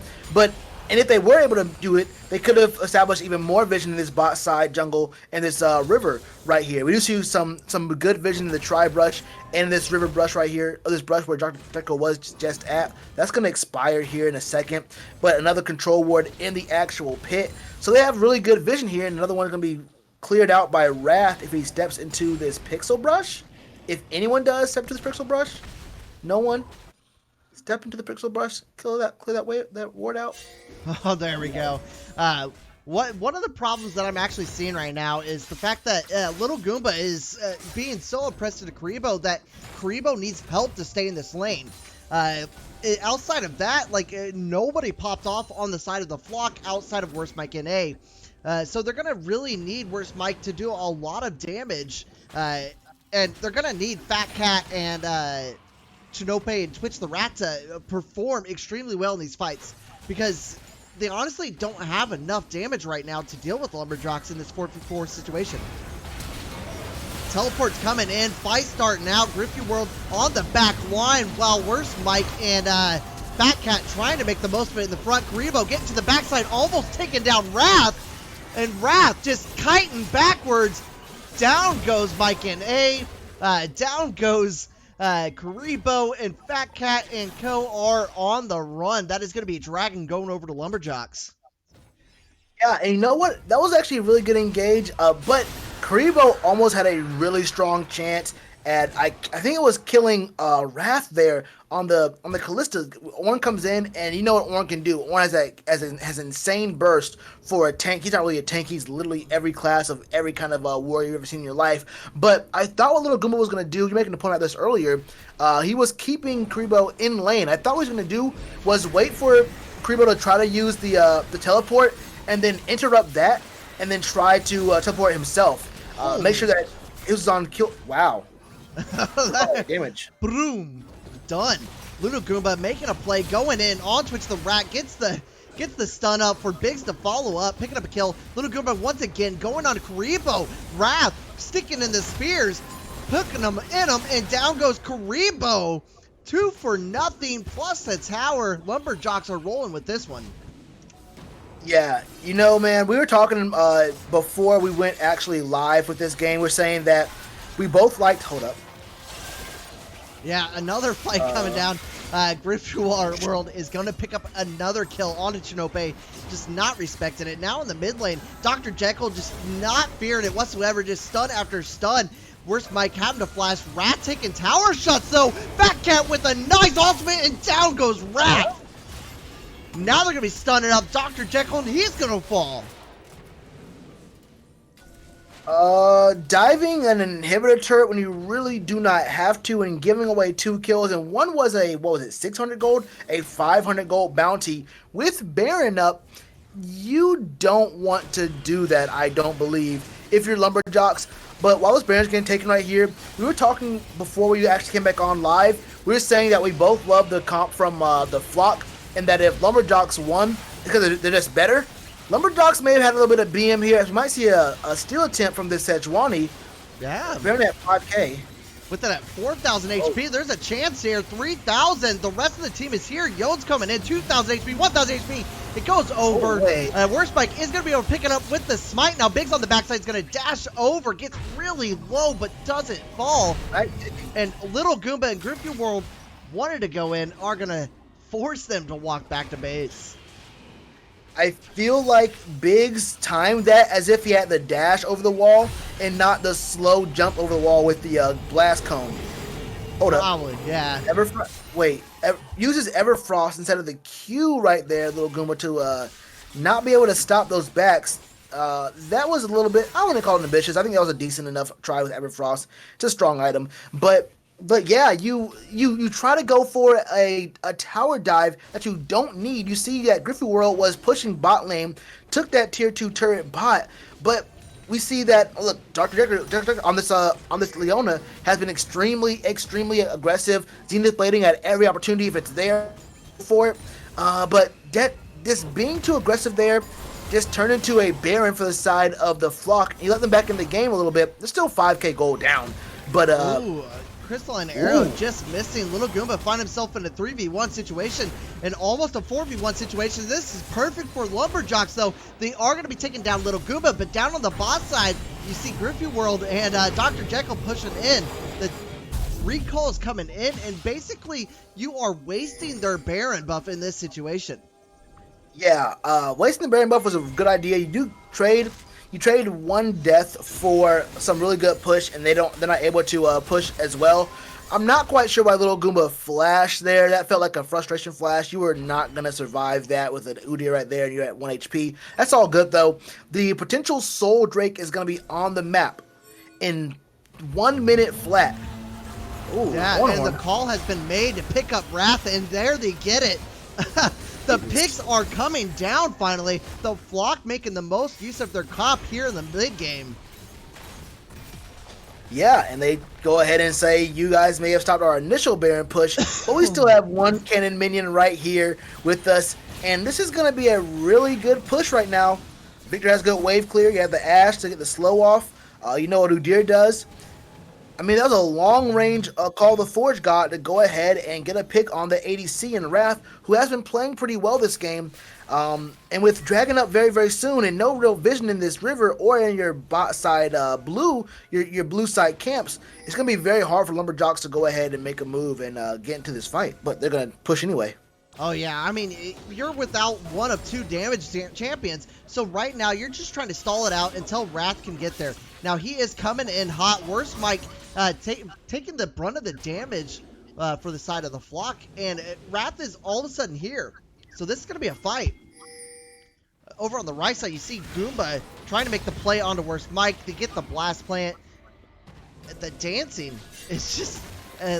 and if they were able to do it, they could have established even more vision in this bot side jungle and this river right here. We do see some good vision in the tri brush and this river brush right here, or this brush where Dr. Jekyll was just at. That's going to expire here in a second, but another control ward in the actual pit. So they have really good vision here, and another one is going to be cleared out by Wrath if he steps into this pixel brush. If anyone does step to this pixel brush, no one. Step into the pixel brush, clear that ward out. Oh, there we go. One of the problems that I'm actually seeing right now is the fact that Little Goomba is being so oppressed to Karibo that Karibo needs help to stay in this lane. Outside of that, nobody popped off on the side of the flock outside of Worst Mike NA. So they're going to really need Worst Mike to do a lot of damage. And they're going to need Fat Cat and Chinope and Twitch the Rat to perform extremely well in these fights, because they honestly don't have enough damage right now to deal with Lumberjocks in this 4v4 situation. Teleport's coming in, fight starting out, Griffey World on the back line, while Worst Mike and Fat Cat trying to make the most of it in the front. Karibo getting to the backside, almost taking down Wrath, and Wrath just kiting backwards. Down goes Mike and A, down goes Karibo, and Fat Cat and Co are on the run. That is going to be a Dragon going over to Lumberjocks. Yeah, and you know what? That was actually a really good engage, but Karibo almost had a really strong chance at, I think it was killing Wrath there on the Callista. Ornn comes in, and you know what Ornn can do. Ornn has insane burst for a tank. He's not really a tank. He's literally every class of every kind of warrior you've ever seen in your life. But I thought what Little Goomba was going to do, you're making a point out this earlier, he was keeping Karibo in lane. I thought what he was going to do was wait for Karibo to try to use the teleport, and then interrupt that, and then try to teleport himself. Make sure that it was on kill. Wow. Damage. Boom. Done. Little Goomba making a play, going in on Twitch the Rat, gets the stun up for Biggs to follow up, picking up a kill. Little Goomba once again going on Karibo. Wrath sticking in the spears, hooking them in them, and down goes Karibo. 2 for nothing plus the tower. Lumberjocks are rolling with this one. Yeah, you know, man, we were talking before we went actually live with this game. We're saying that we both liked. Hold up. Yeah, another fight coming down. Griffin World is going to pick up another kill onto Chinope, just not respecting it. Now in the mid lane, Dr. Jekyll just not fearing it whatsoever, just stun after stun. Worst Mike having to flash. Rat taking tower shots though. Fat Cat with a nice ultimate, and down goes Rat. Now they're going to be stunning up Dr. Jekyll, and he's going to fall. Diving an inhibitor turret when you really do not have to, and giving away 2 kills, and one was a, what was it, 600 gold, a 500 gold bounty with Baron up. You don't want to do that, I don't believe, if you're Lumberjocks. But while this Baron's getting taken right here, we were talking before we actually came back on live. We were saying that we both love the comp from the Flock, and that if Lumberjocks won, because they're just better, Lumberjocks may have had a little bit of BM here. We might see a steal attempt from this Sejuani. Yeah. Baron at 5k. With it at 4,000 HP, there's a chance here. 3,000. The rest of the team is here. Yode's coming in. 2,000 HP, 1,000 HP. It goes over. Worst Spike is going to be able to pick it up with the smite. Now Biggs on the backside is going to dash over. Gets really low, but doesn't fall. And Little Goomba and Griffin World wanted to go in, are going to force them to walk back to base. I feel like Biggs timed that as if he had the dash over the wall and not the slow jump over the wall with the blast cone. Hold up. Probably, yeah. Uses Everfrost instead of the Q right there, Little Goomba, to not be able to stop those backs. That was a little bit, I wouldn't call it ambitious. I think that was a decent enough try with Everfrost. It's a strong item. But yeah, you try to go for a tower dive that you don't need. You see that Griffin World was pushing bot lane, took that tier 2 turret bot, but we see that, look, Dr. Jekyll on this Leona has been extremely aggressive, Zenith blading at every opportunity if it's there for it. But this being too aggressive there just turned into a Baron for the side of the Flock. You let them back in the game a little bit. They're still 5k gold down, but Crystalline Arrow just missing. Little Goomba find himself in a 3v1 situation and almost a 4v1 situation. This is perfect for Lumberjocks, though. They are going to be taking down Little Goomba, but down on the bot side, you see Griffin World and Dr. Jekyll pushing in. The recall is coming in, and basically you are wasting their Baron buff in this situation. Yeah, wasting the Baron buff was a good idea. You trade one death for some really good push, and they're not able to push as well. I'm not quite sure why Little Goomba flashed there. That felt like a frustration flash. You were not going to survive that with an Udyr right there, and you're at 1 HP. That's all good, though. The potential Soul Drake is going to be on the map in 1 minute flat. Ooh, yeah, and the call has been made to pick up Wrath, and there they get it. The picks are coming down finally. The Flock making the most use of their comp here in the mid game. Yeah, and they go ahead and say, you guys may have stopped our initial Baron push, but we still have one cannon minion right here with us. And this is going to be a really good push right now. Victor has good wave clear. You have the Ash to get the slow off. You know what Udyr does. I mean, that was a long-range Call the Forge God to go ahead and get a pick on the ADC and Wrath, who has been playing pretty well this game. And with Dragon up very, very soon and no real vision in this river or in your bot side blue, your blue side camps, it's going to be very hard for Lumberjocks to go ahead and make a move and get into this fight. But they're going to push anyway. Oh, yeah. I mean, you're without one of 2 damage champions. So right now, you're just trying to stall it out until Wrath can get there. Now, he is coming in hot. Worst Mike taking the brunt of the damage for the side of the Flock. And Wrath is all of a sudden here. So this is going to be a fight. Over on the right side, you see Goomba trying to make the play onto Worst Mike to get the blast plant. The dancing is just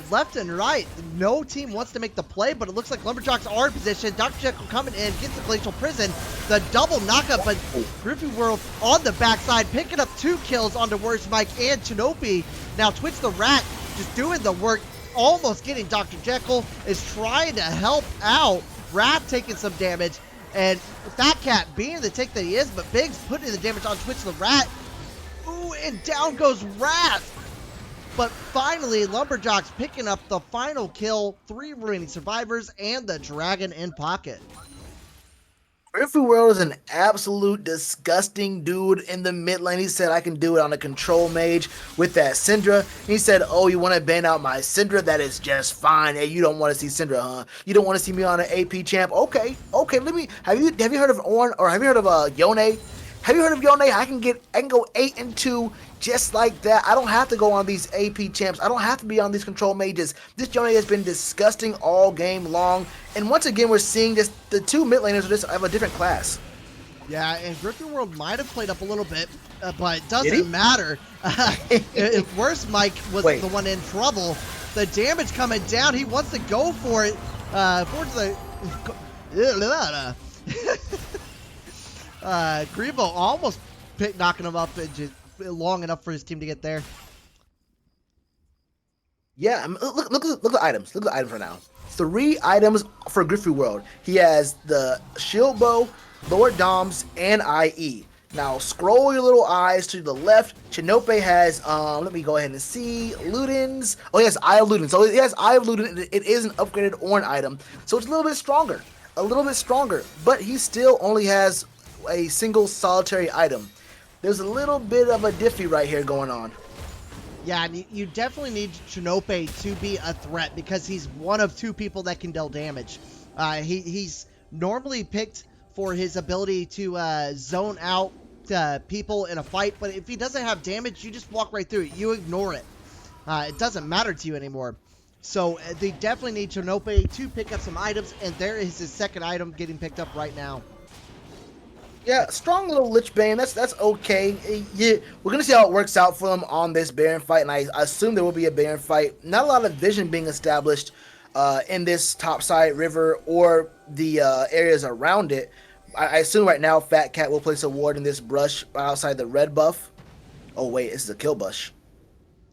left and right. No team wants to make the play, but it looks like Lumberjocks are in position. Dr. Jekyll coming in, gets the Glacial Prison. The double knockup, but Griffin World on the backside, picking up 2 kills onto Worst Mike and Chinope. Now Twitch the Rat just doing the work, almost getting Dr. Jekyll, is trying to help out. Rat taking some damage, and Fat Cat being the take that he is, but Biggs putting the damage on Twitch the Rat. Ooh, and down goes Rat. But finally, Lumberjocks picking up the final kill, 3 remaining survivors, and the dragon in pocket. Griffey World is an absolute disgusting dude in the mid lane. He said, I can do it on a control mage with that Syndra. He said, oh, you want to ban out my Syndra? That is just fine. Hey, you don't want to see Syndra, huh? You don't want to see me on an AP champ? Okay. Let me. Have you heard of Ornn, or have you heard of Yone? Have you heard of Yone? I can go 8-2 just like that. I don't have to go on these AP champs. I don't have to be on these control mages. This Yone has been disgusting all game long. And once again, we're seeing this. The two mid laners are just of a different class. Yeah, and Griffin World might have played up a little bit, but it Did he? doesn't matter. If worse, Mike was Wait. the one in trouble. The damage coming down, he wants to go for it. Forward to the... Grebo almost knocking him up and just long enough for his team to get there. Yeah, I mean, look at the items. Look at the items right now. 3 items for Griffey World. He has the Shield Bow, Lord Doms, and IE. Now scroll your little eyes to the left. Chinope has let me go ahead and see Ludens. Oh, he has Eye of Ludens. So he has Eye of Ludens. It is an upgraded Ornn item, so it's a little bit stronger. But he still only has a single solitary item. There's a little bit of a diffy right here going on. Yeah, and you definitely need Chinope to be a threat because he's one of 2 people that can deal damage. He's normally picked for his ability to zone out people in a fight, but if he doesn't have damage, you just walk right through it. You ignore it. It doesn't matter to you anymore. So they definitely need Chinope to pick up some items, and there is his second item getting picked up right now. Yeah, strong little Lich Bane. That's okay. Yeah, we're gonna see how it works out for them on this Baron fight, and I assume there will be a Baron fight. Not a lot of vision being established in this topside river or the areas around it. I assume right now Fat Cat will place a ward in this brush outside the red buff. Oh wait, this is a kill bush.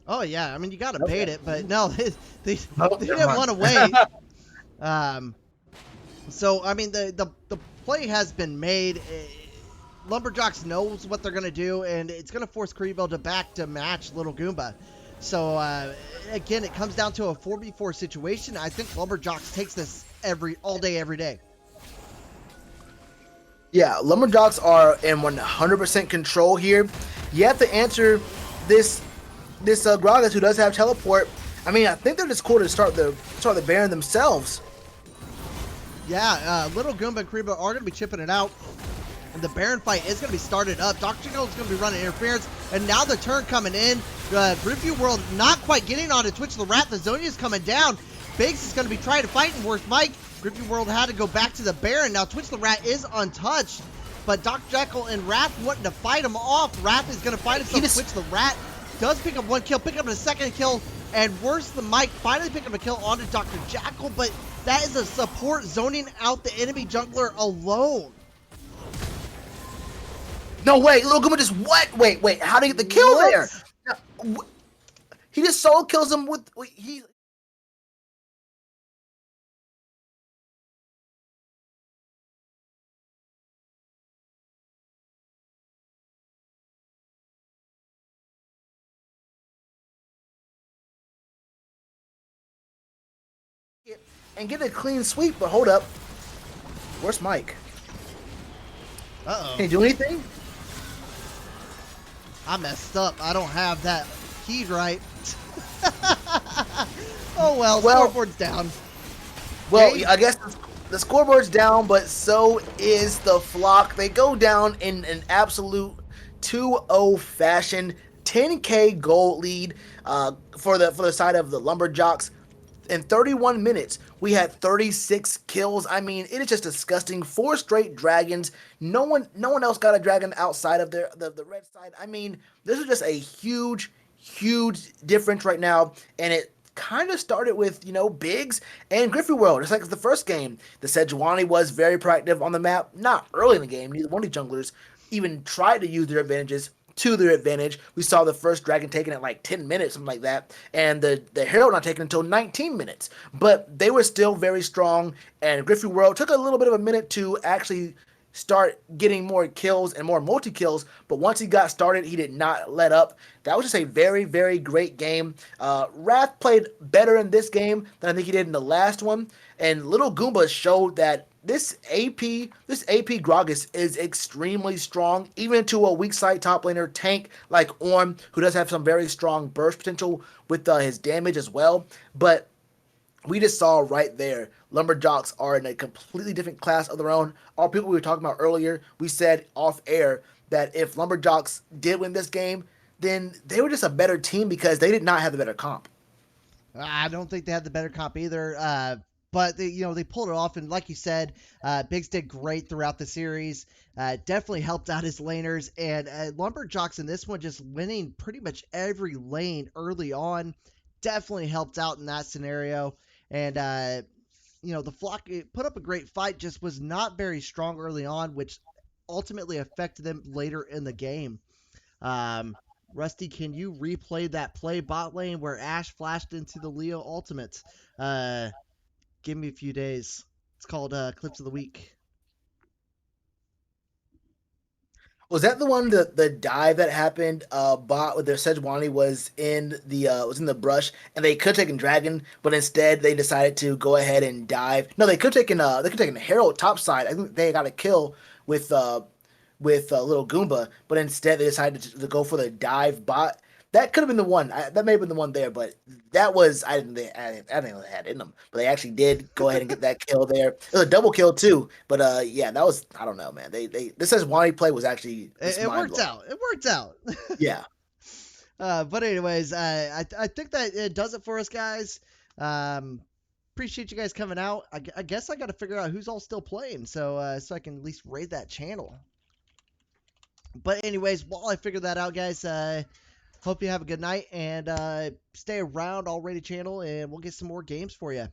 Oh yeah, I mean you gotta bait it, but no, they Oh, didn't never mind. want to wait. So I mean the play has been made. Lumberjocks knows what they're gonna do, and it's gonna force Karibo to back to match Little Goomba. So again, it comes down to a 4v4 situation. I think Lumberjocks takes this all day, every day. Yeah, Lumberjocks are in 100% control here. You have to answer this Gragas, who does have teleport. I mean, I think they're just cool to start the Baron themselves. Yeah, Little Goomba and Karibo are gonna be chipping it out. And the Baron fight is going to be started up. Dr. Jekyll is going to be running interference. And now the turn coming in. Griffey World not quite getting on to Twitch the Rat. The Zonia is coming down. Biggs is going to be trying to fight. And worse, Mike. Griffey World had to go back to the Baron. Now Twitch the Rat is untouched. But Dr. Jekyll and Wrath wanting to fight him off. Wrath is going to fight himself. Twitch the Rat does pick up 1 kill. Pick up a second kill. And worse than Mike finally picked up a kill onto Dr. Jekyll. But that is a support zoning out the enemy jungler alone. No, wait, Little Goomba just what? Wait, how did he get the kill What? there? Now, he just solo kills him with he. And get a clean sweep, but hold up. Where's Mike? Uh-oh. Can he do anything? I messed up. I don't have that keyed right. Oh well, scoreboard's down. Well, Game. I guess the scoreboard's down, but so is the flock. They go down in an absolute 2-0 fashion. 10K gold lead for the side of the Lumberjocks. In 31 minutes, we had 36 kills. I mean, it is just disgusting. 4 straight dragons. No one else got a dragon outside of the red side. I mean, this is just a huge difference right now, and it kind of started with, Biggs and Griffey World. It's like the first game. The Sejuani was very proactive on the map. Not early in the game. Neither one of the junglers even tried to use their advantages to their advantage. We saw the first dragon taken at like 10 minutes, something like that, and the Herald not taken until 19 minutes. But they were still very strong, and Griffey World took a little bit of a minute to actually start getting more kills and more multi-kills, but once he got started, he did not let up. That was just a very, very great game. Wrath played better in this game than I think he did in the last one, and Little Goomba showed that this AP Gragas is extremely strong, even to a weak side top laner tank like Orm, who does have some very strong burst potential with his damage as well. But we just saw right there, Lumberjocks are in a completely different class of their own. All people we were talking about earlier, we said off air that if Lumberjocks did win this game, then they were just a better team because they did not have the better comp. I don't think they had the better comp either. But they pulled it off, and like you said, Biggs did great throughout the series. Definitely helped out his laners, and Lumberjocks in this one just winning pretty much every lane early on. Definitely helped out in that scenario, and the flock put up a great fight. Just was not very strong early on, which ultimately affected them later in the game. Rusty, can you replay that play bot lane where Ash flashed into the Leo ultimate? Give me a few days. It's called Clips of the Week. Was that the one the dive that happened? Bot with their Sejuani was in the brush, and they could have taken Dragon, but instead they decided to go ahead and dive. No, they could have taken Herald topside. I think they got a kill with little Goomba, but instead they decided to go for the dive bot. That could have been the one. That may have been the one there, but that was I didn't think they had it in them. But they actually did go ahead and get that kill there. It was a double kill too. But yeah, that was I don't know, man. This says Wani play was actually It worked out. It worked out. Yeah. But anyways, I think that it does it for us, guys. Appreciate you guys coming out. I guess I got to figure out who's all still playing, so I can at least raid that channel. But anyways, while I figure that out, guys, hope you have a good night and stay around Already channel, and we'll get some more games for you.